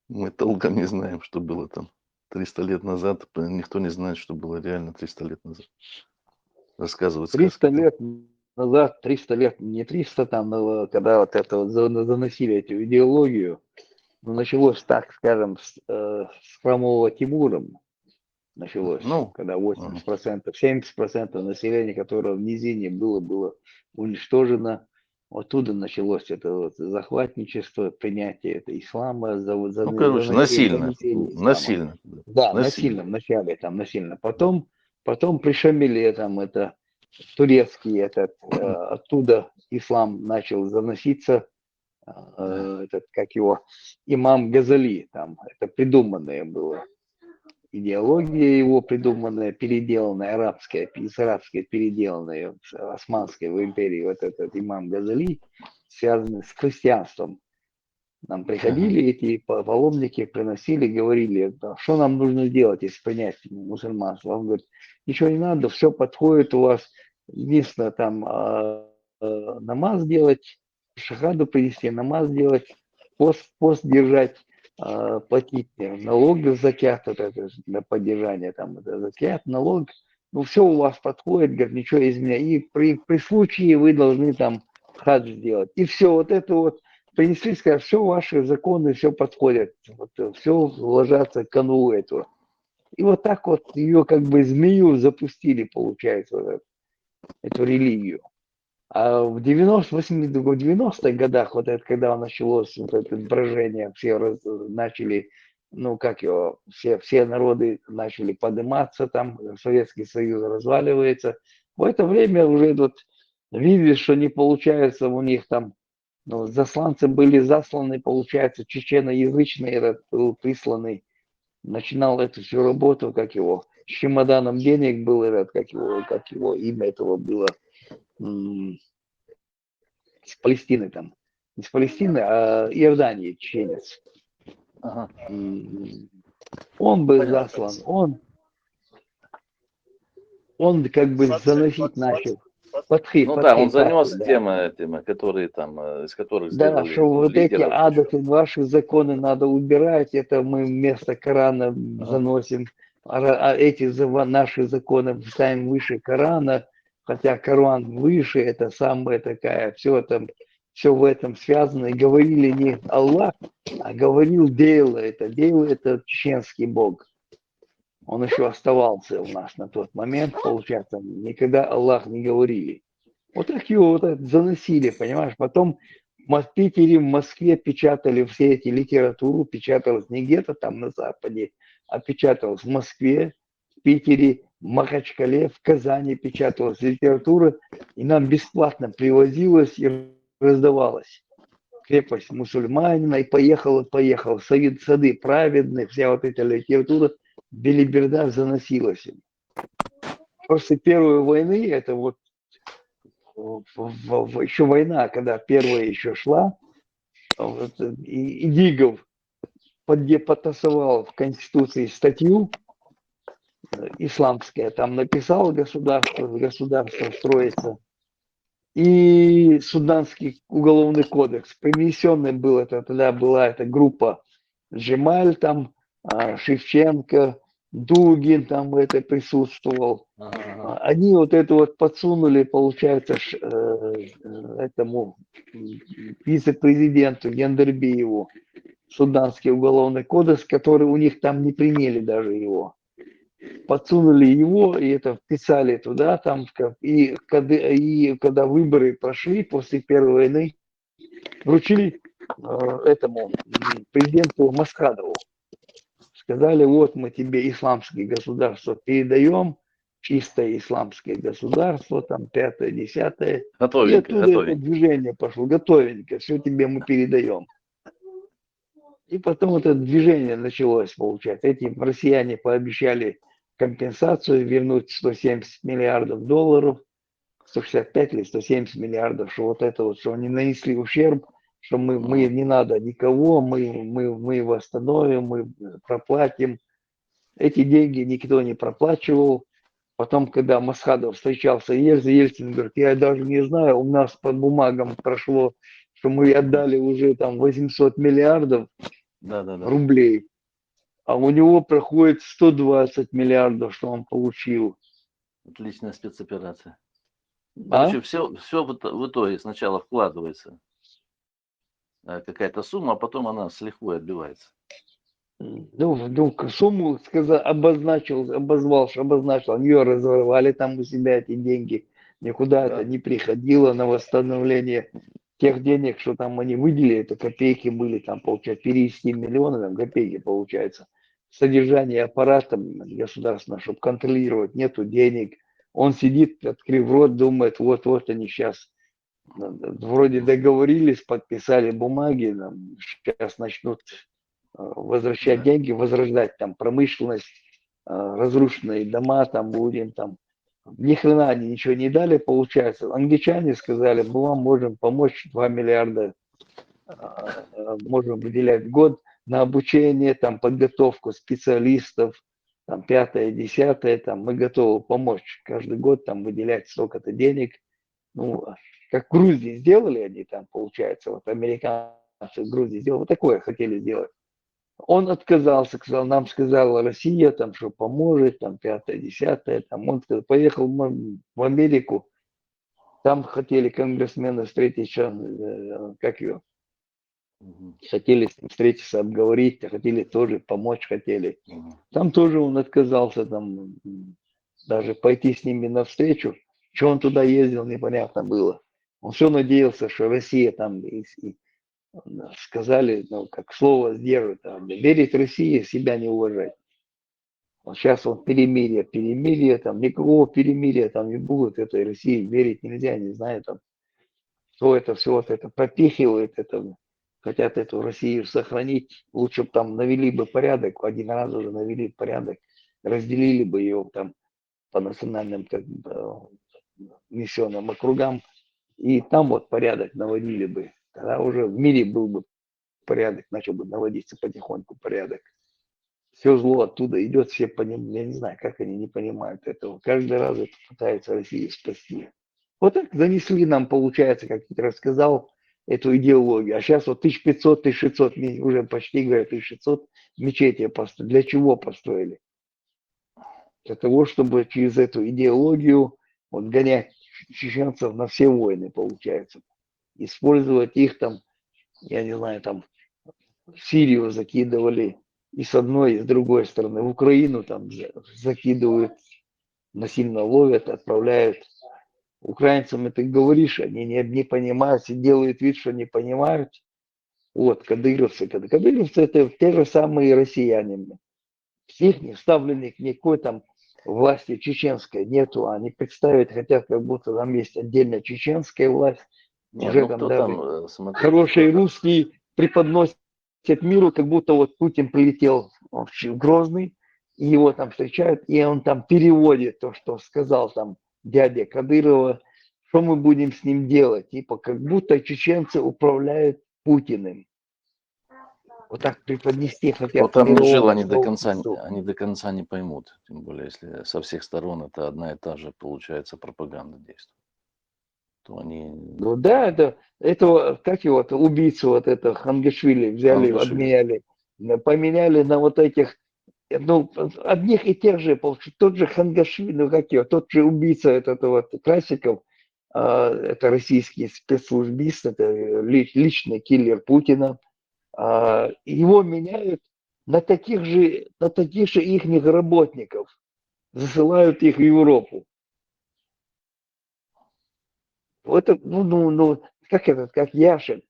мы толком не знаем, что было там 300 лет назад. Никто не знает, что было реально 300 лет назад. Рассказывать 300 сказки. лет назад, 300 лет, не 300 там, но когда вот это вот заносили эту идеологию, ну, началось, так скажем, с храмового Тимуром началось, Ну, когда 80%, 70% населения, которое в низине было уничтожено. Оттуда началось это вот захватничество, принятие это ислама, ну, короче, насильно. занесение ислама. Насильно. Да, Насильно. насильно, вначале там насильно. Потом при Шамиле там это турецкий оттуда ислам начал заноситься, этот, как его, имам Газали, там, это придуманное было. Идеология его придуманная, переделанная, арабская, из арабской переделанная, османской в империи, вот этот имам Газали, связанный с христианством. Нам приходили эти паломники, приносили, говорили, что нам нужно делать, если принять мусульманство. Он говорит, ничего не надо, все подходит у вас, единственное, там намаз делать, шахаду принести, намаз делать, пост держать, платить налоги, закят, вот это, для поддержания, там, это, закят, налог, ну, все у вас подходит, говорит, ничего из меня, и при случае вы должны там хадж сделать. И все, вот это вот, принесли, сказали, все ваши законы, все подходят, вот, все ложатся к канву этого. И вот так вот ее как бы змею запустили, получается, вот эту религию. А в 90-х годах, вот это, когда началось вот это брожение, все начали, ну как его, все народы начали подниматься, там Советский Союз разваливается. В это время уже вот видели, что не получается у них там, ну, засланцы были засланы, получается, чеченоязычный этот был присланный, начинал эту всю работу, как его, с чемоданом денег был этот, как его имя этого было, с Палестины там, не с Палестины, а Иордании, чеченец. Ага. Он был Понятно. заслан, он как бы заносить начал. Ну да, он занес темы, которые там, из которых Да, сделали что вот эти лидеров. адаты, ваши законы надо убирать, это мы вместо Корана заносим, а эти наши законы ставим выше Корана, хотя Коран выше, это самая такая, все в этом связано. И говорили не Аллах, а говорил Дейла, это чеченский бог. Он еще оставался у нас на тот момент, получается, никогда Аллах не говорили. Вот так его вот это заносили, понимаешь? Потом в Питере, в Москве печатали все эти литературу, печаталось не где-то там на Западе, а печаталось в Москве, в Питере, в Махачкале, в Казани печаталась литература, и нам бесплатно привозилась и раздавалась. Крепость мусульманина, и поехал, сады праведные, вся вот эта литература, белиберда заносилась им. после Первой войны, это вот еще война, когда первая еще шла, вот, и Дигов потасовал в Конституции статью исламская, там написал государство строится, и Суданский уголовный кодекс. Принесенный был это, тогда была эта группа Джемаль, там Шевченко, Дугин там это присутствовал. Они вот это вот подсунули, получается, этому вице-президенту Гендербиеву Суданский уголовный кодекс, который у них там не приняли даже его. Подсунули его, и это вписали туда, там, и когда выборы прошли после Первой войны, вручили этому президенту Масхадову. Сказали, вот мы тебе исламское государство передаем, чистое исламское государство, там 5-е, 10-е. И Готовенько, оттуда это готовенько. движение пошло, готовенько, все тебе мы передаем. И потом это движение началось, получается. Эти россияне пообещали компенсацию, вернуть 170 миллиардов долларов, 165 или 170 миллиардов, что вот это вот, что они нанесли ущерб, что мы не надо никого, мы восстановим, мы проплатим. Эти деньги никто не проплачивал. Потом, когда Масхадов встречался с Ельцин говорит, я даже не знаю, у нас по бумагам прошло, что мы отдали уже там 800 миллиардов рублей, а у него проходит 120 миллиардов, что он получил. Отличная спецоперация. А? Короче, все в итоге сначала вкладывается какая-то сумма, а потом она с лихвой отбивается. Ну, сумму обозначил, ее разорвали там у себя эти деньги, никуда это не приходило на восстановление тех денег, что там они выделили, это копейки были, там, получается, перевести миллионы, там, копейки, получается. Содержание аппарата государственного, чтобы контролировать, нету денег. Он сидит, открыв рот, думает, вот они сейчас вроде договорились, подписали бумаги, сейчас начнут возвращать деньги, возрождать там промышленность, разрушенные дома, там будем там. Ни хрена они ничего не дали, получается. Англичане сказали, мы вам можем помочь, 2 миллиарда можем выделять в год на обучение, там, подготовку специалистов, там, 5-е, 10-е, там, мы готовы помочь каждый год там выделять столько-то денег. Ну, как в Грузии сделали они там, получается, вот американцы в Грузии сделали, вот такое хотели сделать. Он отказался, нам сказала Россия, там, что поможет, там, 5-е, 10-е, там, он поехал в Америку, там хотели конгрессмены встретиться, как его, хотели с ним встретиться, обговорить, хотели тоже помочь, хотели. Там тоже он отказался, там, даже пойти с ними навстречу. Что он туда ездил, непонятно было. Он все надеялся, что Россия там сказали, ну, как слово сдержит, верить России, себя не уважать. Вот сейчас вот перемирие, там никакого перемирия там не будет, этой России верить нельзя, не знаю, там, кто это все вот это пропихивает, это, хотят эту Россию сохранить, лучше бы там навели бы порядок, один раз уже навели порядок, разделили бы ее там по национальным как бы, внесенным округам, и там вот порядок наводили бы. Тогда уже в мире был бы порядок, начал бы наводиться потихоньку порядок. Все зло оттуда идет, все понимают, я не знаю, как они не понимают этого. Каждый раз это пытается Россию спасти. Вот так занесли нам, получается, как я рассказал, эту идеологию. А сейчас вот 1500-1600, уже почти говорят, 1600 мечетей построили. Для чего построили? Для того, чтобы через эту идеологию вот, гонять чеченцев на все войны, получается. Использовать их там, я не знаю, там в Сирию закидывали и с одной, и с другой стороны. В Украину там закидывают, насильно ловят, отправляют. Украинцам это говоришь, они не понимают, и делают вид, что не понимают. Вот, кадыровцы. Кадыровцы это те же самые россияне. Их не ставленных никакой там власти чеченской нету. Они представить хотят, как будто там есть отдельная чеченская власть. Нет, Уже ну там кто даже там, смотри, хорошие кто русские преподносят миру, как будто вот Путин прилетел в Грозный, и его там встречают, и он там переводит то, что сказал там дядя Кадырова, что мы будем с ним делать. Типа как будто чеченцы управляют Путиным. Вот так преподнести Но хотят там не жил, мировому сообществу. они до конца не поймут. Тем более, если со всех сторон это одна и та же, получается, пропаганда действует. То они... Ну да, это как его, убийцу вот это Хангашвили взяли, Хангашвили. обменяли, поменяли на вот этих, ну, одних и тех же, тот же Хангашвили, ну как его, тот же убийца этот вот Красиков, это российский спецслужбист, это личный киллер Путина, его меняют на таких же их работников, засылают их в Европу. Вот это, как Яшин.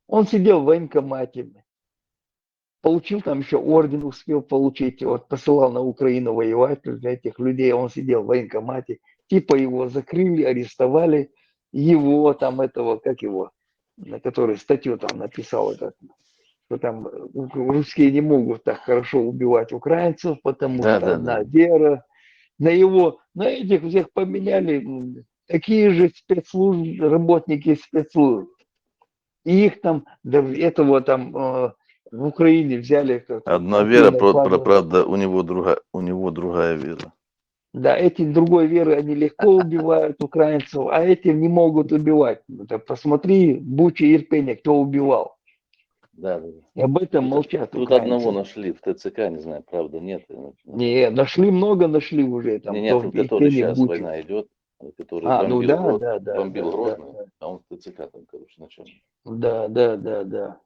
Он сидел в военкомате, получил там еще орден, успел получить, вот посылал на Украину воевать для этих людей, он сидел в военкомате, типа его закрыли, арестовали, его там этого, как его, на который статью там написал, этот, что там русские не могут так хорошо убивать украинцев, потому Да, что да, одна да. вера, на этих всех поменяли, такие же спецслужбы, работники спецслужб. И их там, этого там в Украине взяли. Одна вера, правда, у него другая вера. Да, эти другой веры, они легко убивают украинцев, а эти не могут убивать. Да посмотри, Буча и Ирпеня, кто убивал. Да, да. И об этом молчат Тут украинцы. одного нашли в ТЦК, не знаю, правда, нет. Не, много нашли уже. Там, Нет, кто в который Ирпене, сейчас Буче. война идет, который Ну бомбил, да, бомбил Грозный, а он в ТЦК там, короче, начальник. Да.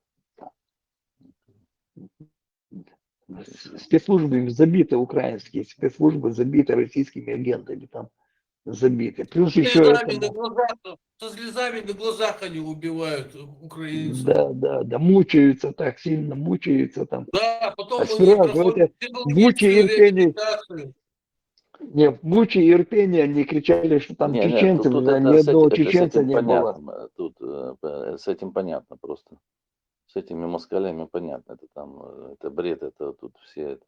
Спецслужбы забиты, украинские спецслужбы забиты российскими агентами, там забиты. Плюс еще Слезами на это... глазах, со слезами на глазах они убивают украинцев. Да, мучаются так сильно, мучаются там. Да, потом они Сразу проходят это Буча и психологическую Ирпене, реабилитацию. не, в Буче и Ирпене они кричали, что там Не, чеченцев, тут ни это одного с чеченца этим не было. понятно. Тут с этим понятно просто. С этими москалями понятно. Это там, это бред, это тут все это.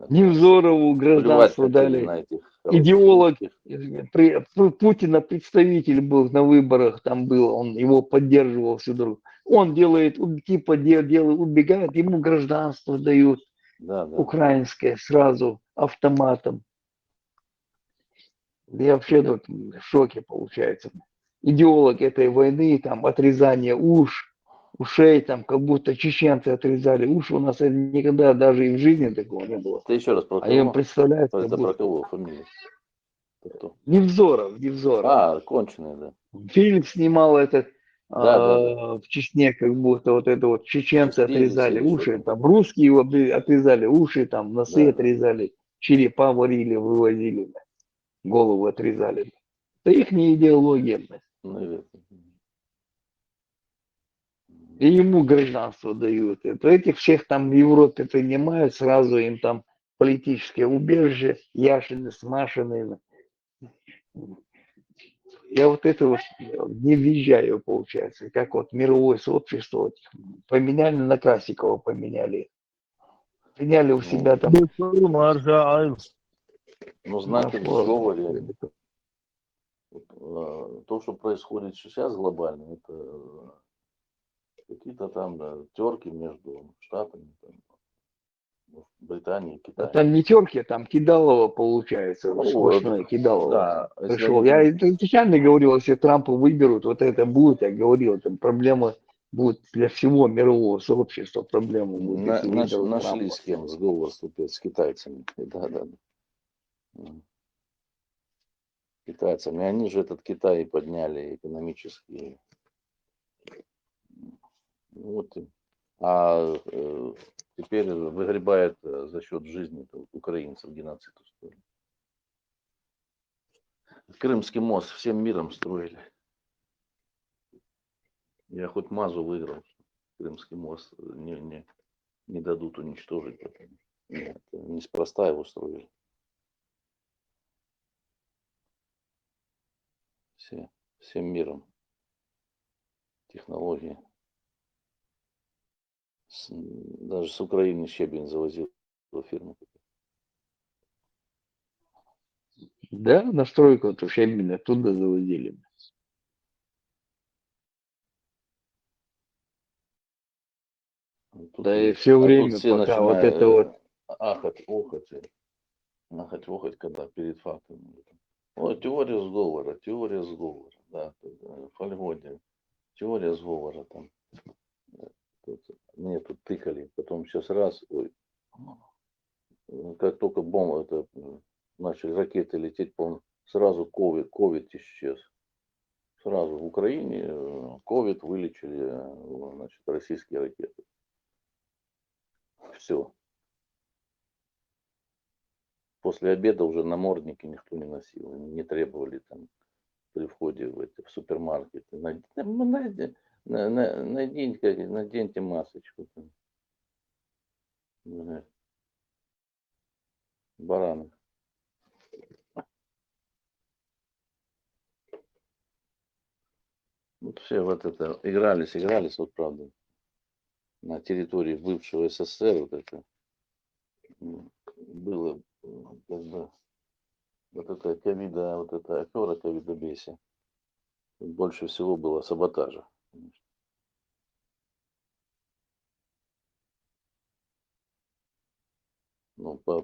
Невзорову Плевать гражданство хотели дали. на этих хороших Идеолог русских. Путина представитель был на выборах, там был, он его поддерживал всю дорогу. Он делает, типа делает, убегает, ему гражданство дают Да, да. украинское сразу автоматом. Я вообще тут в шоке получается. Идеолог этой войны, там отрезание ушей, там как будто чеченцы отрезали уши. У нас никогда даже и в жизни такого не было. Ты еще раз про А я кого? представляю, как Это про будто... кого фамилия? Кто? Невзоров. А, конченый, да. Фильм снимал этот Да. в Чечне, как будто вот это вот чеченцы Чистились отрезали или уши, что-то. там русские отрезали уши, там носы Да. отрезали, черепа варили, вывозили, голову отрезали. Это их не идеология. Наверное. И ему гражданство дают. Это этих всех там в Европе принимают, сразу им там политическое убежище, Яшины, Смашины. Я вот это вот не въезжаю, получается, как вот мировое сообщество вот, поменяли на Красикова, поменяли у себя там. Ну, знаки в сговоре. То, что происходит сейчас глобально, это какие-то там терки между Штатами, там, Британией, Китаем. Там не терки, там Кидалова получается, сплошное Кидалова. Да, Пришел. Я изначально говорил, если Трампа выберут, вот это будет, я говорил, там проблема будет для всего мирового сообщества, проблема будет, если выберут Нашли Трампа. с кем сговор вступить, с китайцами. Да. Китайцами. Они же этот Китай подняли экономически. Вот. А теперь выгребает за счет жизни украинцев геноцид устроили. Крымский мост всем миром строили. Я хоть Мазу выиграл. Крымский мост не дадут уничтожить. Нет, неспроста его строили. Всем миром. Технологии. Даже с Украины щебень завозил фирму. Да, настройку эту ж именно оттуда заводили. Тут, Да и все тут время, все пока вот это вот, начинают ахать, охать, когда перед фактом. О, теория сговора, да, Фольгоде, теория сговора там. Тут, мне тут тыкали, потом сейчас раз, ой, как только бомба, начали ракеты лететь, сразу ковид исчез. Сразу в Украине ковид вылечили, значит, российские ракеты. Все. После обеда уже намордники никто не носил, не требовали там при входе в супермаркеты. Наденьте масочку. Там. Бараны. Вот все вот это игрались, вот правда, на территории бывшего СССР вот это было как бы вот эта ковида, вот эта афера ковидобесия. Больше всего было саботажа. Ну, по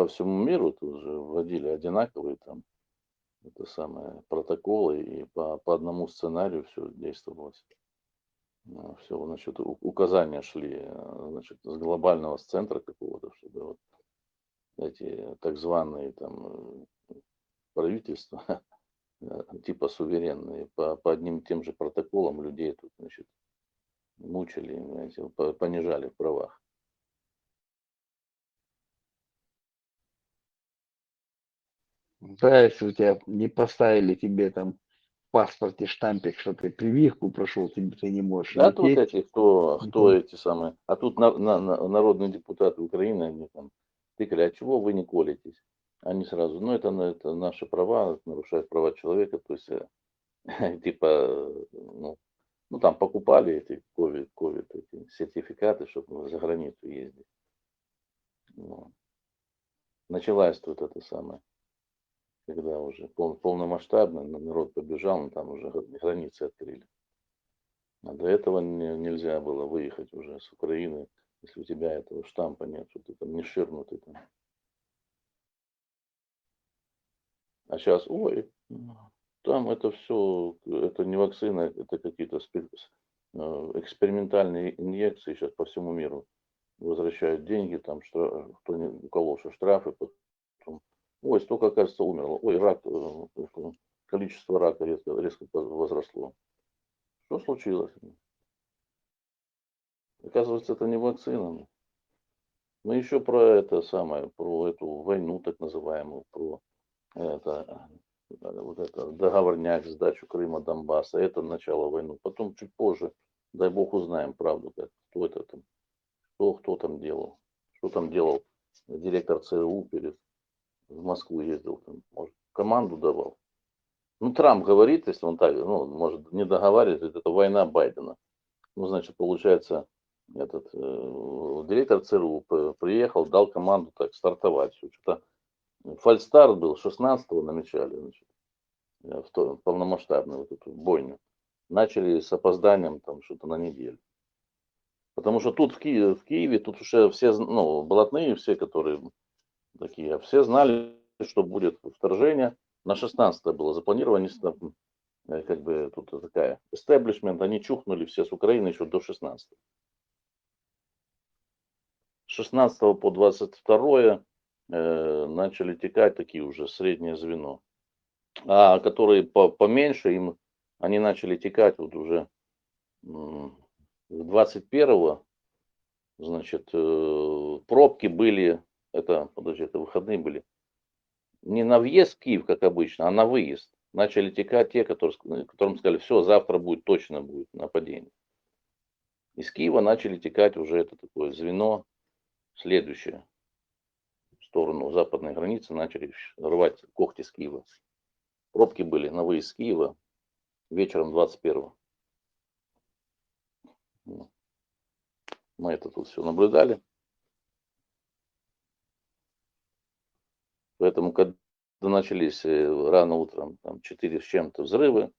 всему миру тут уже вводили одинаковые там это самое протоколы и по одному сценарию все действовалось. Все, значит, указания шли, значит, с глобального центра какого-то, чтобы вот эти так званые там правительства, типа суверенные, по одним и тем же протоколам людей тут, значит, мучили, знаете, понижали в правах. да, если у тебя не поставили тебе там в паспорте штампик, что ты прививку прошел, ты не можешь Да, тут лететь. эти, кто эти самые, а тут народные депутаты Украины, они там тыкали, а чего вы не колитесь? Они сразу, ну это наши права, нарушают права человека, то есть типа, ну там покупали эти ковид эти сертификаты, чтобы за границу ездить. Ну, началась тут это самое, когда уже полномасштабно народ побежал, ну, там уже границы открыли. А до этого нельзя было выехать уже с Украины, если у тебя этого штампа нет, что ты там не ширнутый там. А сейчас, ой, там это все, это не вакцина, это какие-то экспериментальные инъекции сейчас по всему миру. Возвращают деньги, там, кто не укололся, штрафы, потом, ой, столько, оказывается, умерло, ой, рак, количество рака резко возросло. Что случилось? Оказывается, это не вакцина. Мы еще про это самое, про эту войну так называемую, про это, вот это договорняк, сдачу Крыма, Донбасса, это начало войны. Потом чуть позже, дай бог, узнаем правду, как, кто это там, кто там делал, что там делал директор ЦРУ в Москву ездил, там, может, команду давал. Ну, Трамп говорит, если он так, ну, может, не договаривает, это война Байдена. Ну, значит, получается, этот директор ЦРУ приехал, дал команду так стартовать. Что-то фальстарт был, 16-го намечали, значит, в полномасштабную вот эту бойню. Начали с опозданием там что-то на неделю. Потому что тут в Киеве тут уже все, ну, блатные все, которые такие, все знали, что будет вторжение. На 16 было запланировано, как бы тут такая эстеблишмент, они чухнули все с Украины еще до 16. С 16 по 22 начали текать такие уже среднее звено. А которые поменьше, они начали текать вот уже 21-го, значит, пробки были, это выходные были, не на въезд в Киев, как обычно, а на выезд. Начали текать те, которым сказали, все, завтра точно будет нападение. Из Киева начали текать уже это такое звено следующее. В сторону западной границы начали рвать когти с Киева. Пробки были на выезд с Киева вечером 21-го. Мы это тут все наблюдали. Поэтому, когда начались рано утром, там 4 с чем-то взрывы.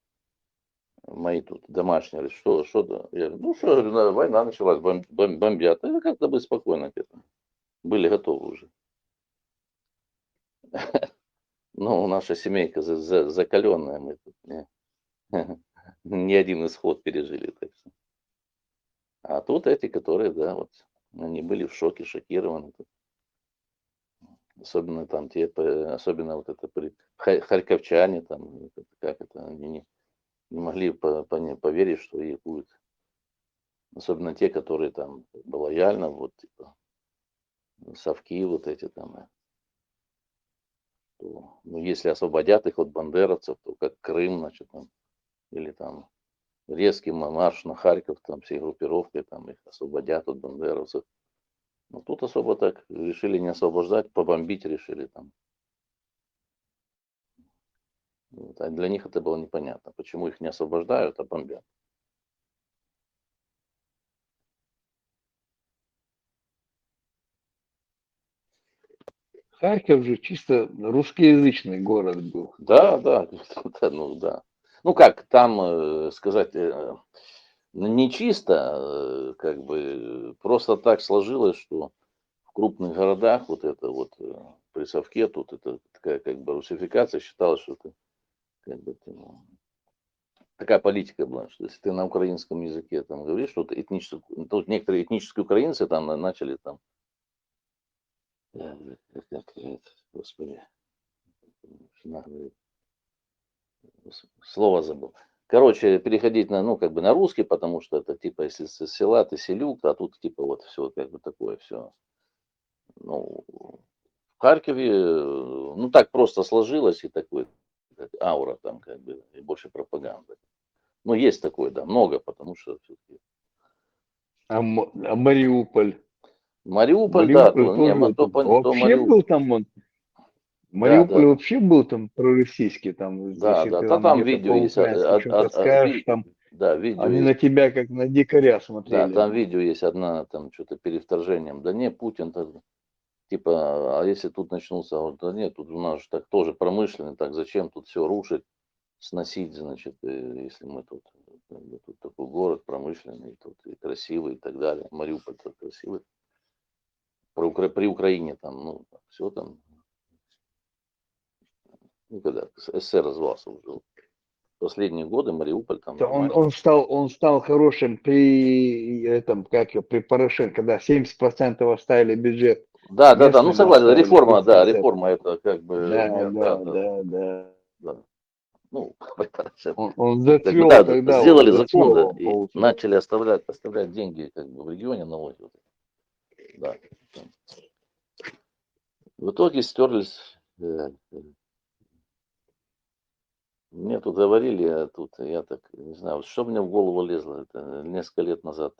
Мои тут домашние говорят, что-то. Я говорю, ну что, говорю, война началась, бомбят. Это как-то бы спокойно к этому. Были готовы уже. Ну, наша семейка закаленная, мы тут не один исход пережили. Так что. А тут эти, которые, да, вот, они были в шоке, шокированы. Особенно там те, особенно вот это харьковчане, там, как это, они не могли поверить, что их будет. Особенно те, которые там лояльно, вот, типа, совки вот эти там. То, ну, если освободят их от бандеровцев, то как Крым, значит, там, или там резкий марш на Харьков, там, всей группировкой, там, их освободят от бандеровцев. Но тут особо так решили не освобождать, побомбить решили там. Вот, а для них это было непонятно, почему их не освобождают, а бомбят. Харьков же чисто русскоязычный город был. Да, да, ну да. Ну как, там сказать, ну, не чисто, как бы просто так сложилось, что в крупных городах вот это вот при совке тут это такая как бы русификация считалось, что это как бы такая политика была, что если ты на украинском языке там говоришь, что ты тут некоторые этнические украинцы там начали там, господи, слово забыл. Короче, переходить на, ну, как бы на русский, потому что это типа, если с села, ты селюк, а тут типа вот все как бы такое все. Ну, в Харькове, ну, так просто сложилось и такой аура там как бы, и больше пропаганды. Ну, есть такое, да, много, потому что все-таки. А Мариуполь? Мариуполь, да, то, не, тоже то, то вообще Мариуполь. был там он. Да, Мариуполь да, вообще был там пророссийский, там, да, если да, ты да, там там где-то видео есть, по-украински что-то скажешь, там да, видео они есть. на тебя как на дикаря Да, смотрели. там видео есть одна, там что-то перед вторжением. Да не, Путин, типа, а если тут начнутся, да нет, тут у нас же так тоже промышленный, так зачем тут все рушить, сносить, значит, если мы тут, тут такой город промышленный, тут и красивый и так далее. Мариуполь тут красивый. При Украине там, ну, все там, ну, когда СССР развался уже. Последние годы Мариуполь там нормально. Он стал хорошим при этом, как его, при Порошенко, когда 70% оставили бюджет. Да, да, да, ну Местным согласен, оставили реформа, да, 30%. реформа это как бы, Да, нет, да, да, да, да. да. Ну, Порошенко. Он Как бы, зацвел да, тогда, сделали вот закон, зацвел да, он, и получается. начали оставлять деньги как бы в регионе налоги. Вот. Да. В итоге стерлись. Мне тут говорили, а тут я так не знаю, вот что мне в голову лезло, это несколько лет назад.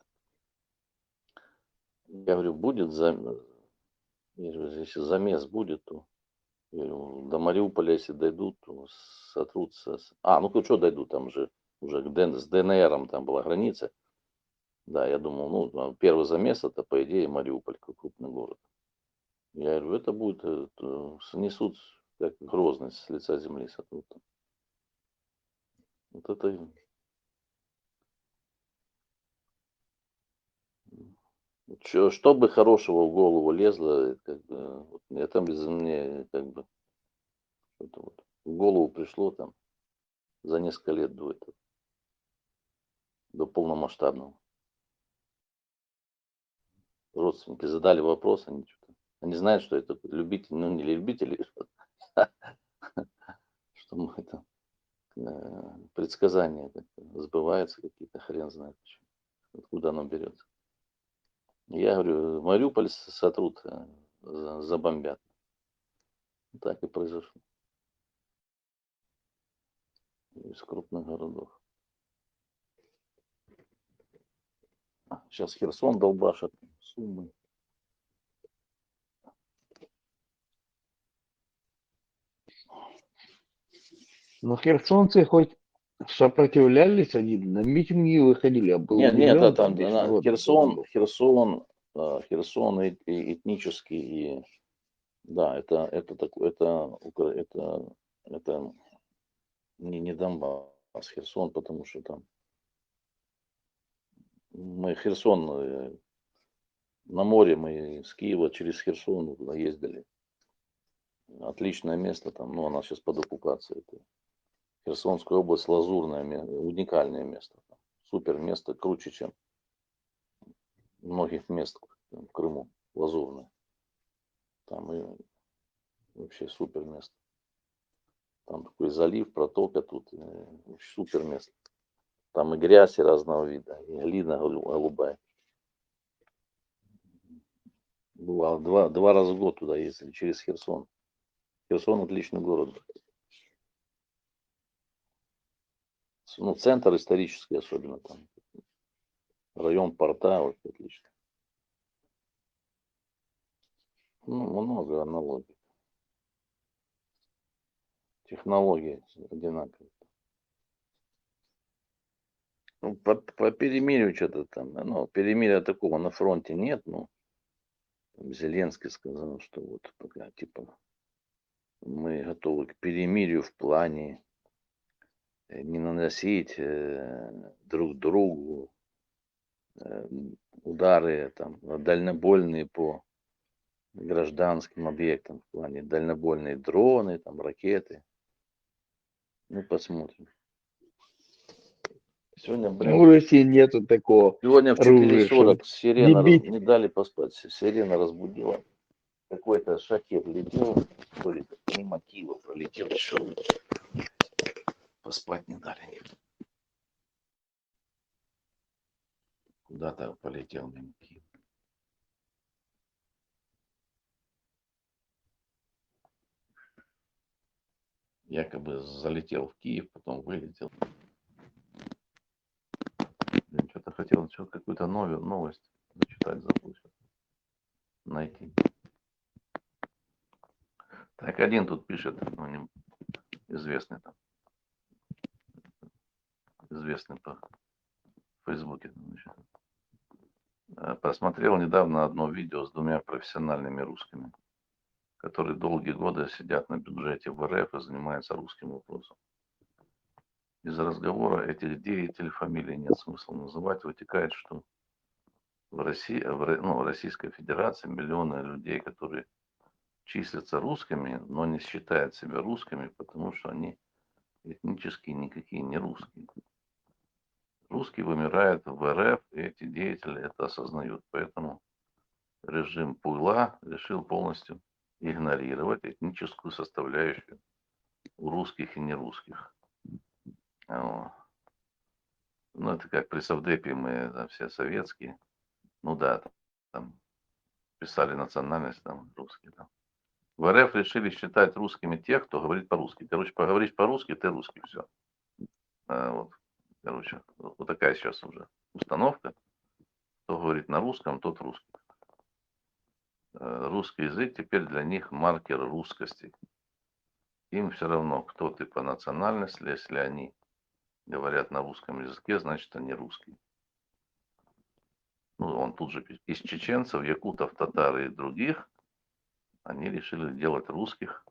Я говорю, будет если замес будет, то я говорю, до Мариуполя, если дойдут, то сотрутся. Ну что дойдут, там же уже с ДНРом там была граница. Да, я думал, ну, первый замес это, по идее, Мариуполь, как крупный город. Я говорю, это будет, снесут, как Грозный с лица земли сотрут. Вот это... Что бы хорошего в голову лезло, как бы, вот, это мне как бы что-то вот в голову пришло там за несколько лет до этого, до полномасштабного. Родственники задали вопрос, они знают, что это любители, ну не любители, что мы это предсказания сбываются какие-то, хрен знает, откуда оно берется. Я говорю, Мариуполь сотрут, забомбят. Так и произошло. Из крупных городов. Сейчас Херсон долбашат. Суммы. Но херсонцы хоть сопротивлялись, они на митинги выходили, а был Нет, удивлен, там весь народ был. Херсон этнический и Да, это не Донбасс, Херсон, потому что там мы Херсон на море, мы с Киева через Херсон туда ездили. Отличное место там, но она сейчас под оккупацией. Это Херсонская область, уникальное место. Супер место, круче, чем многих мест в Крыму, лазурное. Там и вообще супер место. Там такой залив, протока тут, супер место. Там и грязь и разного вида, и глина голубая. Бывало, два раза в год туда ездили, через Херсон. Херсон отличный город. Ну, центр исторический особенно там. Район порта, вот отлично. Ну, много аналогий. Технологии одинаковые. Ну, по перемирию что-то там, ну, перемирия такого на фронте нет, ну, Зеленский сказал, что вот пока, типа, мы готовы к перемирию в плане не наносить друг другу удары там дальнобойные по гражданским объектам, в плане дальнобойные дроны, там ракеты. Ну, посмотрим. Сегодня, Ну, у России нету такого сегодня в оружия, чтобы 4:40 сирена, не бить. не дали поспать, сирена разбудила. Какой-то шахет летел, то ли мимо Киева пролетел, еще поспать не дали. Куда-то полетел мимо Киева. Якобы залетел в Киев, потом вылетел. Что-то хотел какую-то новость зачитать, забыл. Найти. Так, один тут пишет, ну, известный там. Известный по Фейсбуке. Значит. Посмотрел недавно одно видео с двумя профессиональными русскими, которые долгие годы сидят на бюджете в РФ и занимаются русским вопросом. Из разговора этих деятелей, фамилии нет смысла называть, вытекает, что в России, в Российской Федерации миллионы людей, которые числятся русскими, но не считают себя русскими, потому что они этнически никакие не русские. Русские вымирают в РФ, и эти деятели это осознают. Поэтому режим Пуйла решил полностью игнорировать этническую составляющую у русских и нерусских. Ну, это как при Совдепе мы да, все советские. Ну да, там писали национальность, там русские. Там. В РФ решили считать русскими тех, кто говорит по-русски. Короче, поговоришь по-русски, ты русский, все. Вот. Короче, вот такая сейчас уже установка. Кто говорит на русском, тот русский. Русский язык теперь для них маркер русскости. Им все равно, кто ты по национальности, если они говорят на русском языке, значит они русские. Ну, он тут же из чеченцев, якутов, татар и других, они решили делать русских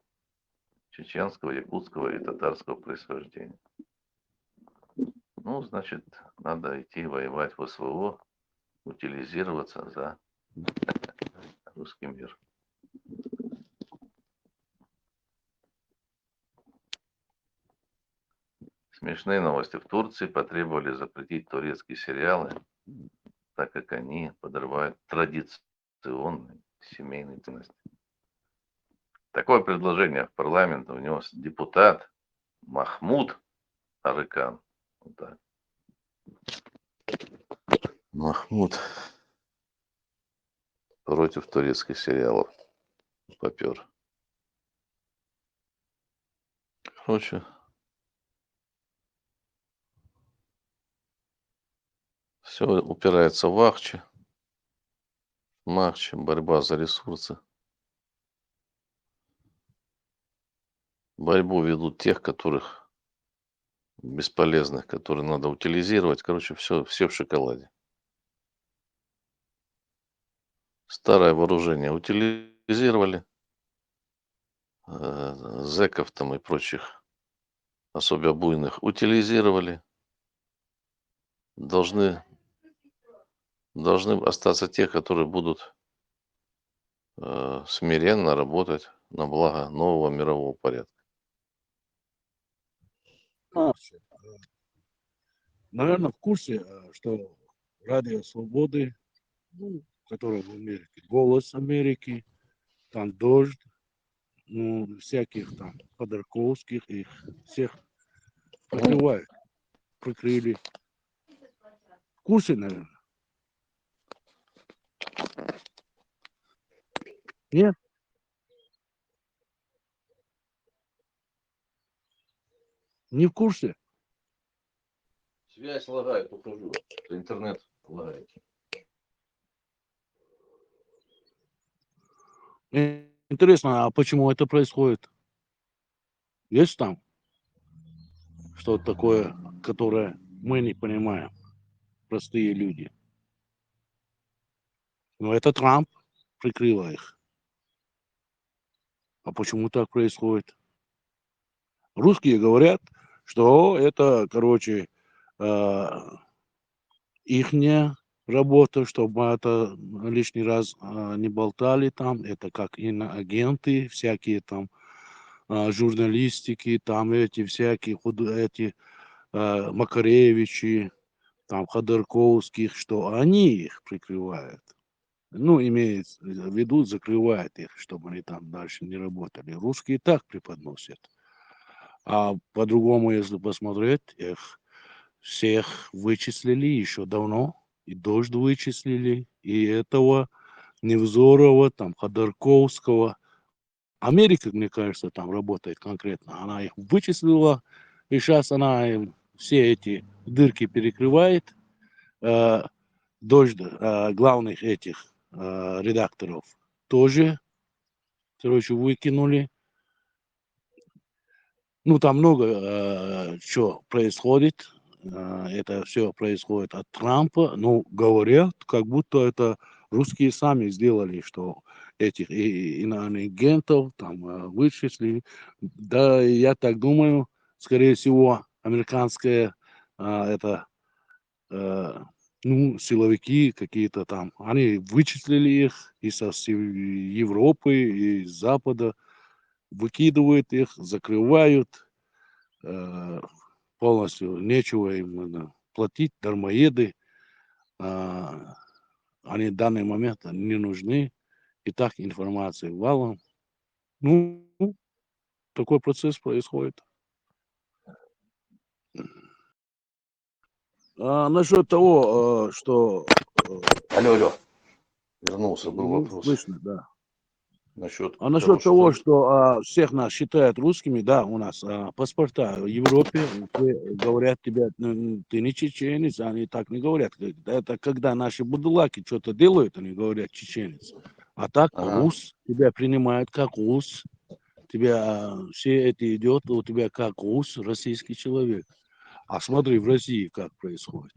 чеченского, якутского и татарского происхождения. Ну, значит, надо идти воевать в СВО, утилизироваться за русский мир. Смешные новости. В Турции потребовали запретить турецкие сериалы, так как они подрывают традиционные семейные ценности. Такое предложение в парламент внес депутат Махмуд Арыкан. Вот так. Махмуд против турецких сериалов попер. Короче, все упирается в Ахчи, борьба за ресурсы. Борьбу ведут тех, которых бесполезных, которые надо утилизировать. Короче, все в шоколаде. Старое вооружение утилизировали, зэков там и прочих особо буйных утилизировали. Должны остаться те, которые будут смиренно работать на благо нового мирового порядка. Наверное, в курсе, что Радио Свободы, ну, которое в Америке, Голос Америки, там Дождь, ну, всяких там Ходорковских, их всех прикрывают, прикрыли. В курсе, наверное? Нет? Не в курсе? Связь лагает, ухожу. Интернет лагает. Интересно, а почему это происходит? Есть там что-то такое, которое мы не понимаем, простые люди? Но это Трамп прикрыл их. А почему так происходит? Русские говорят, что это, короче, ихняя работа, чтобы это лишний раз не болтали там. Это как иноагенты, всякие там журналистики, там эти всякие эти Макаревичи, там Ходорковских, что они их прикрывают. Ну, имеется в виду, закрывают их, чтобы они там дальше не работали. Русские так преподносят. А по-другому, если посмотреть, их всех вычислили еще давно. И Дождь вычислили, и этого Невзорова, там Ходорковского. Америка, мне кажется, там работает конкретно. Она их вычислила, и сейчас она им все эти дырки перекрывает. Дождь главных этих редакторов тоже, короче, выкинули. Ну, там много что происходит. Это все происходит от Трампа. Ну, говорят, как будто это русские сами сделали, что этих иноагентов там вычислили. Да, я так думаю, скорее всего, американская это ну, силовики какие-то там, они вычислили их из Европы, и из Запада, выкидывают их, закрывают, полностью нечего им платить, дармоеды, они в данный момент не нужны, и так информации валом. Ну, такой процесс происходит. Насчет того, что... Алло. Вернулся, был ну, вопрос. слышно, да. Насчет А насчет того, что всех нас считают русскими, да, у нас паспорта в Европе, говорят тебе, ты не чеченец, они так не говорят. Это когда наши будулаки что-то делают, они говорят чеченец. А так рус, тебя принимают как рус, тебя все это идет, у тебя как рус, российский человек. А смотри, в России как происходит.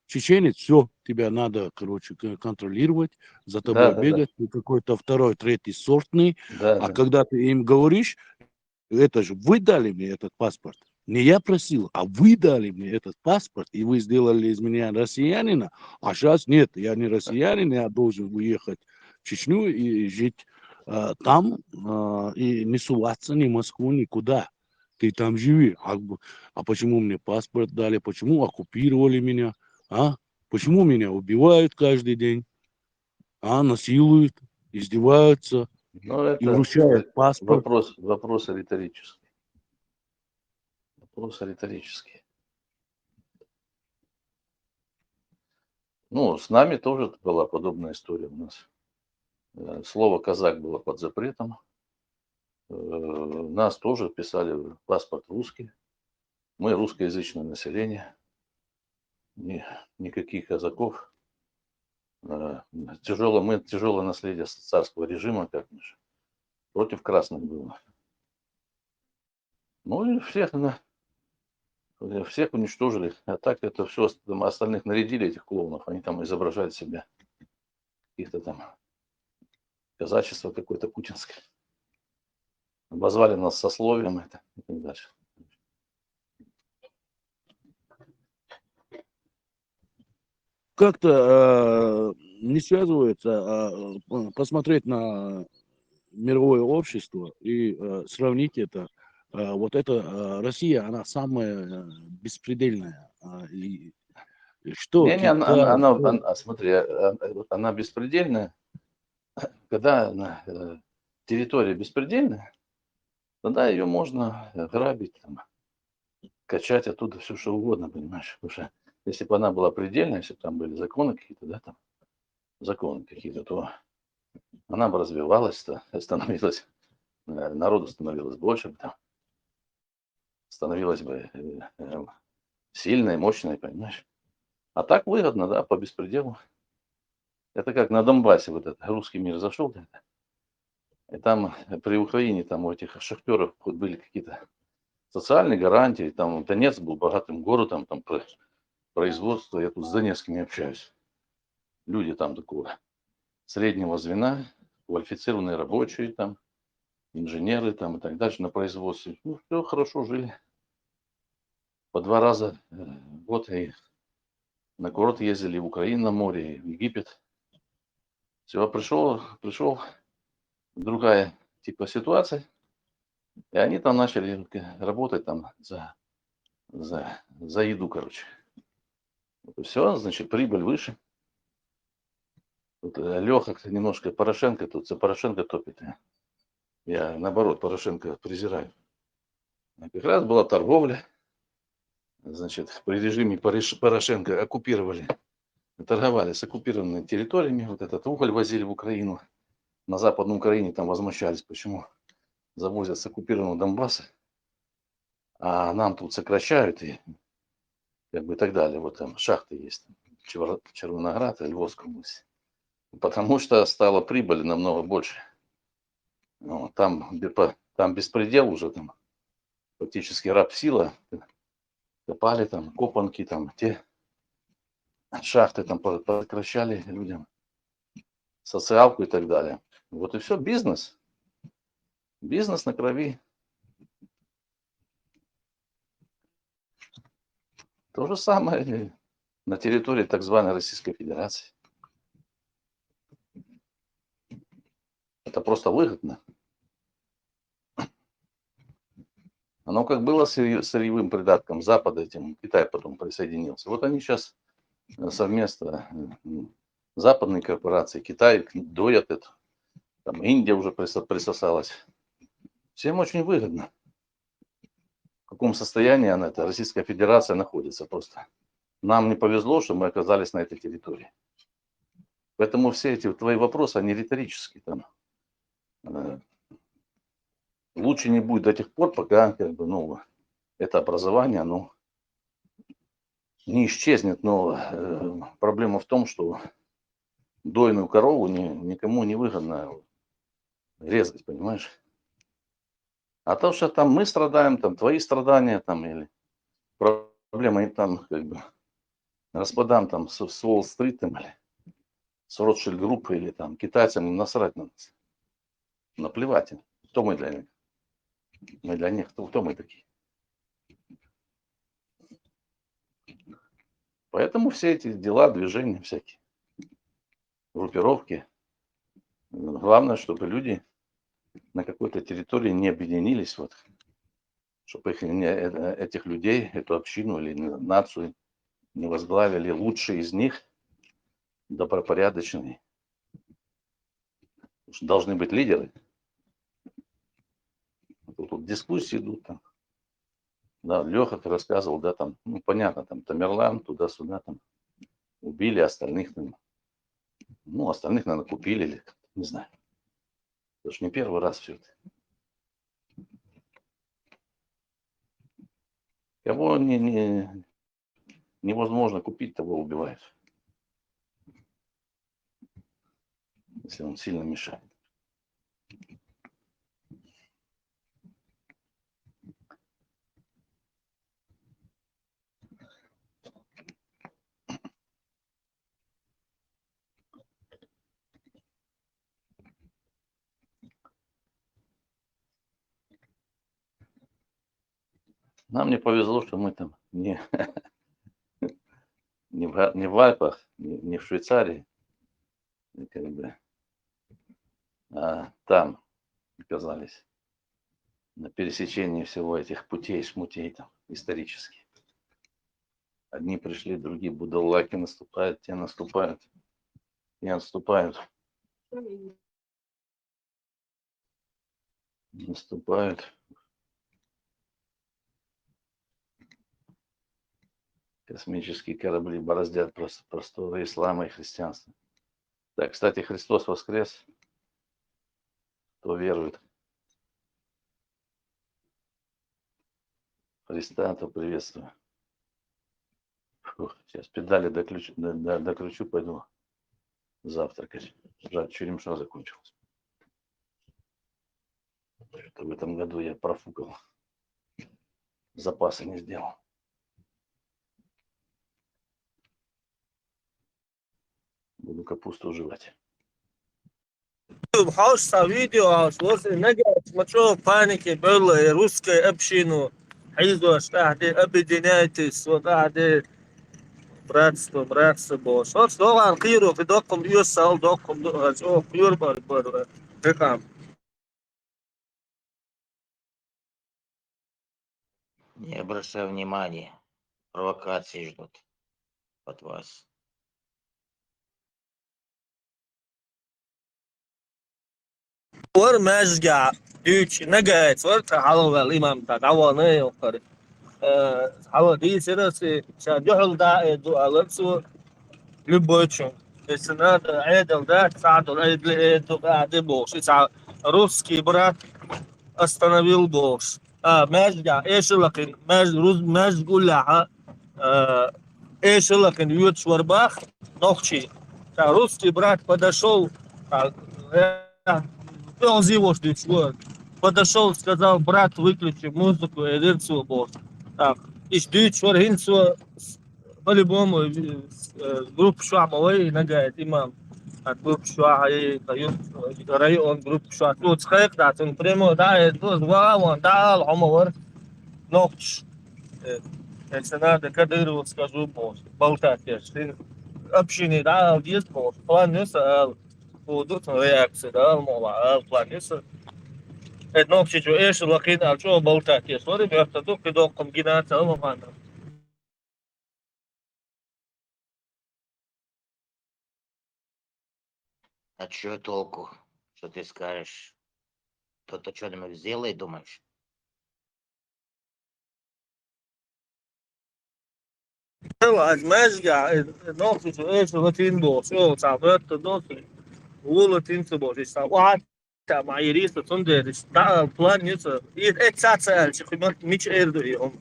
Чеченец, все, тебя надо, короче, контролировать, за тобой бегать, ты какой-то второй, третий сортный, когда ты им говоришь, это же вы дали мне этот паспорт, не я просил, а вы дали мне этот паспорт, и вы сделали из меня россиянина, а сейчас нет, я не россиянин, я должен уехать в Чечню и жить там, и не суваться ни в Москву, никуда. Ты там живи. А почему мне паспорт дали? Почему оккупировали меня? Почему меня убивают каждый день? Насилуют, издеваются и вручают паспорт. Вопрос риторический. Вопрос риторический. Ну, с нами тоже была подобная история у нас. Слово казак было под запретом. Нас тоже писали в паспорт русский. Мы русскоязычное население. Никаких казаков. Мы тяжелое наследие царского режима, как же, против красных было. Ну и всех уничтожили. А так это все остальных нарядили, этих клоунов. Они там изображают себя. Каких-то там казачество какое-то путинское. обозвали нас сословием это и так дальше. Как-то не связывается посмотреть на мировое общество и сравнить это. Вот эта Россия, она самая беспредельная. И что Не, Китай, что... смотри, она беспредельная. Когда территория беспредельная, тогда ее можно грабить, там, качать оттуда все, что угодно, понимаешь? Потому что если бы она была предельная, если бы там были законы какие-то, да, там, законы какие-то, то она бы развивалась, становилась, народу становилось больше, там, становилась бы сильной, мощной, понимаешь? А так выгодно, да, по беспределу. Это как на Донбассе вот этот русский мир зашел, да, и там при Украине там у этих шахтеров хоть были какие-то социальные гарантии, там Донецк был богатым городом, там производство, я тут с донецкими общаюсь. Люди там такого среднего звена, квалифицированные рабочие там, инженеры там и так дальше на производстве. Ну, все хорошо жили. По 2 раза в год и на курорт ездили в Украину на море, и в Египет. Все, пришел другая типа ситуация, и они там начали работать там за еду, короче. Все, значит, прибыль выше. Тут Леха немножко Порошенко, тут за Порошенко топит. Я, наоборот, Порошенко презираю. Как раз была торговля. Значит, при режиме Порошенко оккупировали, торговали с оккупированными территориями. Вот этот уголь возили в Украину. На Западной Украине там возмущались, почему завозят с оккупированного Донбасса, а нам тут сокращают и как бы и так далее. Вот там шахты есть. Червоноград и Львовская область. Потому что стало прибыли намного больше. Ну, там беспредел уже, там фактически рабсила. Копали там, копанки там, те шахты там прекращали людям, социалку и так далее. Вот и все, бизнес. Бизнес на крови. То же самое на территории так званой Российской Федерации. Это просто выгодно. Оно как было сырьевым придатком Запада, этим Китай потом присоединился. Вот они сейчас совместно, западные корпорации, Китай доят это. Там Индия уже присосалась. Всем очень выгодно. В каком состоянии она, эта Российская Федерация, находится просто. Нам не повезло, что мы оказались на этой территории. Поэтому все эти твои вопросы, они риторические. Там, лучше не будет до тех пор, пока как бы, ну, это образование, оно не исчезнет. Но проблема в том, что дойную корову никому не выгодно резать, понимаешь? А то, что там мы страдаем, там твои страдания, там, или проблема и там, как бы, господам там с Уолл-стрит, или с Ротшильд группы, или там китайцам им насрать на нас. Наплевать им. Кто мы для них? Мы для них, кто мы такие? Поэтому все эти дела, движения всякие, группировки. Главное, чтобы люди на какой-то территории не объединились, вот, чтобы этих людей, эту общину или нацию не возглавили лучшие из них, добропорядочные. Потому что должны быть лидеры. Тут дискуссии идут там. Да, Леха ты рассказывал, да, там, ну, понятно, там, Тамерлан, туда-сюда, там, убили остальных, там, ну, остальных, наверное, купили или, не знаю. Это ж не первый раз все это. Кого невозможно купить, того убивают. Если он сильно мешает. Нам не повезло, что мы там не, не в Альпах, не в Швейцарии, как бы, а там оказались на пересечении всего этих путей, шмутей там исторически. Одни пришли, другие будалаки наступают, те наступают, и отступают. Наступают. Космические корабли бороздят просто просторы ислама и христианства. Да, кстати, Христос воскрес. Кто верует в Христа, то приветствую. Фух, сейчас педали докручу, пойду завтракать. Жаль, черемша закончилась. Что-то в этом году я профукал. Запасы не сделал. Буду капусту жевать. Бхауша видео, слушай, нагать, смотрю, паники было, русская общину. Хайзу, что объединяйтесь, вот, братство, босс. Вот, что анкиру, доком юсал, доком, юрбар, как Не обращай внимания. Провокации ждут от вас. ورمجع دوتش نجات ورت حلوة الإمام تعواني وقري حلوة دي سيرسي شادوحل دا دو ألبسو لبوتشون السنة عيد الدا ساعد العيد لإيدو قاعد بوش يسعى روسكي برات أستنبيل بوش مجع إيش لكن مج قول لها إيش لكن يوتش ورباخ نوخشي русский брат подошел, он его что подошел, сказал, брат, выключи музыку, и рыцу бог. Так, и ждет, что рынцу по-любому группу шуамовой нагает имам. А группу шуахай, район группу шуах. Тут схэк, да, он прямо, да, тут вон, да, омовар, ногч. Если надо, Кадырову скажу, бог, болтать, общины, да, есть бог, план не сал. Будут реакции, да, мова, план не сал. نوكشي جو ايش الوقت على شو بولتات يسوري بيرتدوا كدوكم جينات او مانا А чё толку, что ты скажешь? Кто-то что-нибудь сделает, думаешь? المشجع نوكشي جو ايش الوقتين بو شو صعبت دوسي ولا تنسبو واحد مع يريس تندر دا بلان يس ات ساعات سال شي خدمت ميش ايردو يوم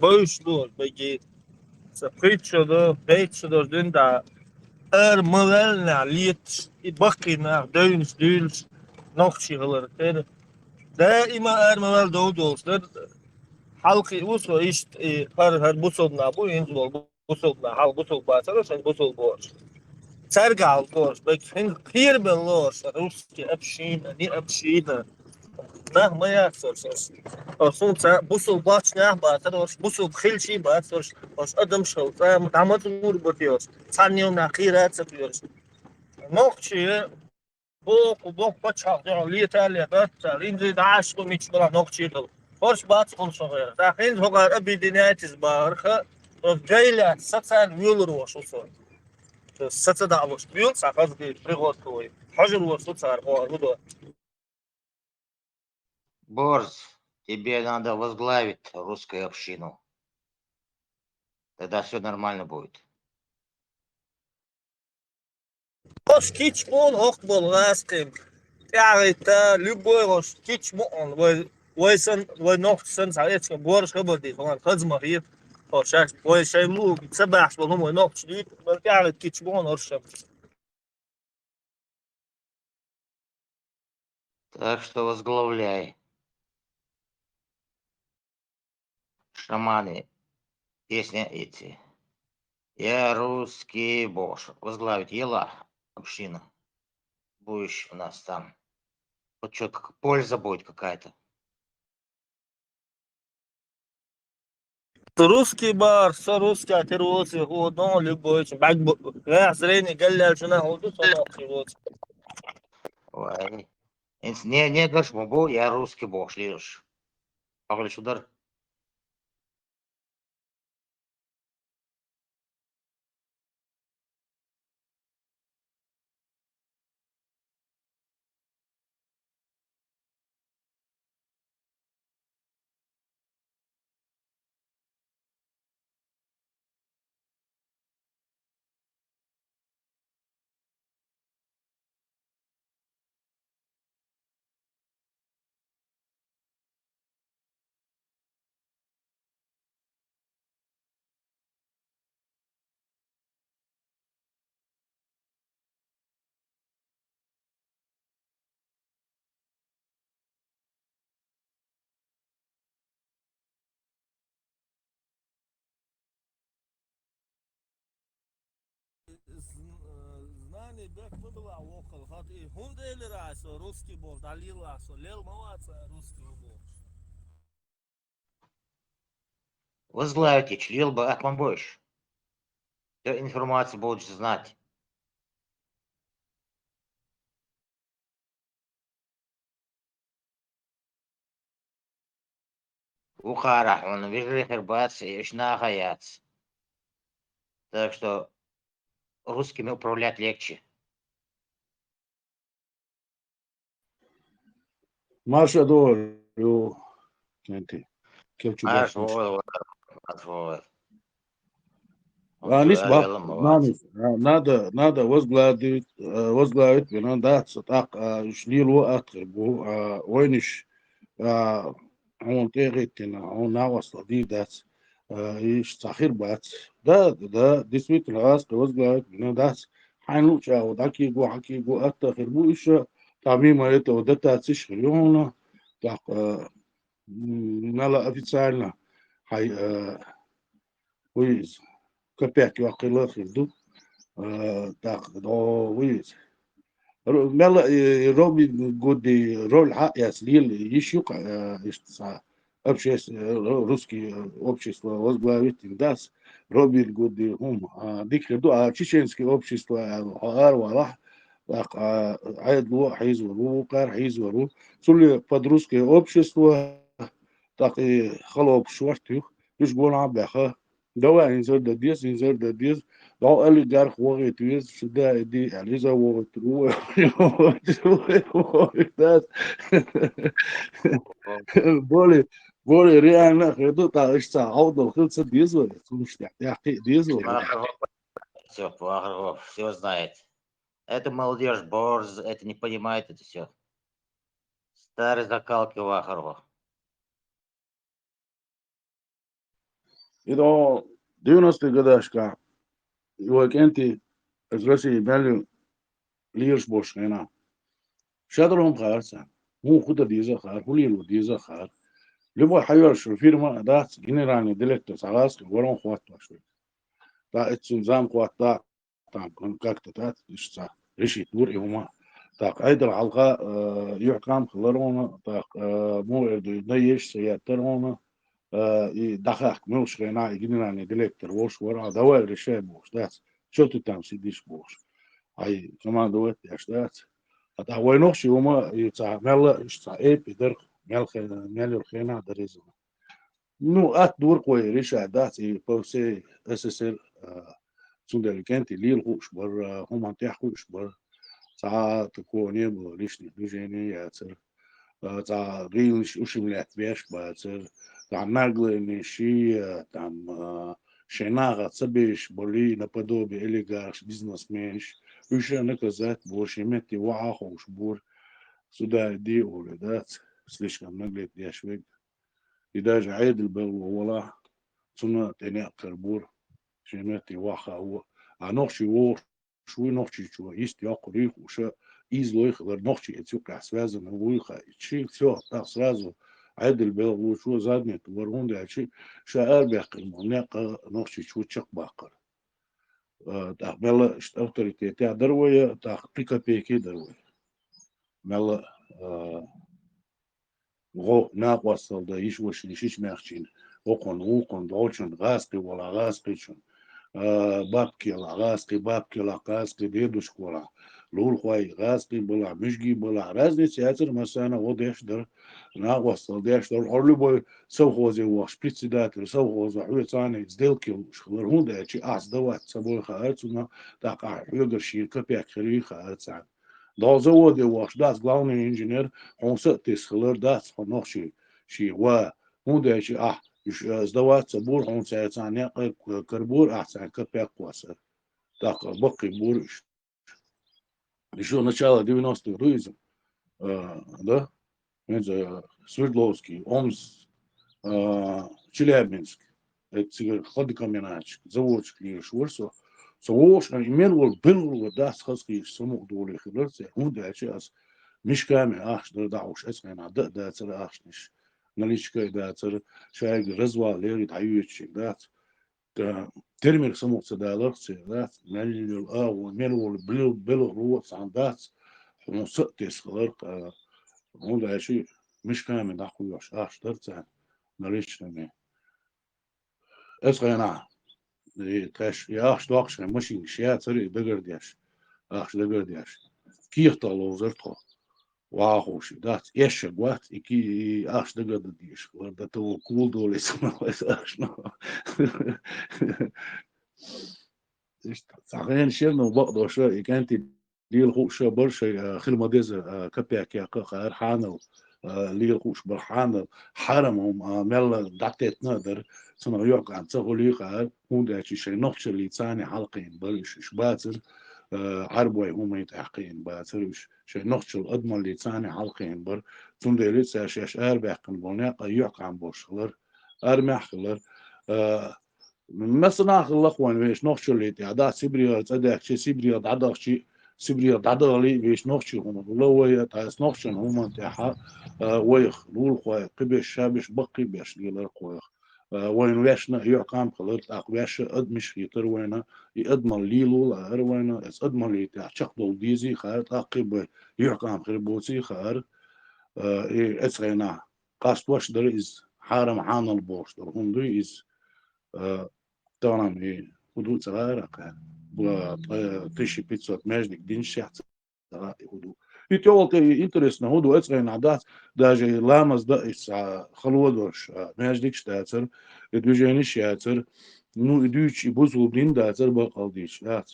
boos door بيجي سبريتشو دو بيتشو دو دندا مودel naar liet bakkie naar duins نوكشي غلر كده دائما مودel دودوس حلقي وصو ايش هر بوصلنا بو ينزل بوصلنا حال بوصل باسر عشان بوصل بوش ترجع البوش بكين كثير من لوش روسكي ابشينا ني ابشينا مهما يحصل أصلا بوصل باش نه باسر بوصل بخيل شي باسر باش ادم شو متعمد نور بتيوش ثانية نخيرات سبيوش نوكشي بوك بتشاق لي تالي بتالين زي داش وميش بلا نوكشي دل Hoş bat konuşuyor. Dahin hogar abidiniyetiz barxa. Gayla satsan yolur olsun. Satsa da alış. Yol sakaz bir пригод твой. Хажир olsun цар горду. Борз, тебе надо возглавить русскую общину. Тогда все нормально будет. Hoş kiç bol ok bol raskim. Yani ta любой hoş kiç mon ويسن ونوخسن ساعات بورش خبردي طبعا خزمه هي شاش وي شيلو سبع شبهم ونوخش دي برجع كيتشبون ارشم Так что возглавляй. Шаманы, песня эти. Я русский бош. Возглавить Ела, община. Будешь у нас там Вот что, польза будет какая-то. Русский бар, все русский, а ты русский, ну, любой, зрение, галля, жена, вот вот. Ой. Не говоришь, могу, я русский бог, шлишь. Павлович, удар. Знание бек выбила около, хат и хундели расо, русский бол, далил расо, лел маваца, русский бол. Возглавите, члил бы от больше. Всю информацию будешь знать. Ухара, он вижу хербац и шнахаяц. Так что русскими управлять легче. Маша дор, кенти, келчу Аж башниш. вот. Лишь надо возглавить винодаться так, шлилу атрибу, ойниш, он теритина, он навасла дидас, и сахир бац. Да, действительно, раз возглавить винодаться, хайну чау, хакигу, атахирбу еще, помимо этого, дотации шхилёна, так, нала официально, хай, уиз. Копять вахила хилду, так, до виз. Мела роби годи роль яслил ищук русский общество возглавить дас роби годи дикреду чеченское общество арвала так айдлу хайзуру кар хайзуру сули под русское общество так и холоп швартюх лишь гона бяха دواء ينزل ده ديس لو قال لي جرح وغي تويز شو ده دي عليزا وغي تروح بولي ريانا خدو تعيش تعوض خلص ديز ولا مش تحقيق ديز ولا Все знает. Это молодежь борз, это не понимает это все. Старые закалки Вахарова. إذا ديونس تقداشكا يوك أنت أجلسي بلو ليرش بوش هنا شادرهم خارسا مو خد ديزا خار هوليلو ديزا خار لبو حيور شو فيرما دات جنراني دلت سغاس ورون خوات شوي تا اتسنزام خوات تا تام كون كاكتا تات اشتا ريشي تور يوما تاق ايدر علقا يحكام خلرونا تاق مو نيش سياترونا دخاك ملش غينا جنراني دلت وش ورا دوال رشاد بوش دات شو تتام سيديش بوش هاي كمان دوت ياشتات هذا هو نوشي وما يتعمل يشتعب يدرق مال الخينا دريزه نو ات دور قوي ريشا داتي بوسي اسسر سندر كانتي ليل خوش بر هم انتي خوش بر ساعات تكوني بليشني بيجيني ياتر تا ريلش وشملات بيش باتر تا ناغل نشي там شناغة سبيش بولي наподобие олигарх бизнесменш еще наказать больше иметь ваху шбур сюда иди улидать слишком наглед я швейк и даже عيد بالولا سنة تاني كربور شمت واخا هو نوخشي و شوي نوخشي شو يست يقري وش излой خبر نوخشي اتوقع связано ويخا شيء все так сразу عدل بيل وشو زادني تورون ده شيء شعر بيقل مناقة نوخشي شو تشق باقر تقبل اوتوريتي تاع دروية تاع قيكا بيكي دروية ملا غو ناقوصل ده يشوش يشيش مخشين وقن دوشن غاسقي ولا غاسقيشن بابكي لا غاسقي ديدوش كولا لول خوي غاسقي بلا مشجي بلا разница ятер масана водеш дер ناقوصل ديش دер أرلو بوي совхозе وش председатель совхоза حويتاني сделки شغلهم ده شيء دوات سبوي خارцуна такая югерши копяк хри خارцан Dans de wash das главный инженер он се тисхлер das хонохши شي وا هوندا شي сдавать бур он саяцане карбур ахсан копяк кваса так баки бур еще начало 90-х рызм да это Свердловский Омск Челябинск это хладокаменочек заводчик швырсо صووش إيمان والبلغ das خاصكي سمو دولي خلرت هوندا شيء أس مش كامل أخش در دعوش أسمع نعدق ده ترى أخشنش نليش كي ده ترى شايق رزوا ليري دعيوش ده ترمي سمو تدالر ده نلي وميل والبلغ روت عن ده ونسقتس خلرت هوندا شيء مش كامل دعوش أخش در نليش نمي أسمع تاش يا أخش ماشي شيء ترى دقردياش كيرتا لوزرتو واخوش دات ايش قوات اكي اخش دقرديش وردا تو كول دولي سما اخشنا صحيح شيرنا بقدر شو كانت ديل خوش برشا خل مدز كبيك يا قهر حانو ليل خوش برحان حرمهم مل دعتت نقدر سنة يوق عن تغلي قال هون ده شيء نقش اللي ثاني حلقين بلش شباتر عربوي هم يتحقين باترش شيء نقش الأضمن اللي ثاني حلقين بر ثم ده لسه شيء أربع قنبلنا يوق عن بوشلر أرمح خلر مثلا خلق وين ويش نقش اللي تعدا سبريا تدك شيء سبريا تعدا شيء سبريا تعدا لي ويش نقش هم لو هي تاس نقش هم تاعها ويخ لول خوي قبش شابش بقي باش ليلر خوي وين واشنا يعقام خلط أقواش أدمش يطر وينا يأدمن ليلو لهر وينا اس أدمن لي تشقدل ديزي خارت أقب يعقام خربوسي خار اسغينا قاست واش در إز حارم عان البوش در هندو إز تانم هدو صغيرة كان تشي بيتزا ماجدك دين شحت هدو يتولت интересно هدو اسغينا دات даже ламаз да из خلودوش ماجدك تاثر движение شاثر ну идущий бузул блин датер бақалдич дат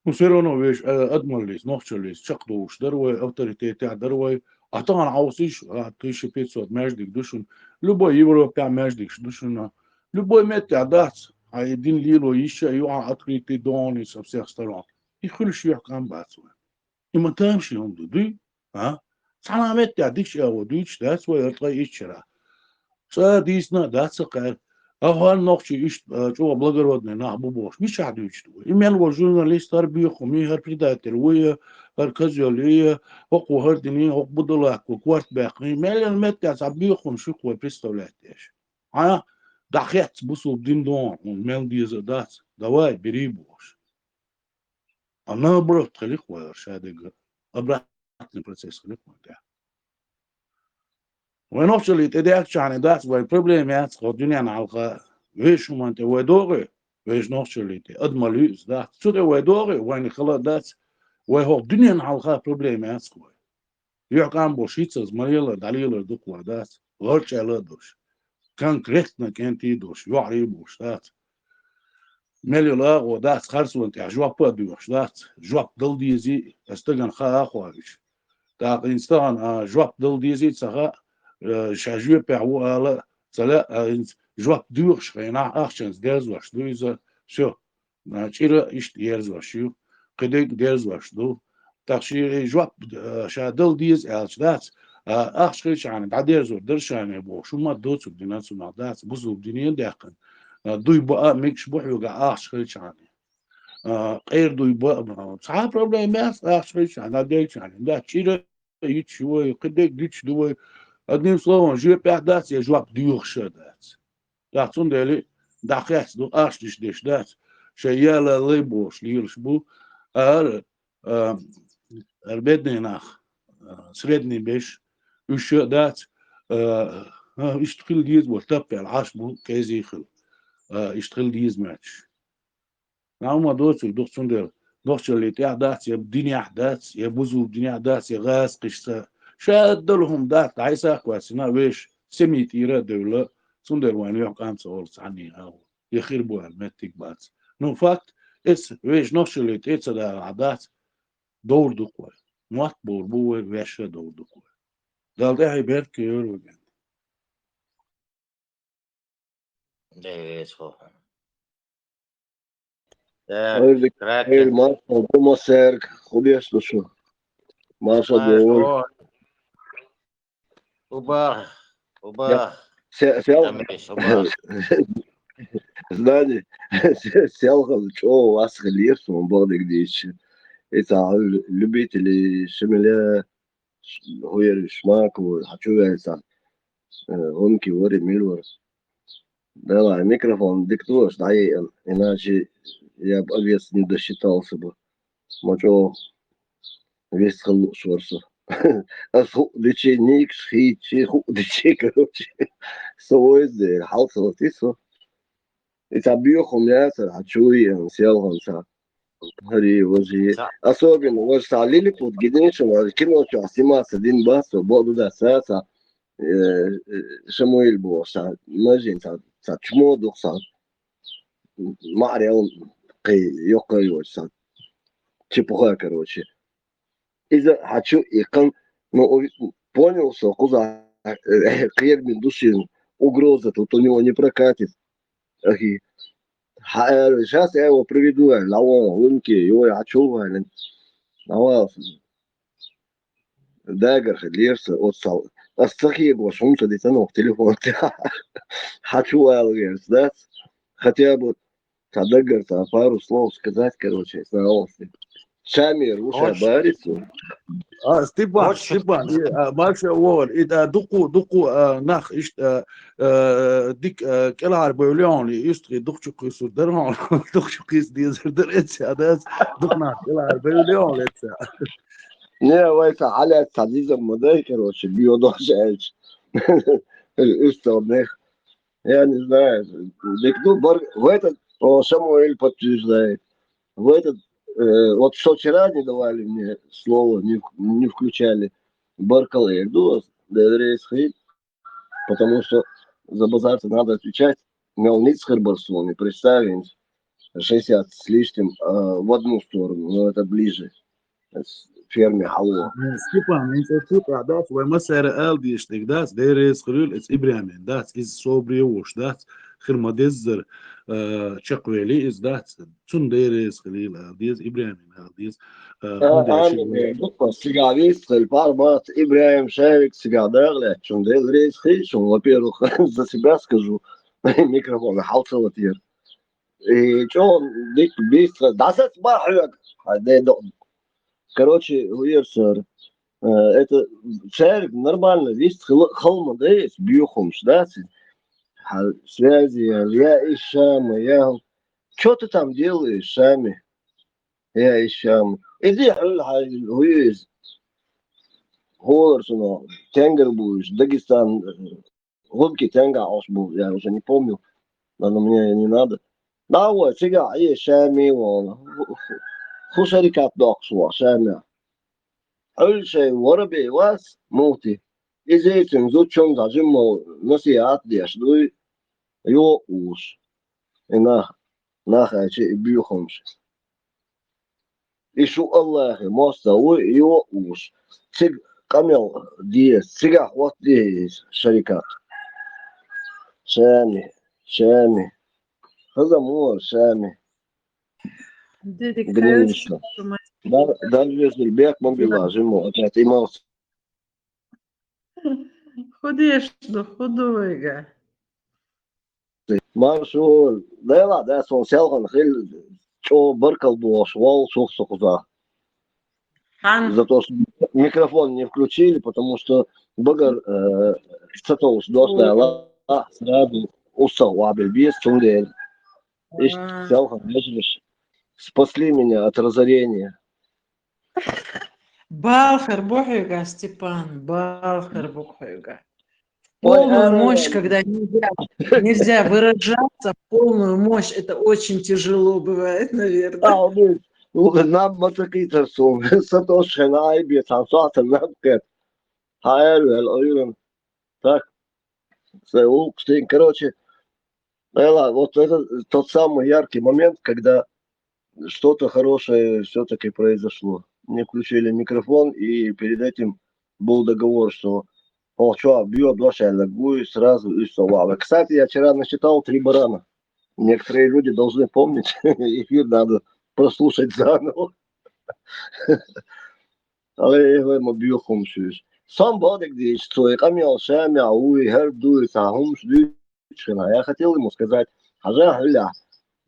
ну все равно веш адмаллис нохчалис чақдуш дарвай авторитет дарвай атан аусиш 1500 маждик душун любой европа маждик душуна любой метя дат а един лило еще юа открытый дони со всех сторон и хулш яхкам бацу и мы тамши он дуды سلامت دادیش اودیش دست و ارتقای ایشرا سادیسنا دست قر اول نقطه ایش جو بلاگرودن نه ببوش میشه عدیش تو ایمیل و ژورنالیستار بیخومی هر پریداتر وی هر کازیالی حقوق هر دنی حقوق بدلاک و کوارت باقی ایمیل مت از بیخوم شو کوی представляешь دخیت بسوب دین دون ایمیل دیز دست دوای بری بوش انا برات خلیق و شادق ابرات процесс خلیق ده ونوصل تداك يعني داس والبروبلم يات خدوني أنا على ويش ما أنت ودوري ويش نوصل أدمليز ده شو ده ودوري وين خلاص داس وهو الدنيا على بروبلم يات خوي يعقام بوشيتس مريلا دليل دكوا داس غير على دوش كان كريتنا كان تيدوش يعريبوش داس مليلا وداس خرس وانت جواب بدوش داس جواب دل ديزي استجن خا أخويش دا إنسان جواب دل ديزي تسخا شاجوه پهو آلا سلا جواب دوش خینا آخشنز درز واش دویزا شو چیرا ایشت درز واشیو قدیک درز واش دو تخشی جواب شادل دیز آلش دات آخش خیلی عن درز و درشانه بو شو ما دوت بدنا سونا دات بزوب دنیا داخل دوی با میکش بوحو جا آخش خیلی عنه غير دوی با صعب پروبلم است آخش خیلی عنه دیک عنه دات چیرا ایت شوی قدیک دیچ دوی одним словом, je perds я joie dur дать. Так он дали, дахяс до аштиш деш дать, что я лебош лирш бу, бедный нах, средний беш, وش دات يشتغل ديز وتبقى العاش بو كيزي خل يشتغل ديز ماتش نعم ما دوتش دوتش سندر دوتش اللي تاع دات يا الدنيا أحداث يا بوزو الدنيا أحداث يا غاز قشة شاد لهم دات عيسى كواسنا ويش سمي تيرا دولة سندر وين يحكم صور عني أو يخير بو المتك بات نو فاكت إس ويش نوش اللي تيتsa دا عادات دور دكوا موت بور بو ويش دور دكوا دال ده هيبر كيور وجن Det är så. Так, Hayırlı, Kraken. hayırlı Marshall, Thomas Serg, Julius слушаю. Маршал Доволь. Маршал. Убах. Я Убах. сел, Тамиш, убах. знали, сел, что у вас рельеф, он был где еще. Это любители шмеля, гуер шмак, хочу это, гонки, вори, мильвор. Да, микрофон диктуешь, да, иначе я бы овец не досчитался бы. Мочо весь шварцу. А дичи никс, хичи, дичи, короче. Соуезды, халсал, тисо. Это биохумляция, хочу сел, Хари, вожи. Особенно, вот салили под гидничем, кино, что сниматься один бас, боду да саса, Шамуэль был, мажин, чмо духса, Мариал, ёкаю, чепуха, короче. Из-за хочу и ну, понял, что куда клермин души угроза тут у него не прокатит. Сейчас я его приведу, лаво, лунки, его я хочу, лаво, дагер, лерса, отсал. Астахи был, шум-то детанок, телефон. Хочу, да? Хотя бы дагер-то пару слов сказать, короче, с новости. Шами, руша, барицу. ستيبان ستيبان ماشي وول إذا دقوا نخ إيش ديك كل عربيون يشتري دق شو قيس درهم دق شو قيس ديزر در إتش هذا دقنا كل عربيون إتش Не, это على تعزيز المدى, короче, биодождь. Остальных, я не знаю. В этот, Самуэль подтверждает. В этот, вот что вчера не давали мне слово, не включали. Баркалы, потому что за базар надо отвечать. Мелниц Харбарсоне, представим, 60 с лишним в одну сторону, но это ближе. Ферме Халло. ستيبان أنت تقطع دات ومسار آل دي إشتك دات ديريس خلول إس إبراهيم دات إز صوبري وش دات خير ما دزر شقويلي إز دات تون ديريس خليل آل ديز إبراهيم آل ديز Сигарист, парбат, Ибраим Шевик, сигадар, чем дел рейс хищем, во-первых, за себя скажу, микрофон, халцелатир. И что он дик быстро, да сет бахует, короче, Уирсер, это Шевик нормально, есть холма, да, есть биохумш, да, связи, я и Шам, я... Что ты там делаешь, Шами? Я и Шам. Иди, Уиз. Холерсона, Тенгербуш, Дагестан, Губки Тенга, я уже не помню, но мне не надо. Да, вот, сега, и Шами, вон. Хушарикат доксуа, Шами. Ölçey, Варабей, вас, Мути. Из этим зучом даже мол, насиат деш, дуй, ё уж. И нахачи, и бьюхомши. И шу Аллахи, моста, уй, ё уж. Циг, камел, диес, цига, вот диес, шарикат. Шами. Хазамур, Шами. Гнилище. Да, Везельбек, Мобила, Жимо, опять имался. Ходиш до худого. Маршал, да, сон селхан хил, что баркал был, швал, сухо. За то, что микрофон не включили, потому что багар цатоус дошла, сразу устал, абельбес, чундел. И селхан, спасли меня от разорения. Балхер бухайга, Степан, балхер бухайга. Ой, Полную мощь, Эрен. когда нельзя выражаться, полную мощь, это очень тяжело бывает, наверное. Abi, ne yapmadık istersin? Satoş Henay bir sanatı ne yaptık? Hayır, oyun. Так, короче, Элла, вот это тот самый яркий момент, когда что-то хорошее все-таки произошло. Мне включили микрофон, и перед этим был договор, что он что, бьет два шайлагу сразу и слова. Кстати, я вчера насчитал 3 барана. Некоторые люди должны помнить, эфир надо прослушать заново. Але я говорю, бью хумшиш. Сам Бодик дичь, что камел шамя, уй, гердуй, хумш дичина. Я хотел ему сказать, хажа гля,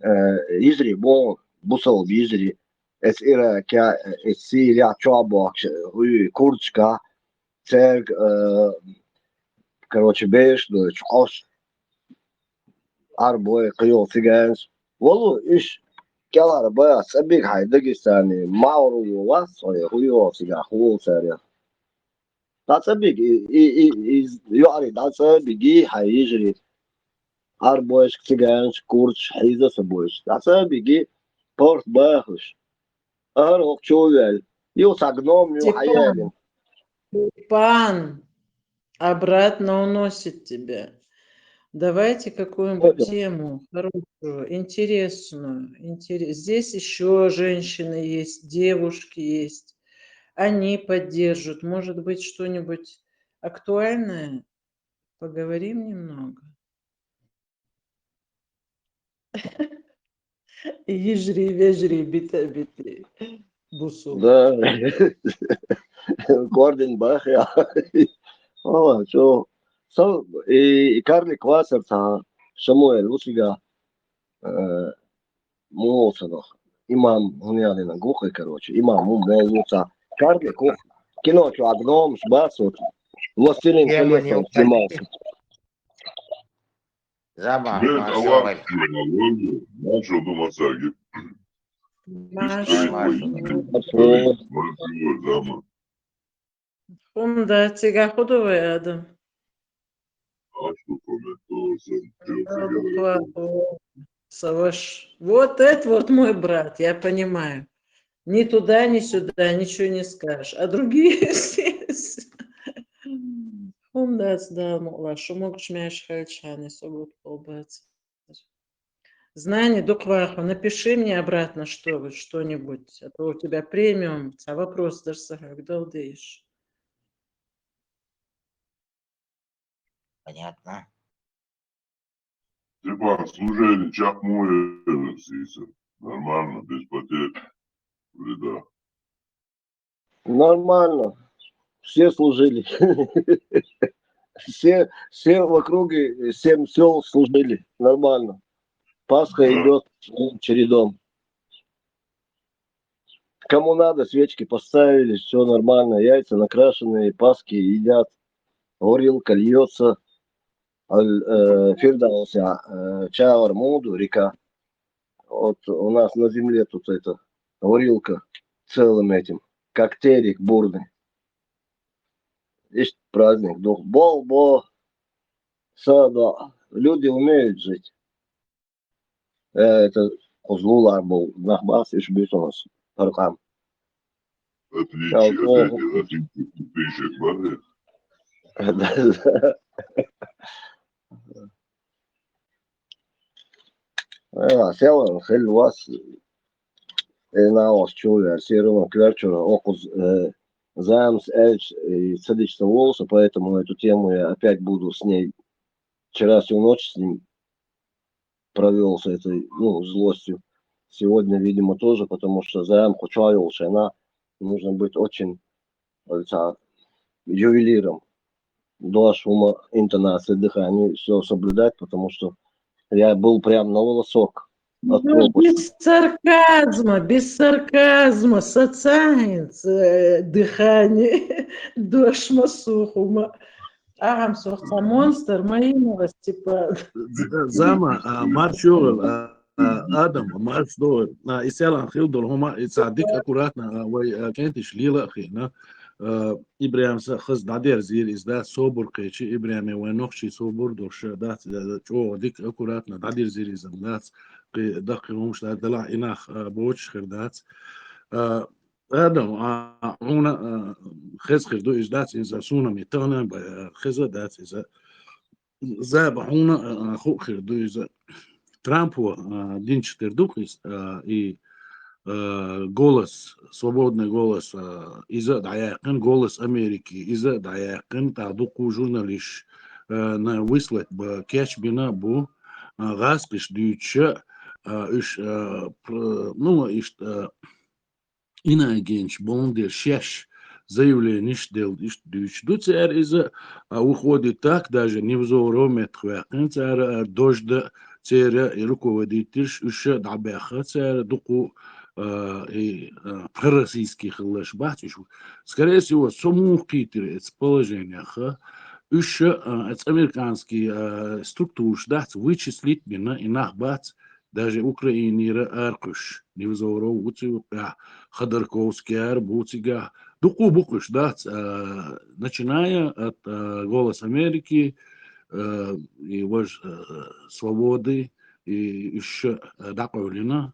изри, бон, бусал изри, эс ира, кя, эс сиря, чабак, уй, курчка, церк, короче, беш, дочь, ош, арбой, криол, цыганс. Волу, иш, كلا بقى سبيك هيدقستاني ماورو واس هو سيجا هو ساريا دا سبيك يعني دا سبيك هيجري اربوش سيجانش كورش حيزة سبوش دا سبيك بورت باخش اهر شوال يو ساغنوم يو حيالين Степан, обратно уносит тебя. Давайте какую-нибудь тему хорошую, интересную. Здесь еще женщины есть, девушки есть. Они поддержат. Может быть, что-нибудь актуальное? Поговорим немного. Ежри, вежри, бита-бити. Бусу. Да, Гордон Бах, я. О, что? И Карли Квасер, Шамуэль, Лусига, Мулсанах, имам Гунялина, Гухай, короче, имам Мулса, Карли Кох, кино, что Агном, Шбасут, Властелин Тема колец не он снимался. Зама, Нет, Машоваль. начал Думасаги. Машу. Зама. Да, тебя худовый Адам. А что комментовал? Саваш. Вот это вот мой брат, я понимаю. Ни туда, ни сюда, ничего не скажешь. А другие все... да, мол, что могут шмяешь хальчаны, собут полбаться. Знание, докваху, напиши мне обратно что-нибудь, а то у тебя премиум, а вопрос даже как долдеешь. Понятно. Типа, служение чахмуя, нормально, без потерь, вреда. Нормально. Все служили. Все в округе, 7 сел служили. Нормально. Пасха идет чередом. Кому надо, свечки поставили, все нормально. Яйца накрашенные, паски едят. Горилка льется. Фирдауся, Чавар, Муду, река. Вот у нас на земле тут это горилка целым этим. Коктейлик бурный. Есть праздник. Бол-бо. Сада. Люди умеют жить. Это Узлулар был. Нахбас и Шбитонос. Паркам. Отличие, тысячек, Села, Хельвас. Наос чуя, Сирона Клерчура, Окуз Замс, Эльч и Садичного Волоса, поэтому эту тему я опять буду с ней. Вчера всю ночь с ним провел с этой, злостью. Сегодня, видимо, тоже, потому что Зам Хучайл Шена нужно быть очень ювелиром. До шума, интонации, дыхания, все соблюдать, потому что я был прям на волосок. Без сарказма, социальность, дыхание, дождь масухума. Сорта монстр, мои новости. Зама, Марчугл, آدم ما أعرفش دول يسأل عن خيل دول هما يتصدق أكوراتنا وكانت شليلة أخينا إبراهيم خز دادير زير إزدا صبر كيشي إبراهيم ونخشي صبر دوش دات شو ديك أكوراتنا دادير زير إزدات دقي همش دلع إناخ بوش خردات آدم عونا خز خردو إزدات إزا سونا ميتانا خز دات إزا زاب عونا خو خردو إزا Трампу динч тердухис и голос, свободный голос иза даяқын голос Америки, иза даяқын тадуку журналист на выслать бы кеч бина бу гаскиш дюча иш ну иш инагенч бондер шеш заявление дел иш дюч дуцер иза уходит так даже не взоромет хвякын цар дождь цера и руководитель еще дабяха цера дуку и пророссийский хлаш батюш. Скорее всего, саму Питер это положение еще это американский структур дать вычислить меня и нахбать даже Украине аркуш не взоров уцю Ходорковский арбуцига дуку букуш дать начиная от «Голос Америки» и вож свободы и еще добавлено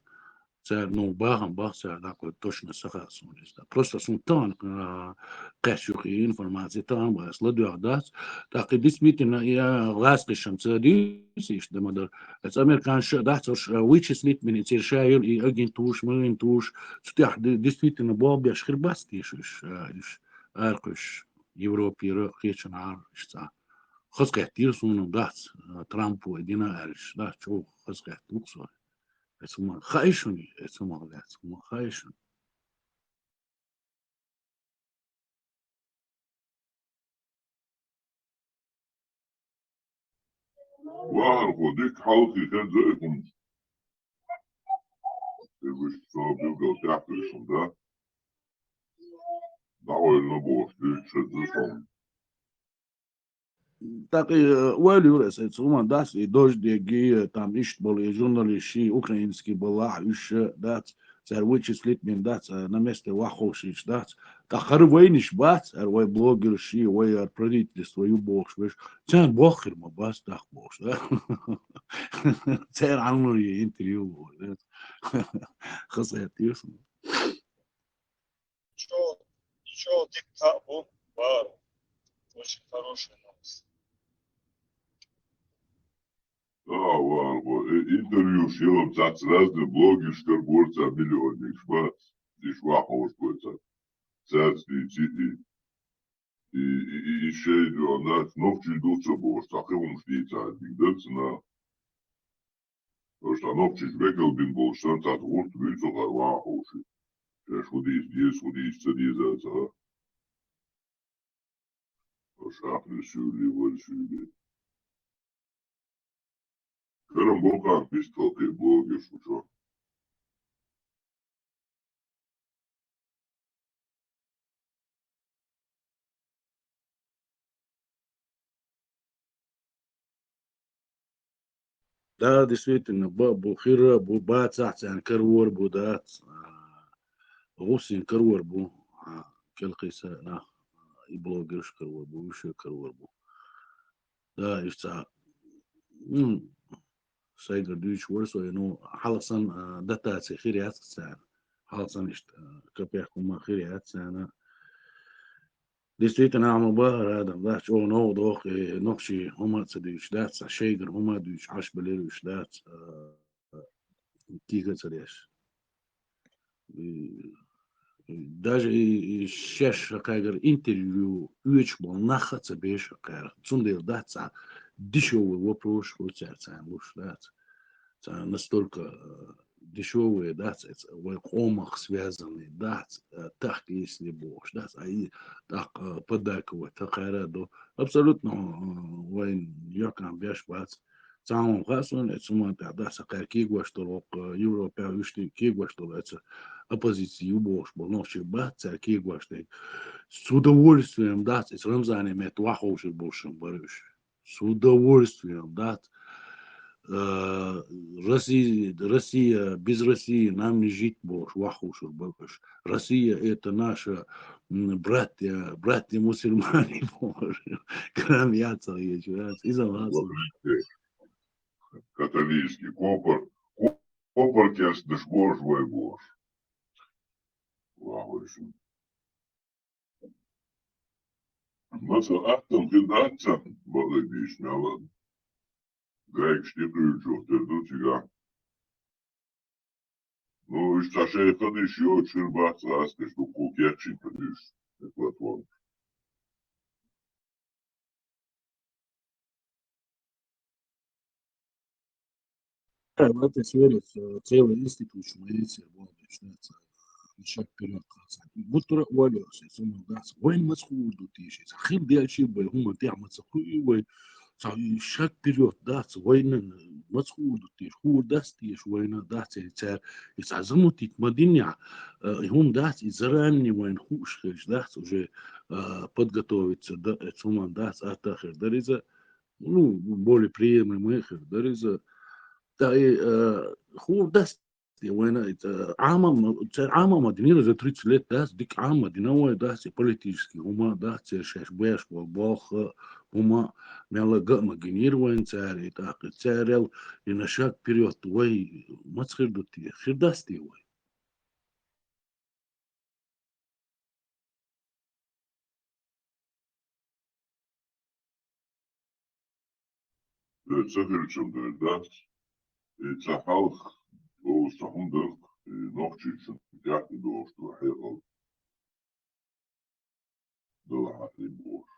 ну багам бахся такой точно согласен просто сунтан кэшухи информации там следует дать так и действительно я ласкишем цадис демадер это американцы дать вычислить министершайл и агентуш ментуш стях действительно бобя шхербастиш аркуш Европе речна что خسكت يرسون دات ترامبو دينا أرش دات شو خسكت بوكسو اسمه خايشوني اسمه لا اسمه خايشون واحد وديك حالتي كان زيكم وش صار بيبقى تعرفش ده دعوة النبوة ديك شدتهم Так и валюра се цума дас и дождеги там ищ были журналисты украинские была еще дат цар вычислить мен дат на месте вахошич дат так харвейниш бат арвай блогер ши вай правительство ю бог швеш цан бохер ма бас так бог да цар анури интервью хасет юсн Ничего, диктабу, бару. Очень хорошая новость. Да, интервью шилом цац разные блоги, шкарборца, миллионник, шмат, и шваховош бойца. Цац, и еще идет, да, новчи идут собой, что ахевом швейцар, бигдаться на... Потому что новчи жвекал бин был, что цац урт, вильцо харваховши. Шудис, цариза, шахли сюли, вальсюли. Kerem Volkan pistolki blogi šučo. Да, действительно, бухира, бубаца, карвор, будат, гусин карвор, бу, келкиса, на, и блогерш карвор, бу, еще карвор, бу. Да, и что, сайгар дюч ворсо, ну, халасан датация хириат, халасан ишт, капяхкума хириат, действительно, عم بقرا هذا ده شو نو دوخ نقشي هما تديش دات شيغر هما دوش عش بليش دات كيكا تديش даже и шеш кайгер интервью үеч бол нахаца беш кайгер цундер датса дешевый вопрос хочется лучше дат настолько дешевые дат в омах связаны дат так если бож дат и так подаковать такая абсолютно войн якам беш бац самом хасон это сумата да сакаки гваштолок Европа вишти ки гваштол это оппозицию бож бол ночи бац ки гвашты с удовольствием дат с рамзаном это вахоши бошем барыш с удовольствием дат Россия, без России нам не жить больше, вахуш, бакаш. Россия это наша братья мусульмане, боже. Крам яца еще раз. И за вас. Католический Kopar kes bož vai bož. Vahojšim. Mesela aktam hidratsan balık işnalan. Grek штипрючу, тердучига. Ну, и шашей ходишь, и очень бац, раскаш, что кукерчин ходишь. Это платформа. В этой сфере целый институт шумается, вот, начинается шаг вперед. بطرق ولا سيسمى داس وين مسؤول دوتيش خيل دي شيء هم تعمل سخوي وين شاك بيريود داس وين مسؤول دوتيش هو داس تيش وين داس يصير يسعزموا تيك مدينة هم داس يزرعني وين خوش خيش داس уже подготовиться да сумма дас атахер дариза ну более приемлемый хер дариза да и هو داس وين عامة مدينة زي 30 ليت داس ديك عامة مدينة داس политически هما داس شاش باش والباخ هما مالا قام جنير وين ساري تاقي ساري ينشاك بيريود وي ما تخير دوتي خير داس تي وي Цехерчем дас. Цахалх, о сахундах, нохчичен, тяхни до что херал. Дала бош.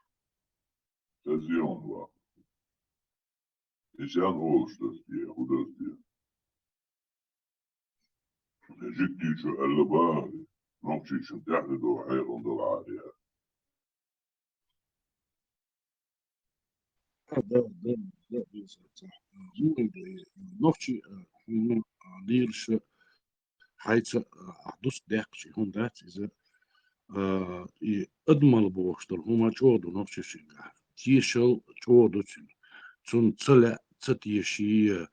Тазион ва. Исян олштастия, худастия. Жиктичу эллабари. Нохчичен, тяхни до херал дала. да نوختي ليرش حيث أحدث داقش هم دات إذا أدمل بوشتر هما جودو نوختي شنگا تيشل جودو تون تلا تتيشي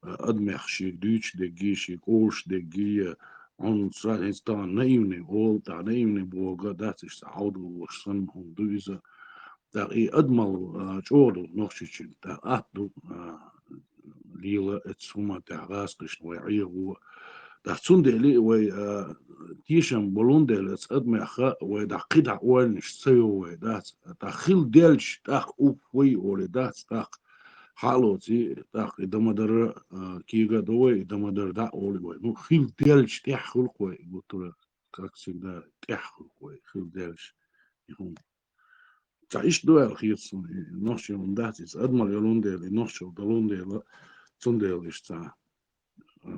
أدمخشي دوش دقيشي قوش دقي on staan naivne hol ta naivne boga dat is audu san hon duiza daar I admal chodo nochchichin ta atdu lila et suma ta rasqish wa ihu da tsundeli wa tisham bolundel et adma kha wa da qida wal nishsayo wa dat ta khil delch ta up wi or dat ta haloti ta damadar kiga doy damadar da ol wa no khil delch ta khul wa gutura как всегда тяхул wa khil delch تعيش دوال خيص نوشي من داتيس أدمر يلونديل نوشي ودلونديل تنديل إشتا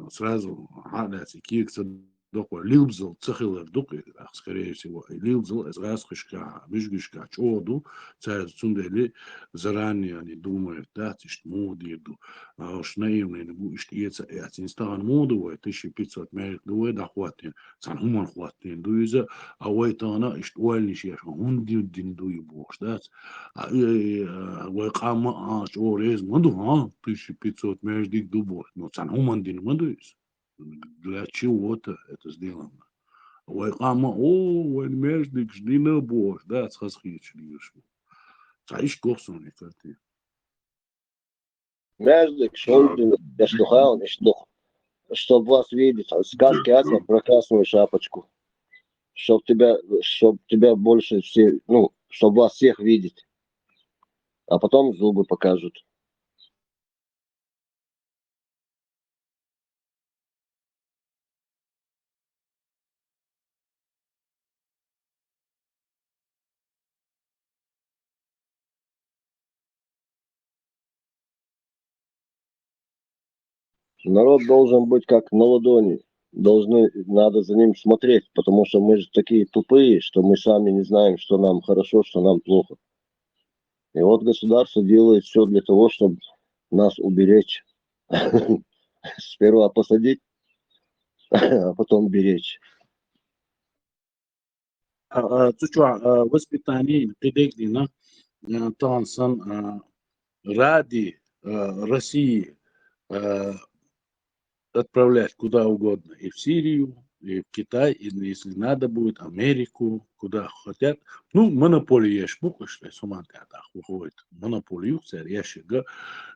سرازو عاداتي كيك تدوكو ليلبزل تخيل دوكي скорее всего лيلبزل из расхишка мижгишка чоду царь تنديلي заранее они думают датиш модиду а уж наивные не будешь тиеца и атинстан моду 1500 мерик дуэ да хватин сан хуман хватин дуиза а уайтана иштуальни шеш хунди дин дуй бош дат а уайкама аш орез моду 1500 мерик дик дубо но сан хуман дин модуис для чего-то это сделано уайкама о вайн междик ждина бош да схасхич лишь تعيش قرصون يكاتي Между шоудами, я шлюха, он шлюх. Чтобы вас видеть, сказки Ася про красную шапочку. Чтоб тебя больше все, ну, чтобы вас всех видеть. А потом зубы покажут. Народ должен быть как на ладони. Надо за ним смотреть, потому что мы же такие тупые, что мы сами не знаем, что нам хорошо, что нам плохо. И вот государство делает все для того, чтобы нас уберечь. Сперва посадить, а потом беречь. تشوع وسبيتاني قديك دينا تانسان رادي روسي отправлять куда угодно, и в Сирию, и в Китай, и если надо будет, Америку, куда хотят. Ну, монополия есть, что суманка так выходит. Монополию, царь, я шига,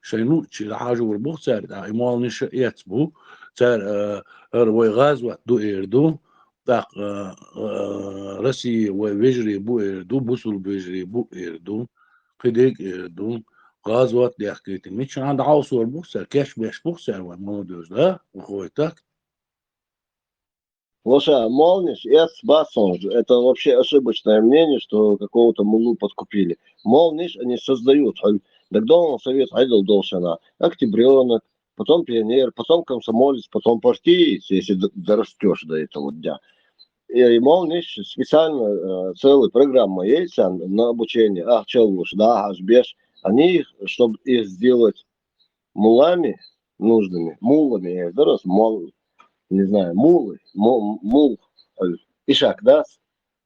шайну, чилажу врбух, царь, да, и мол, не шеяцбу, царь, рвой газ, вот, ду ирду, так, Россия, вой, вежри, бу ирду, бусул вежри, бу ирду, кидек ирду, غاز وات دي حكايتي مش عند عاوصور بوكسر كاش باش بوكسر والموضوع ده وهو так. Слушай, Молниш, это вообще ошибочное мнение, что какого-то мулу подкупили. Молниш они создают. Тогда он совет айдол должен. Октябренок, потом пионер, потом комсомолец, потом партиец, если дорастешь до этого дня. И Молниш специально целая программа есть на обучение. Челуш, да, Ашбеш. Они, чтобы их сделать мулами нужными, мулами, я здоров, не знаю, мул, ишак, да?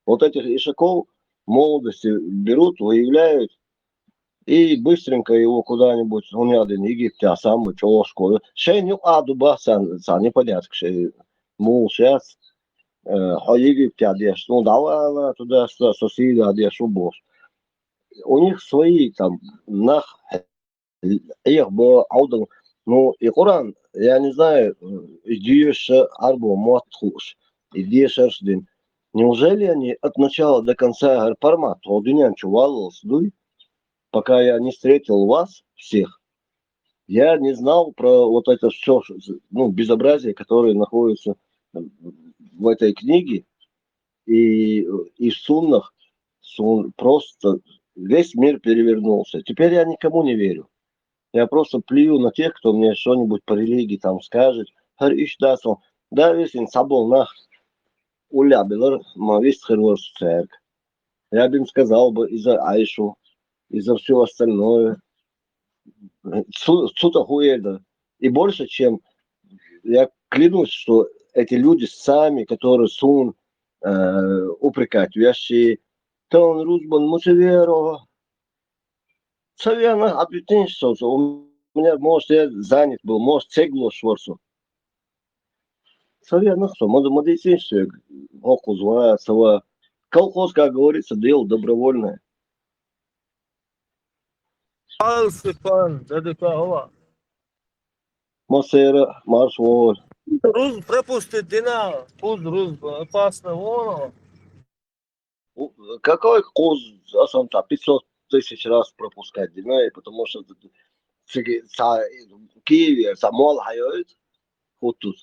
Вот этих ишаков молодости берут, выявляют и быстренько его куда-нибудь, он не один Египте, а сам чего шейню адуба, непонятно, что мул сейчас, Египте одежд, ну давай туда, соседи одежд, босс. У них свои там, их бы аудал, ну и Коран, я не знаю, идешь арбу матхуш, идешь аршдин. Неужели они от начала до конца пармат, одунян чувал, сдуй, пока я не встретил вас всех, я не знал про вот это все, ну, безобразие, которое находится в этой книге и в суннах, просто весь мир перевернулся. Теперь я никому не верю. Я просто плюю на тех, кто мне что-нибудь по религии там скажет. Да, весь сабол нах улябилар, ма весь хервос церк. Я бы им сказал бы и за Айшу, и за все остальное. Сута хуэда. И больше, чем я клянусь, что эти люди сами, которые сун упрекать вещи, то он рузбан мусеверо. Наверное, объяснить, у меня, может, я занят был, может, цегло шворцу. Наверное, что, может, медицинство, оку звается, колхоз, как говорится, дело добровольное. Алсипан, дедика hova. Мосера, маршвор. Rus пропустит дина, пуд Рус, опасно воно. Какой коз, сам-то 500 тысяч раз пропускать динай, потому что в Киеве самол хайоет, вот тут.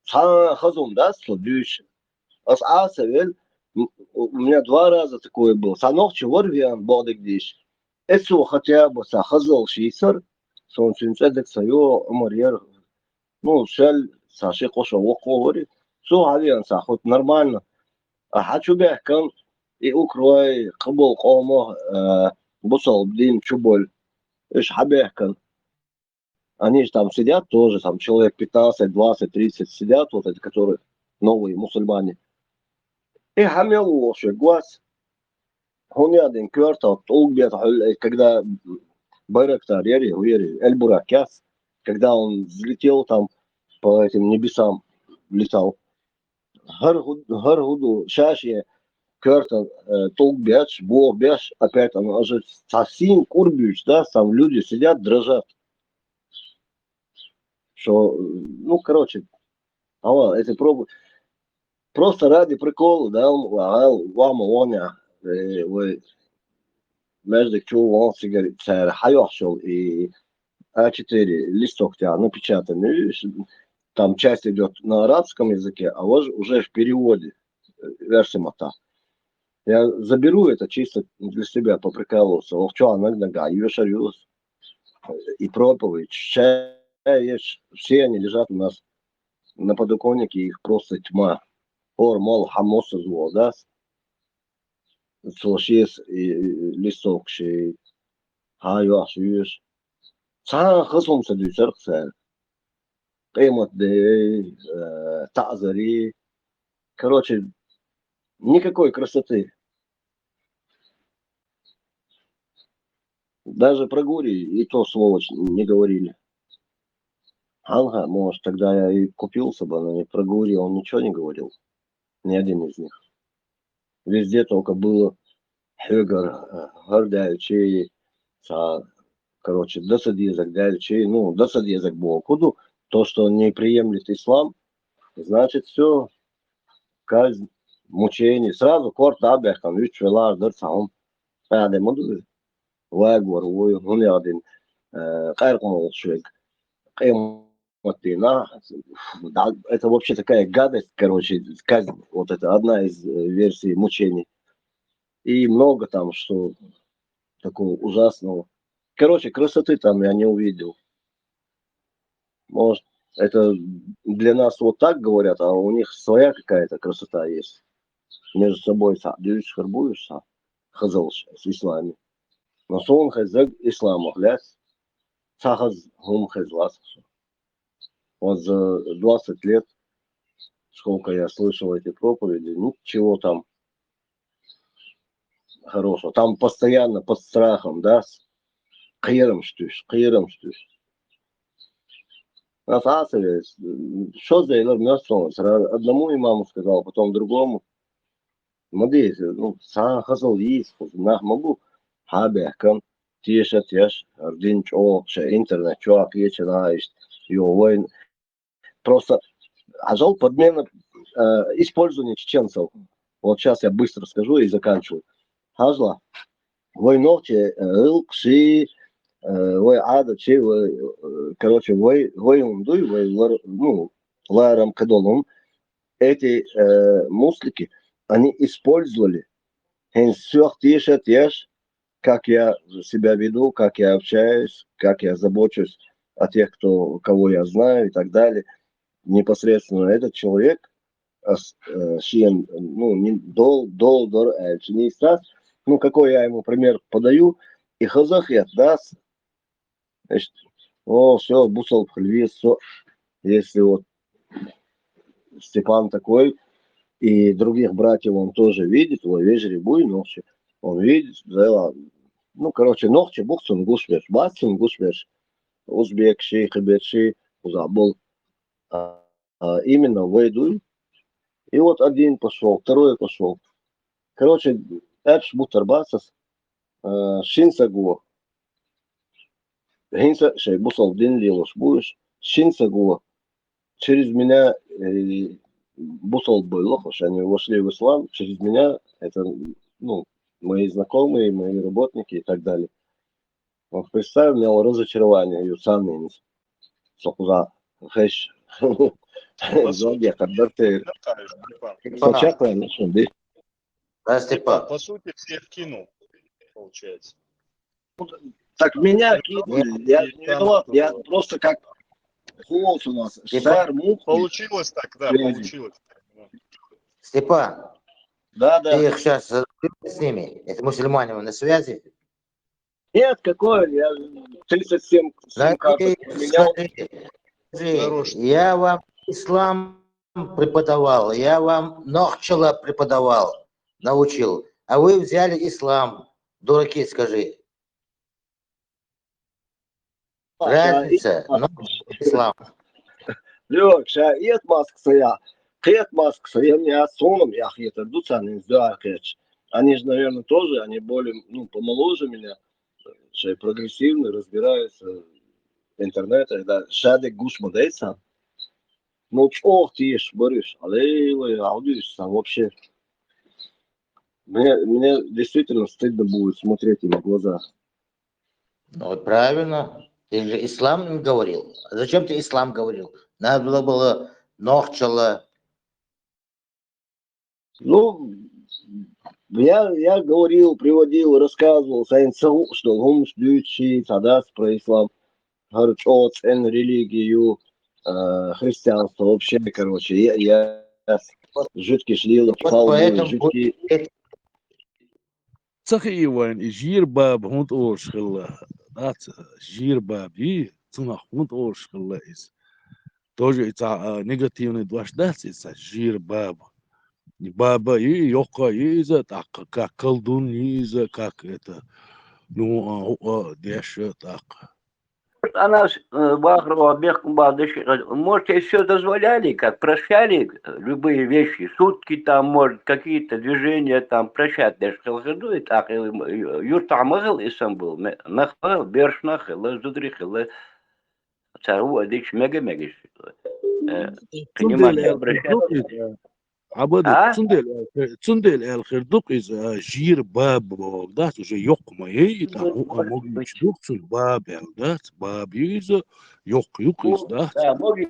Хазум, да, слабюще. Асавель, у меня 2 раза такое было. Санох чеворвиан бодик диш. Это хотя бы хазал шисар, сон цинцедек сайо амарьер. Ну, шаль, саши коша говорит. Авиан хоть нормально. А хочу бехкан и укрой, кабул комо, бусал бдин чуболь. Иш хабехкан. Они же там сидят тоже, там человек 15, 20, 30 сидят, вот эти, которые новые мусульмане. И хамел глаз. Он один квартал, когда Байрактар, Эль-Буракяс, когда он взлетел там по этим небесам, летал. Гаргуду, шаши, квартал, толкбяч, богбяч, опять он уже совсем курбюч, да, там люди сидят, дрожат. Что, ну, короче, это пробы. Просто ради прикола, да, вам оня, вы между чего он сигарет, хайошел и А4 листок тебя напечатанный, там часть идет на арабском языке, а уже в переводе версия мота. Я заберу это чисто для себя, поприкалываться. Ох, что она нога, ее шарюс. И проповедь, все они лежат у нас на подоконнике, их просто тьма. Мол, хамоса зло, да? Слушаешь листок, что хайошуешь. خصهم سدوسر خسر قيمة دي تعذري. Короче, никакой красоты. Даже про Гури и то сволочь не говорили. Ага, может, тогда я и купился бы, но не про Гури он ничего не говорил. Ни один из них. Везде только было Хёгар, Гордаючи, короче, досад язык, Даючи, ну, досад язык был. Куду? То, что он не приемлет ислам, значит, все, казнь, мучение. Сразу корт абехам, үч велар, дырсаум. Паде муду, вагвар, вой, гунядин, хайрком швек, Матына. Да, это вообще такая гадость, короче, казнь. Вот это одна из версий мучений. И много там, что такого ужасного. Короче, красоты там я не увидел. Может, это для нас вот так говорят, а у них своя какая-то красота есть. Между собой садишь, харбуешь, хазалш с ислами. Но сон хазаг ислама, гляс, сахаз гум хазлас. Вот за 20 лет, сколько я слышал эти проповеди, ничего там хорошего. Там постоянно под страхом, да, кырым штуш. На Асаве, что за илар мёртвым? Одному имаму сказал, потом другому. Моди, ну, сам хазал есть, нах могу. Хабе, кам, тиша, ардин, чо, интернет, чо, акьече, наишь, войн. Просто, ажал подмена использования чеченцев. Вот сейчас я быстро скажу и заканчиваю. Хажла, войновче, илкши, вой ада, че, короче, вой ундуй, вой, ну, ларам кадолом. Эти муслики, они использовали как я себя веду, как я общаюсь, как я забочусь о тех, кого я знаю и так далее. Непосредственно этот человек, ну, не страх, ну, какой я ему пример подаю, и хазахет, да, значит, все, бусал в хлеве, все, если вот Степан такой, и других братьев он тоже видит, ой, вежери буй, ночи, он видит, да, ну, короче, ночи, бухсун, гушбеш, бассун, гушбеш, узбек, шейх, беши, узабол, именно войду. И вот один пошел, второй пошел. Короче, эпш бутарбасас, шинсагуа. Гинса, шей, бусал дин лилош будешь, шинсагуа. Через меня бусал было, что они вошли в ислам, через меня, это, ну, мои знакомые, мои работники и так далее. Вот представь, у меня разочарование, юцаны, сокуза, хэш, зоги, когда ты сочакуя, ну что, да? Да, Степан, Степан. по сути, всех кинул, получается. Так меня кинули, я не виноват, я просто как голос у нас, шар, мух. Получилось так, да, получилось. Степан, Да. ты их сейчас с ними, это мусульмане на связи? Нет, какой, я 37 карток поменял. Скажи, я вам ислам преподавал, я вам Нохчала преподавал, научил, а вы взяли ислам, дураки, скажи. Разница, ислам. Лёк, шаиет масксая, кет масксая, мне осоном я хета, дуцаны, они же, наверное, тоже, они более, ну, помоложе меня, прогрессивные, разбираются в интернете, да, шадек гуш модейса. Ну, ох ты ешь, борешь, аллилуйя, аудишься, вообще. Мне действительно стыдно будет смотреть им в глаза. Ну, вот правильно. Ты же ислам говорил. Зачем ты ислам говорил? Надо было Нохчала. Ну, я говорил, приводил, рассказывал, что гумш дючи, тадас про ислам, харчот, религию, христианство, вообще, короче, я жуткий шлил, жуткий. Цахиеван и жирбаб хунт оршхилла. That's жирбаб и цунах хунт оршхилла из. Тоже это негативный дваждать, это жирбаб. Баба и йока иза, так как колдун иза, как это, ну, дешет так. Она Бахрова, может, ей все дозволяли, как прощали любые вещи, сутки там, может, какие-то движения там прощать, даже хилгидует, так юрт амагыл исам был, нахал, бершнах, зудрих, цару, адич, мега, Цундел внимание обращать. عبادة А? تسندل الخردق إز جير باب دات уже yok mu ey ta Может mogi быть. çduksun bab dat bab iz yok iz dat Да, могут,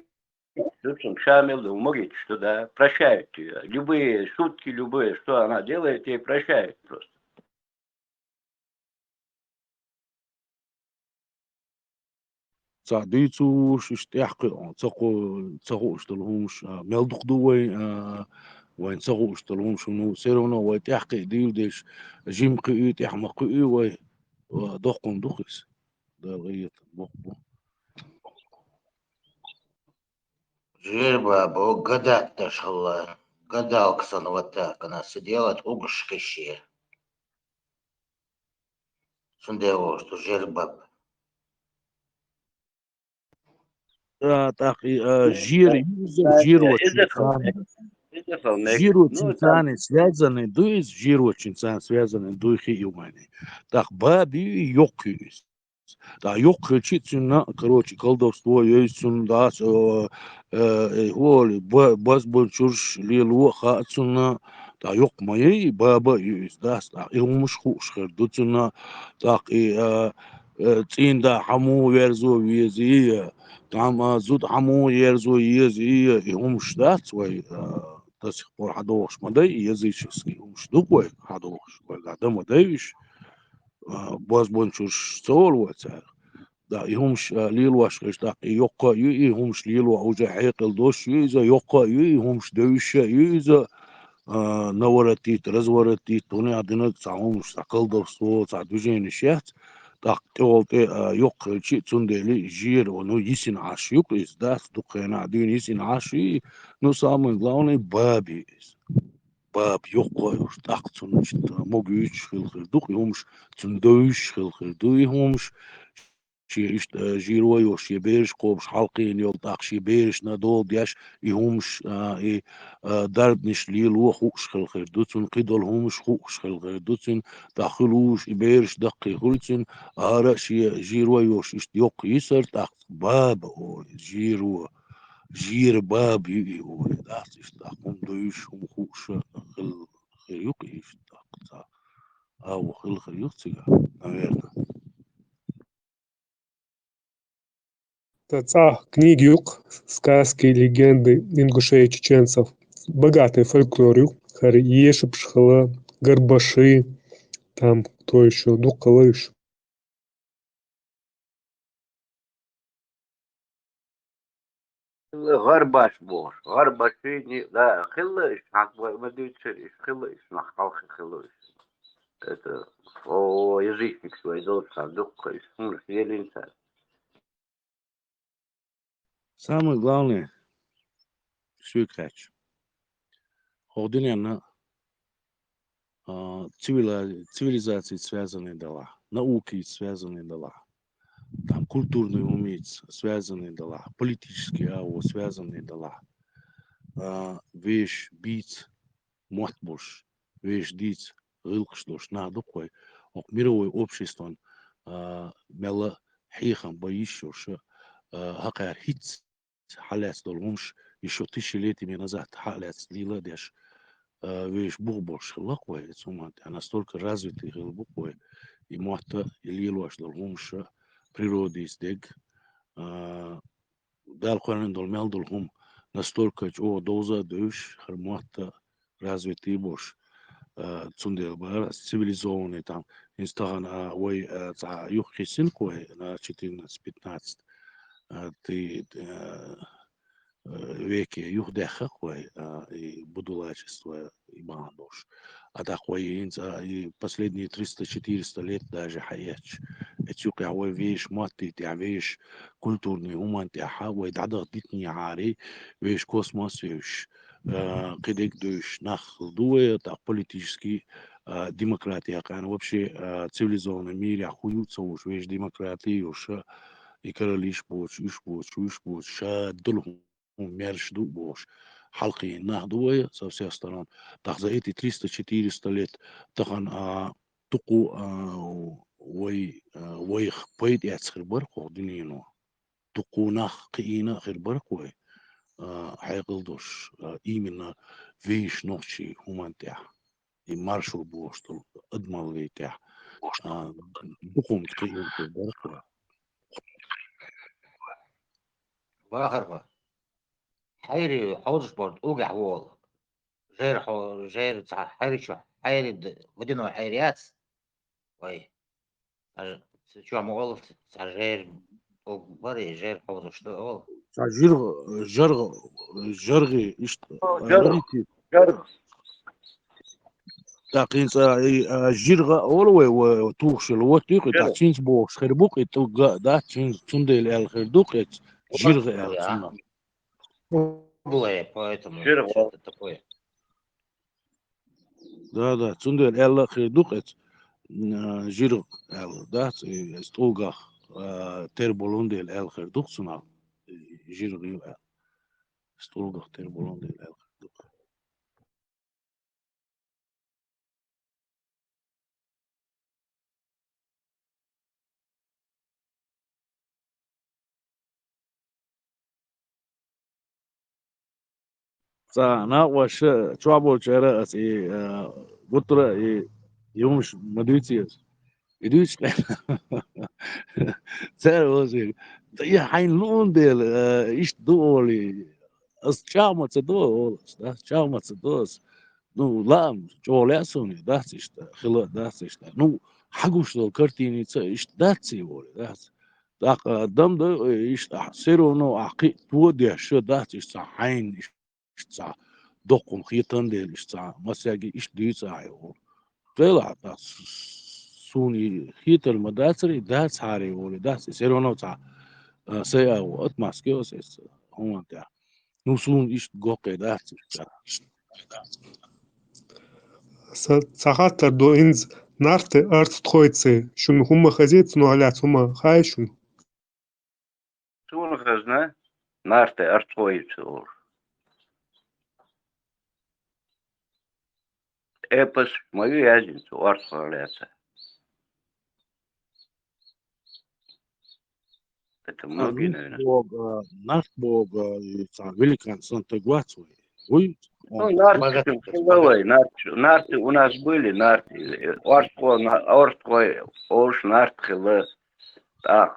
Шамил, могут, что да, прощают ее. Любые шутки, любые, что она делает, ей прощают просто. صعديتو شش تحقي تسقو اشتلهمش ملدق دوي وين تسقو اشتلهمش شنو سيرونا وتحقي ديودش جيم قي تحمق قي وي دقن دقس ده غيت بقبو Жирбабу гадать дошла. Гадалка вот так. Она сидела, угшкище. Сундево, что жирбаб. تاقي جير جير Жиру Ну, там, чинцаны связаны дуис, жиру чинцан связаны дуихи юмани. Так баби yok yüz. Da yok кычицуна, короче, колдовство есть да, баз большуш лилу хацуна, да yok моей баба yüz, да, илмуш хушхер дуцуна, так и цинда хаму верзу визия, там зуд хаму верзу визия, и умшдат свой до сих пор Хадош Мадай языческий, уж другой Хадош, когда Мадайвиш, Базбончуш Цолваца, да, и умш Лилуаш, да, и Йока, и умш Лилуа уже Хайкал Дош, юза, Йока, и умш Дэвиша, юза, наворотит, разворотит, он один умш, колдовство, движение шесть, так, те Йок, Цундели, Жир, ну, Исин Ашюк, из да, Дукена, один Исин Аши, ну, самое главное, Баби. Bab yok koyuş tak sonuç mogüç hılhırdık yomuş tündöş hılhırdı yomuş şey işte jiroyoş yeberiş kopş halkın yol tak şiberiş na dol yaş yomuş dardniş lilu huş hılhırdı tün qidol yomuş huş hılhırdı tün dakhuluş iberiş dakki hultün ara şey jiroyoş işte yok yisar tak bab o jiro جير باب das ist da kommt durch hochsche خيوق يشتاق أو خل خيوق تيجا наверное Таца книги юг, сказки, легенды ингушей и чеченцев. Богатый фольклор юг. Еши, пшхала, горбаши, там кто еще, дукалыш. Гарбаш бош, гарбаши не, да, хилыш, мы дучились, хилыш, нахалхи хилыш. Это язычник свой должен, дукалыш, елинца. самое главное свекач ходинена цивилизации связанные дела науки связанные дела там культурные умельцы связанные дела политические связанные дела вещь бить мотбуш вещь дить рылкшдош на дукой мировое общество мела хихам боишься هقا هيت حالات دولهمش еще тысячелетиями назад حالات лила деш веш бухбош хлаквай сумат настолько развитый хлбуквай и мата лилуаш дولهمش природы издег дал хварен долмел долхум настолько о доза дөш хмата развитый бош цундел бар цивилизованный там инстаган ой за юхисин кой на 14-15 ты веки юхдеха кой и будулачество и бандош а такой и последние 300-400 лет даже хаяч этюк я вещь маты ты вещь культурный уман ты хавай дада дитни ари вещь космос вещь кидек душ нах дуэ так политический демократия, конечно, вообще цивилизованный мир, охуются уж вещь демократии уж يكرليش بوش يش بوش ويش بوش شادلهم ميرش دو بوش حلقي نهضوية سيستران تخزايتي 300-400 ليت تخن تقو ويخ بيد يعتسخر برقو دنينو تقو نخ قينا خير برقو حيقلدوش إيمنا فيش نوشي همان تاح يمارشو بوشتل أدمال لي تاح دقوم تقيم خير برقو واخر حيري حوض سبورت اوجع وول غير حيري شو حيري ودينو حيريات وي شو مول غير بري غير حوض شو اول جرغي إشت جرغ بريتي جرغ تاقين جرغة أولوي وتوخش الوتيق جرغ تاقين بوخش خربوك توقع دا تشندل الخردوق جرغة я الخردوق было, поэтому جرغ что-то такое. دا تشندل الخردوق جرغ دا استوقع تربولوندل الخردوق سنا جرغ استوقع تربولوندل الخردوق أنا وش trouble شراء بطرة يومش مدوتيس يدوش سير يا حين لون ديل إيش دولي شامة تدول شامة تدوس نو لا جولة سوني داتش خلا داتش نو حقوش دول كرتيني إيش داتسي ولي داتس داق دم ده إيش سيرو نو عقي تودي شو داتش حين إيش دقم خيطان ديل إيش مساجي إيش ديسا يو طلع سوني خيط المداتري داتس هاري ولي داتس سيرو نو سيا وقت ماسكيوس هم تاع نوسون إيش جوقي داتس ساعات دو إنز نارت أرت تخويتسي شون هما خزيت نوعلات هما خايشون شو خزنة نارت أرتويت إبس ما يجين أرتويت это многие, наверное. Наш Бог великан Санта-Гвацу. Вы? Ну, нарты, силовые, нарты у нас были, нарты. Орской, Ош, нарты, так,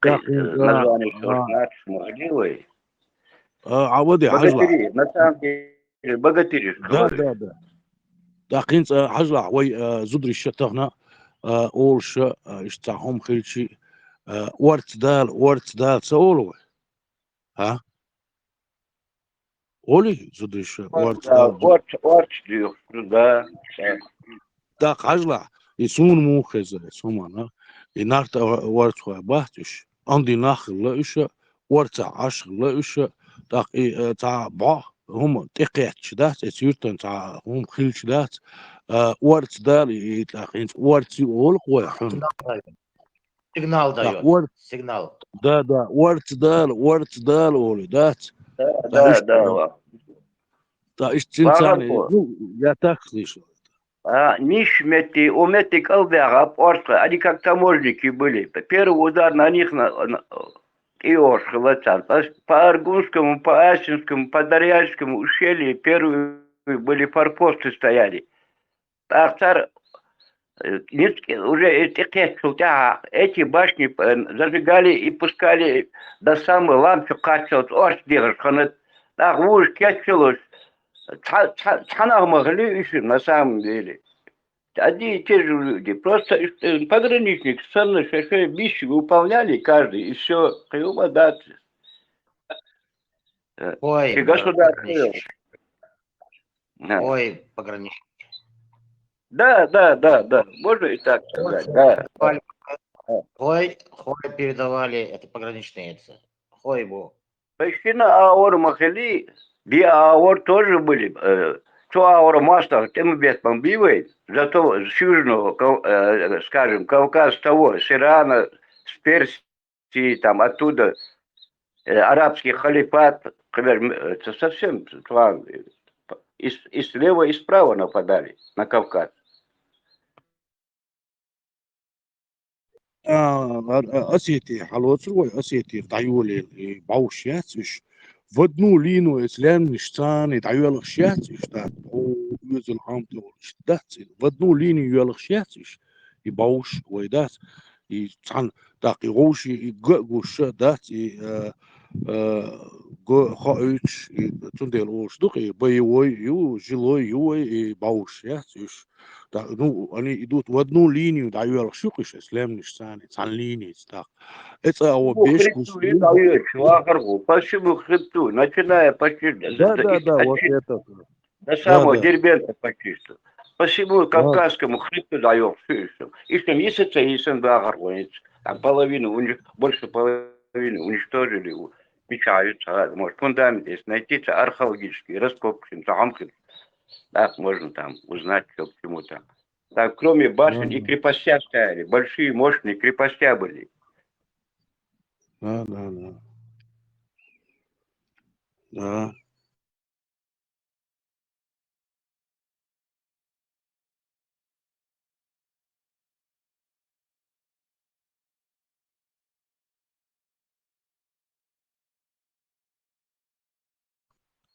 название, что нарты могилы. عودي Богатыри, на самом деле, богатыри. Да. داقين حجلع وي زدري الشتغنا أولش اشتاهم خلشي ورت دال سأولوه ها أولي زدريش ورت دال ورت ديو да. داق حجلع يسون موخز سومانا ينارت ورت خواه باهتش عندي ناخل لا إيش ورت عشر لا إيش داق تاع با هم تقيتش دات يسيرتن تاع هم خلش دات ورت دال يتلاقين ورت يقول قوي Сигнал داق дает. ورت Сигнал. Да, ورت دال أولي دات Да. دا إيش تنساني я так слышал. Ниш мети, у мети колбяга, орска, они как таможники были. Первый удар на них и Оршхолоцан. По Аргунскому, по Асинскому, по Дарьяльскому ущелью первые были форпосты стояли. Так царь уже эти башни зажигали и пускали до самой лампы качивать. Орш делаешь, так уж качивалось. Чана могли еще на самом деле. Одни и те же люди. Просто пограничник сцены шофер миссии выполняли каждый, и все. Ой, И государство. Ой, пограничник. Да. Можно и так сказать. Да. Хой передавали, это пограничные это. Хой был. Почти на Аор Махали, где Аор тоже были. Что Аор Мастер, тем без бомбивает, зато с южного, скажем, Кавказ того, с Ирана, с Персии, там оттуда арабский халифат, это совсем и слева, и справа нападали на Кавказ. Осетия, Халоцрой, Осетия, Даюли, Баушьяциш, в одну линию ислам штаны, Даюлах Шьяциш, да, Юзел Хамту, в одну линию Юлах Шьяциш, и Бауш, Вайдас, и Цан, так, и Роуши, и Гуша, да, и Хаыч, и Тундел Оштук, и Боевой, и Жилой, и Баушьяциш. Ну, они идут в одну линию, да, я шукиш, ислам штаны, Цан линии, так. Это обешку. Почему хребту, начиная почти Да, вот это. до самого Да. Дербента почти что. Почему Кавказскому хребту даешь все? И что месяца, и сын Багарвонец. Там больше половины уничтожили, мечаются. Может, фундамент есть, найти археологические раскопки, так можно там узнать, что к чему там. Так, кроме башен и крепостя стояли, большие мощные крепостя были. Да.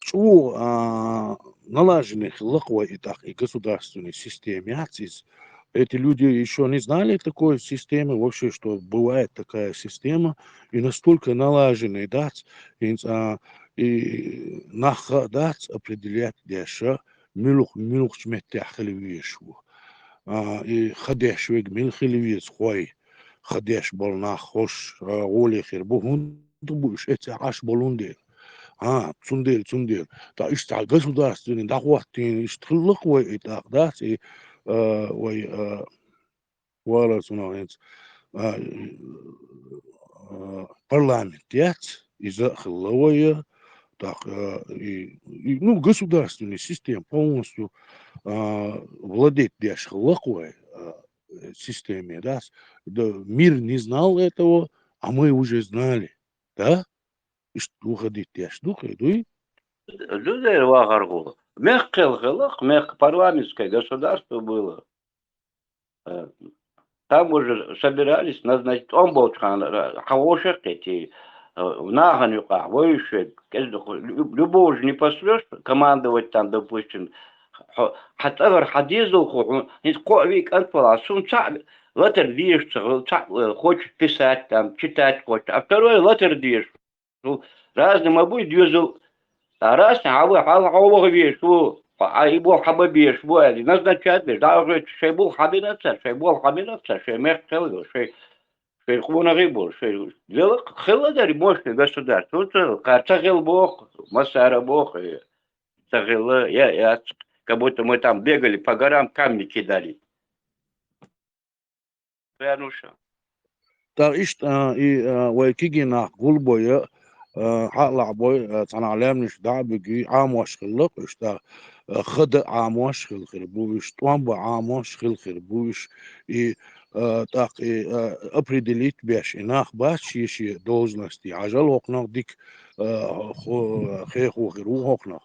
Чего налаженных лаква и так и государственной системе, эти люди еще не знали такой системы, вообще, что бывает такая система, и настолько налаженный дать, и нахадать определять дальше, милух чметях хливишу, и ходяш вег мил хливиц хой, ходяш бол нахош, оли хербухун, ты будешь эти аш болунде. Цундел. Да ist da государственный доход, ist хлыквой и так, да, и вала цунавец парламент, яц, из-за хлывой, так, ну, государственная система полностью владеет деш хлыквой системе, да, мир не знал этого, а мы уже знали, да? Уходить, я штука, иду. Люди Вагаргу. Мягкое парламентское государство было. Там уже собирались назначить омбудсман, хороших эти в Наганюках, воющие. Любого же не пошлешь командовать там, допустим. Хотя Хадизу, век анфаласун, латер движется, хочет писать там, читать хочет. А второй латер движется. Разным обои движу, а раз, а вы вешу, а его хабабеш, вы назначать, да уже шейбул хабинаться, шеймех целый, шейхуна рыбу, дело хеладари мощный государство, тут Цахил Бог, Масара Бог, Цахила, я, как будто мы там бегали по горам, камни кидали. Да, и вайкигина гулбоя, حلعبوي تنعلمش دا بيجي عاموش خلق اشتا خد عاموش خل خربوش طوامبا عاموش خل خربوش и так и определить беш инах баш ши должности ажал окнах дик хеху хиру окнах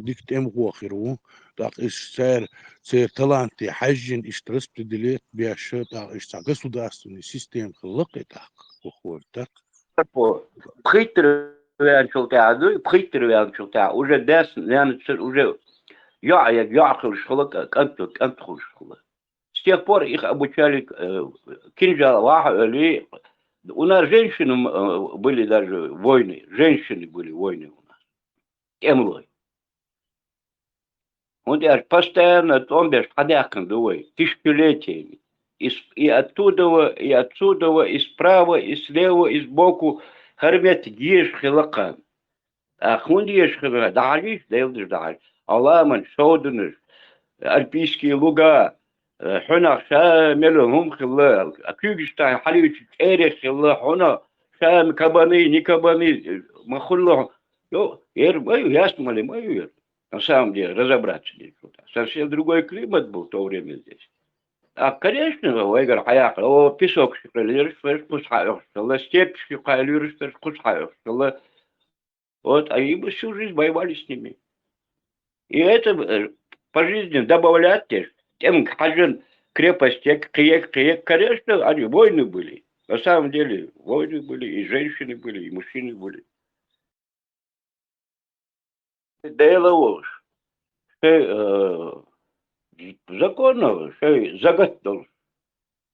дик тем хиру так и цер таланты хажин распределить беш так и государственный систем хлق так так Притривен шулта, уже дес, уже яхал шхала, кантхул шхала. С тех пор их обучали кинжал, вахали. У нас женщины были даже войны, женщины были войны у нас. Эмлой. Он даже постоянно, он без ходяком дуой, тысячелетиями. И оттуда, и отсюда, и справа, и слева, и сбоку хармет еш хилакан. А хунди еш хилакан, дали, дейлдиш дали. Аламан, шодыныш, альпийские луга, хуна шамелу хум хилла, Кюгштайн, Халевич, Эрех хилла, хуна, шам кабаны, не кабаны, махулла. Ясно ли, мою. На самом деле, разобраться здесь. Совсем другой климат был в то время здесь. конечно, Вайгар Хаяк, о песок шкалируешь, кусаешь, степь шкалируешь, кусаешь. Вот, а и всю жизнь воевали с ними. И это по жизни добавлять тем хажен крепости, конечно, они войны были. На самом деле войны были, и женщины были, и мужчины были. Дело уж, что законно, что заготовил,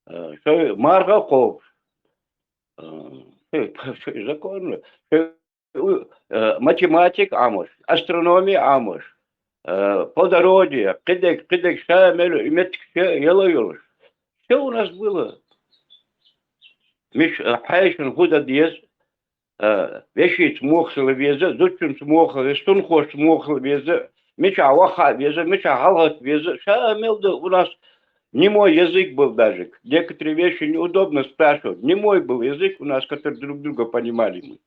что Маргаков, законно, что математик амош, астрономия амош. Плодородие, кидек, шамелю, иметь елоюш. Все у нас было. Миш хайшен гуда диез, вещи смохсел везе, зучун смохел, стунхош смохел везе, меча ваха везе, меча галгат везе. Шамел у нас не мой язык был даже. Некоторые вещи неудобно спрашивать. Не мой был язык у нас, который друг друга понимали мы.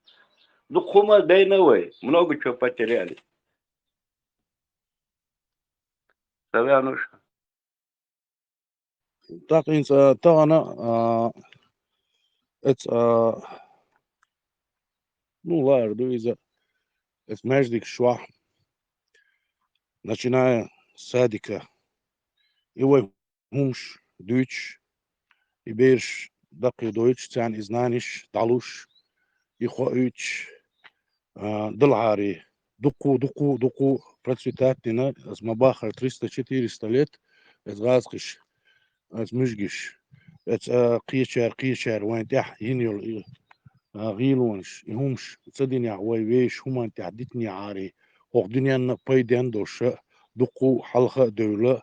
Ну, хума дейновой, много чего потеряли. Савянуш. Так, инца, тагана, это, ну, ларду из-за, это междик шва, начиная с садика, и вы хумш, дюч, и берешь, дакы дойч, цян, и знаниш, далуш, и хоуч, долари, дуку, процветательно, с мабахар 300-400 лет, это газкиш, это мыжгиш, это قيشار وين تح ينيل غيلونش يهمش تصدني عوي ويش هما تعدتني عاري وق دنيا بايدان دوش دقو حلقة دولة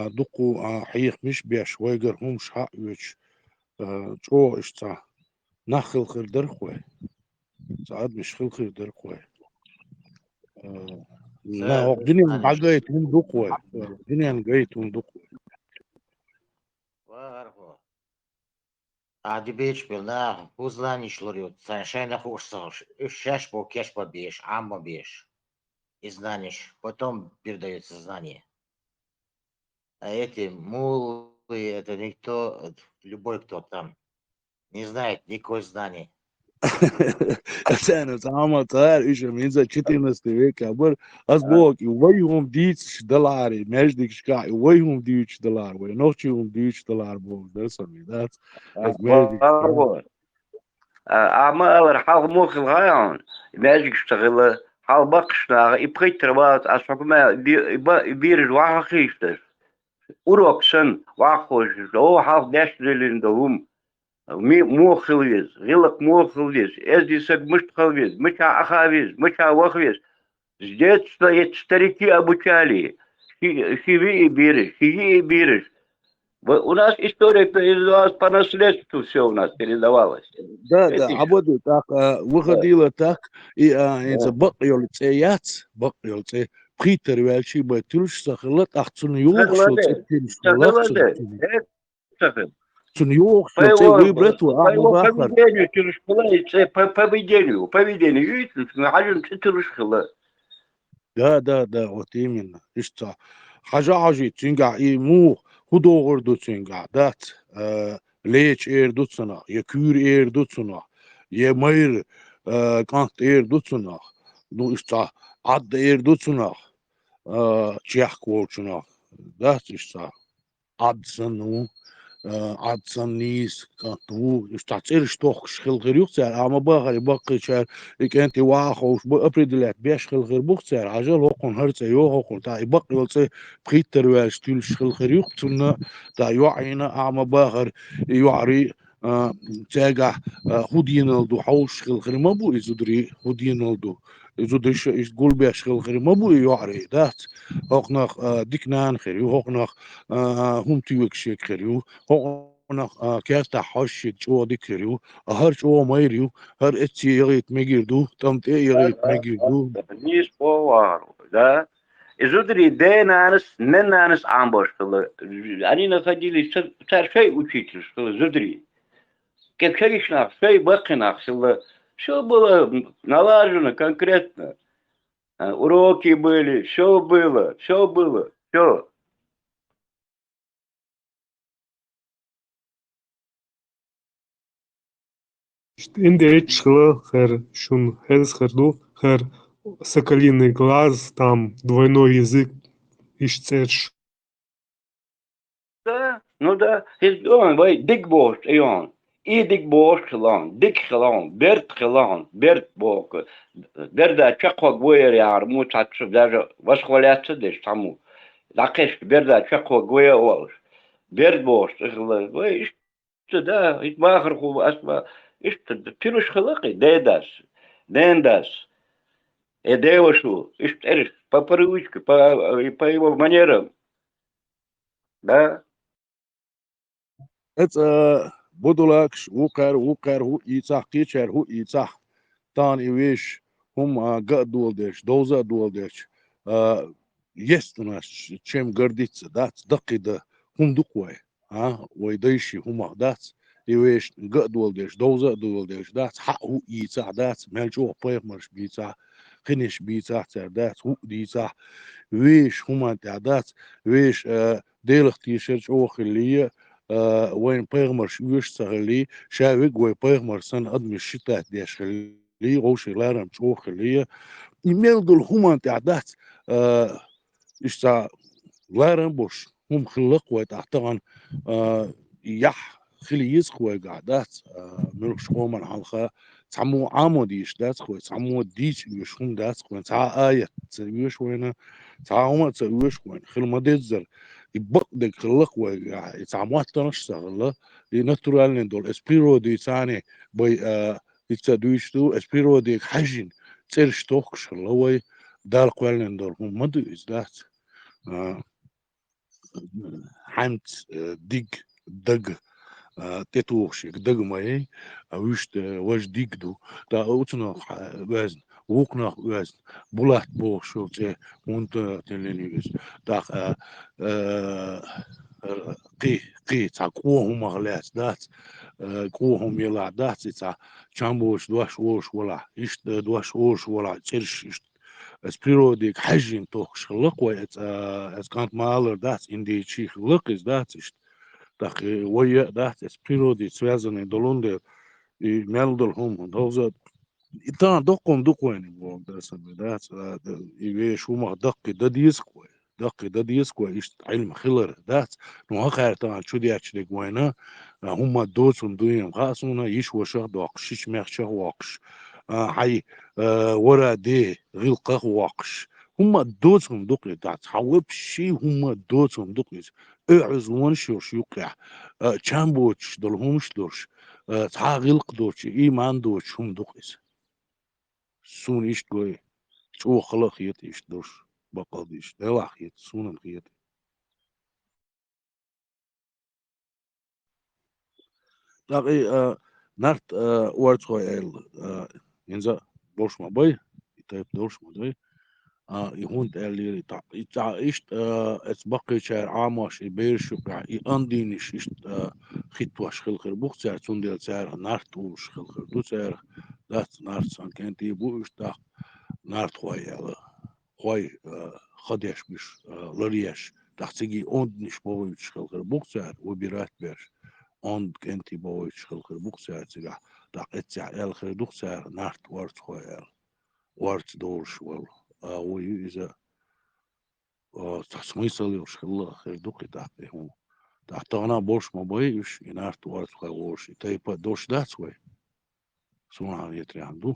دقو حيخ مش بيش ويقر همش حق ويش جو اشتا نخل خير درخوي ساعد مش خل خير درخوي نا وق دنيا بقيت هم دقوي دنيا قيت هم دقوي Варго. А дебеч был на узлани шлорют, саншайна хурсаш, шаш по кеш побеш, аммо беш. И знаешь, потом передается знание. А эти мулы, это никто, любой кто там, не знает никакое знание. أنا تعامل طيار إيش من إذا كتير نستويك عبر أسبوعك ويهم ديتش دولار ماجدك شكاع ويهم ديتش دولار وينوشيهم ديتش دولار بوم ده سمي ده ماجدك Варго. أما حال موخ الغايون ماجيك اشتغل حال بقشنا يبقيت روات أصحاب ما بير الواقع خيشتر أوروبسن واقوش أو حال داش للندوم موخ الويز غلق موخ الويز أزدي سك مش خلويز مش أخاويز مش وخويز здесь стоят старики обучали сиви и бириш. У нас история передавалась по наследству, все у нас передавалось. ده عبده تاك وخديله تاك إنت بقيل تيات بقيل تي بخيتر والشي بتلش سخلت أحسن يوخ شو تلش خلت سن يوخ شو تي ويبرت وأعمى باخر поведению حاجة تلش خلت ده وتيمنا إشتا حاجة تنقع مو هدوغر دو تنقع دات ليش دوتسنا يكور دوتسنا يمير كانت دوتسنا نو إشتا عد دوتسنا تشيخ كوتسنا دات إشتا عد سنو عد سنيس كانتو إشتا تيرش توخ شخل غير يختار أما باغر باقي شار إنت واخوش بأبردلات بيش خل غير بختار عجل هوكون هرتا يو هوكون تا باقي ولسي بخيتر والشتيل شخل غير يختنا تا يوعينا أما باغر يوعري تاقع هودينالدو حوش خل غير ما بو إزودري هودينالدو إزودريش تقول بيش خل غير ما بو يوعري دات هوكناخ ديكنان خيريو هوكناخ هم تيوك شيك خيريو هوكناخ كاستا حوشيك جو دي خيريو هر جو مايريو هر اتي يغيت ميجيردو تمت يغيت ميجيردو نيس بوار да изудри денанс ненанс амбоштылы они находились царшей учитель что зудри как шаришнах шей бакинах все было налажено конкретно уроки были все было все in der шла her schon херду her соколиный глаз, там двойной язык, ищешь. Да, ну да, is gewoon, wij dikborst, Jan. Dikborst gelaan, dik gelaan, Bert boken. Berda tjekwa gweer jaar, moet dat zo daar was geweldig dus tamu. Lakish berda tjekwa gweer was. Bert borst, wij is te daar, ik mag er gewoon als maar is te pirush gelukkig, das. Девошу, is erg, по привычке, по его манерам, да. Het بدولكش وكر هو يتصح كيشر هو يتصح تان إيش هم قد دولدش دوزا دولدش يستناش تشم قرديتس دات دقيدة هم دقوي ويديشي هم دات إيش قد دولدش دوزا دولدش دات حق هو يتصح دات ملجو بيخ مرش بيتصح خنش بيتصح دات هو ديتصح ويش هم تعدات ويش ديلخ تيشرش أوخلية وين بيغمر ويش سهلي شاوق وين بيغمر سن أدم الشتاء ديش خلي غوش لارم شو خليه إيميل دول هم تعدات إشتا لارم بوش هم خلق ويتعتقن يح خلي يسخوي قعدات ملوش خومن حلقة تعمو عامو ديش دات خوي تعمو ديش يوش هم دات خوي تع آية تسويش وين تعمو تسويش وين خل ما ديزر يبقدك خلق وي تعمو تنش سهلة ناتورال دول اسبيرو دي ثاني باي يتسدويش تو اسبيرو دي حجين تسيرش توكش اللي دال قوالن دول هم مدو is that حمت دق تتوخشك دق ماي ويشت واش ديك دو تا اوتنا وزن ووكنا وزن بولات بو شو تي وانت تلينيس تا قي تا قوهم غلات دات قوهم يلا دات تا چامبوش دواش وش ولا إشت دواش وش ولا تشرش اسبيرو ديك حجين توخش خلق ويت اس كانت مالر دات in die chi خلق is dat is dat ويا دات اسبيرو دي связаны долунде и мелдол хом دوزا إتان دقهم دقوين بوم درسنا دات إيش هما دق ديسكوي إيش علم خلر دات نو هخير تان شو دي أشتري قوينا هما دوسون دوين خاصونا يش وشخ دوقش يش مخشخ واقش هاي ورا دي غلقه واقش هما دوسهم دقي دات حوب شي هما دوسهم دقي اعزون شوش يقع چامبوش دلهمش دوش تا غلق دوش إيمان دوش هم دقيس سون إيش دوي شو خلق يت إيش دوش بقديش دواخ يت سون خيت لقي نرت ورد خوي ينزا دوش ما باي يتايب دوش ما باي يهون اللي يتاع إيش أسبقي شهر عامش يبيرش وقع يأندينش إيش خيتواش خلق البوخ سعر تندل سعر نرت وش خلق دو سعر دات نرت سان كنت يبوش تا نرت خوي خديش مش لريش تحتيجي أوند نش بويش خلق البوخ سعر وبيرات بيرش أوند كنت بويش خلق البوخ سعر تجاه دقت سعر الخير دوخ سعر نرت ورد خوي ورد دورش والله وإذا смысл يوش الله خير دوكي تحته هو تحت أنا بوش ما بيش ينارت وارد خوش يتايبا دوش دات وي سمع يتري عنده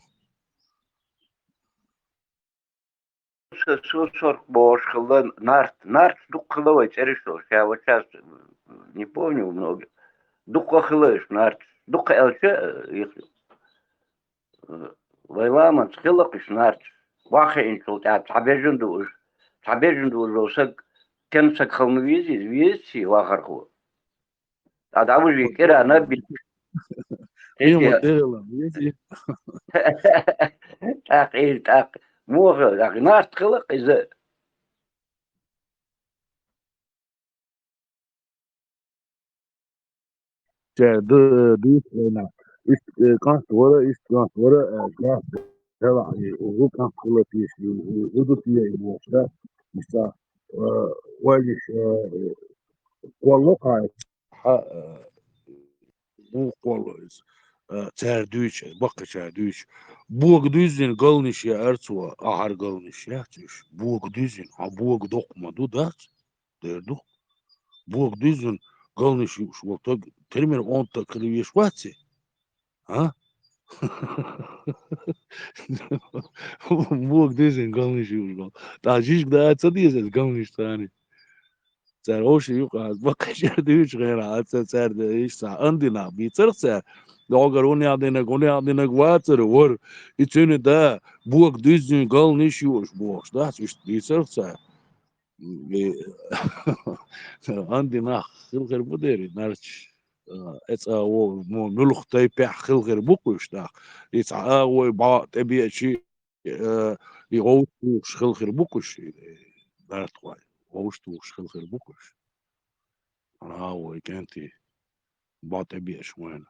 Шо бош хлы нарт дук хлы черешо я вот сейчас не помню много дук хлыш нарт дук элче их вайламан хлыкиш нарт вахе инчул табежун душ росак كان سكخم ويزي واخرخو هذا أول شيء كده أنا قيمة ديلا ويزي تاق مو تاق ناس تخلق إذا دوت هنا كانت ورا كانت هلا وهو كان كله فيش وهو فيه يبغى مش واجش والله مو كويس Цердüç, bakka çerdüç. Buğ düzün galniş ya ertuğa ahar galniş ya tüş. Buğ düzün, ha buğ dokmadı da derdu. Buğ düzün galniş şu vakta termin 10 takılı yeş vatsi. Ha? Buğ düzün galniş yok. Daha hiç daha çadıyız galniş tane. Zer hoşu yok az bakka çerdüç gayra çerde işte andina bir tırsa. Dogar onu adına vatır var. İçine de buğ düzün galniş yok bu. Da işte bir tırsa. عندنا خلق بدري نرش اتس او مو ملخ تايبع خلق بوكوش دا اتس او با تبي شيء يغوش خلق بوكوش دارت واي غوش توش خلق بوكوش انا هو كانتي با تبي شوين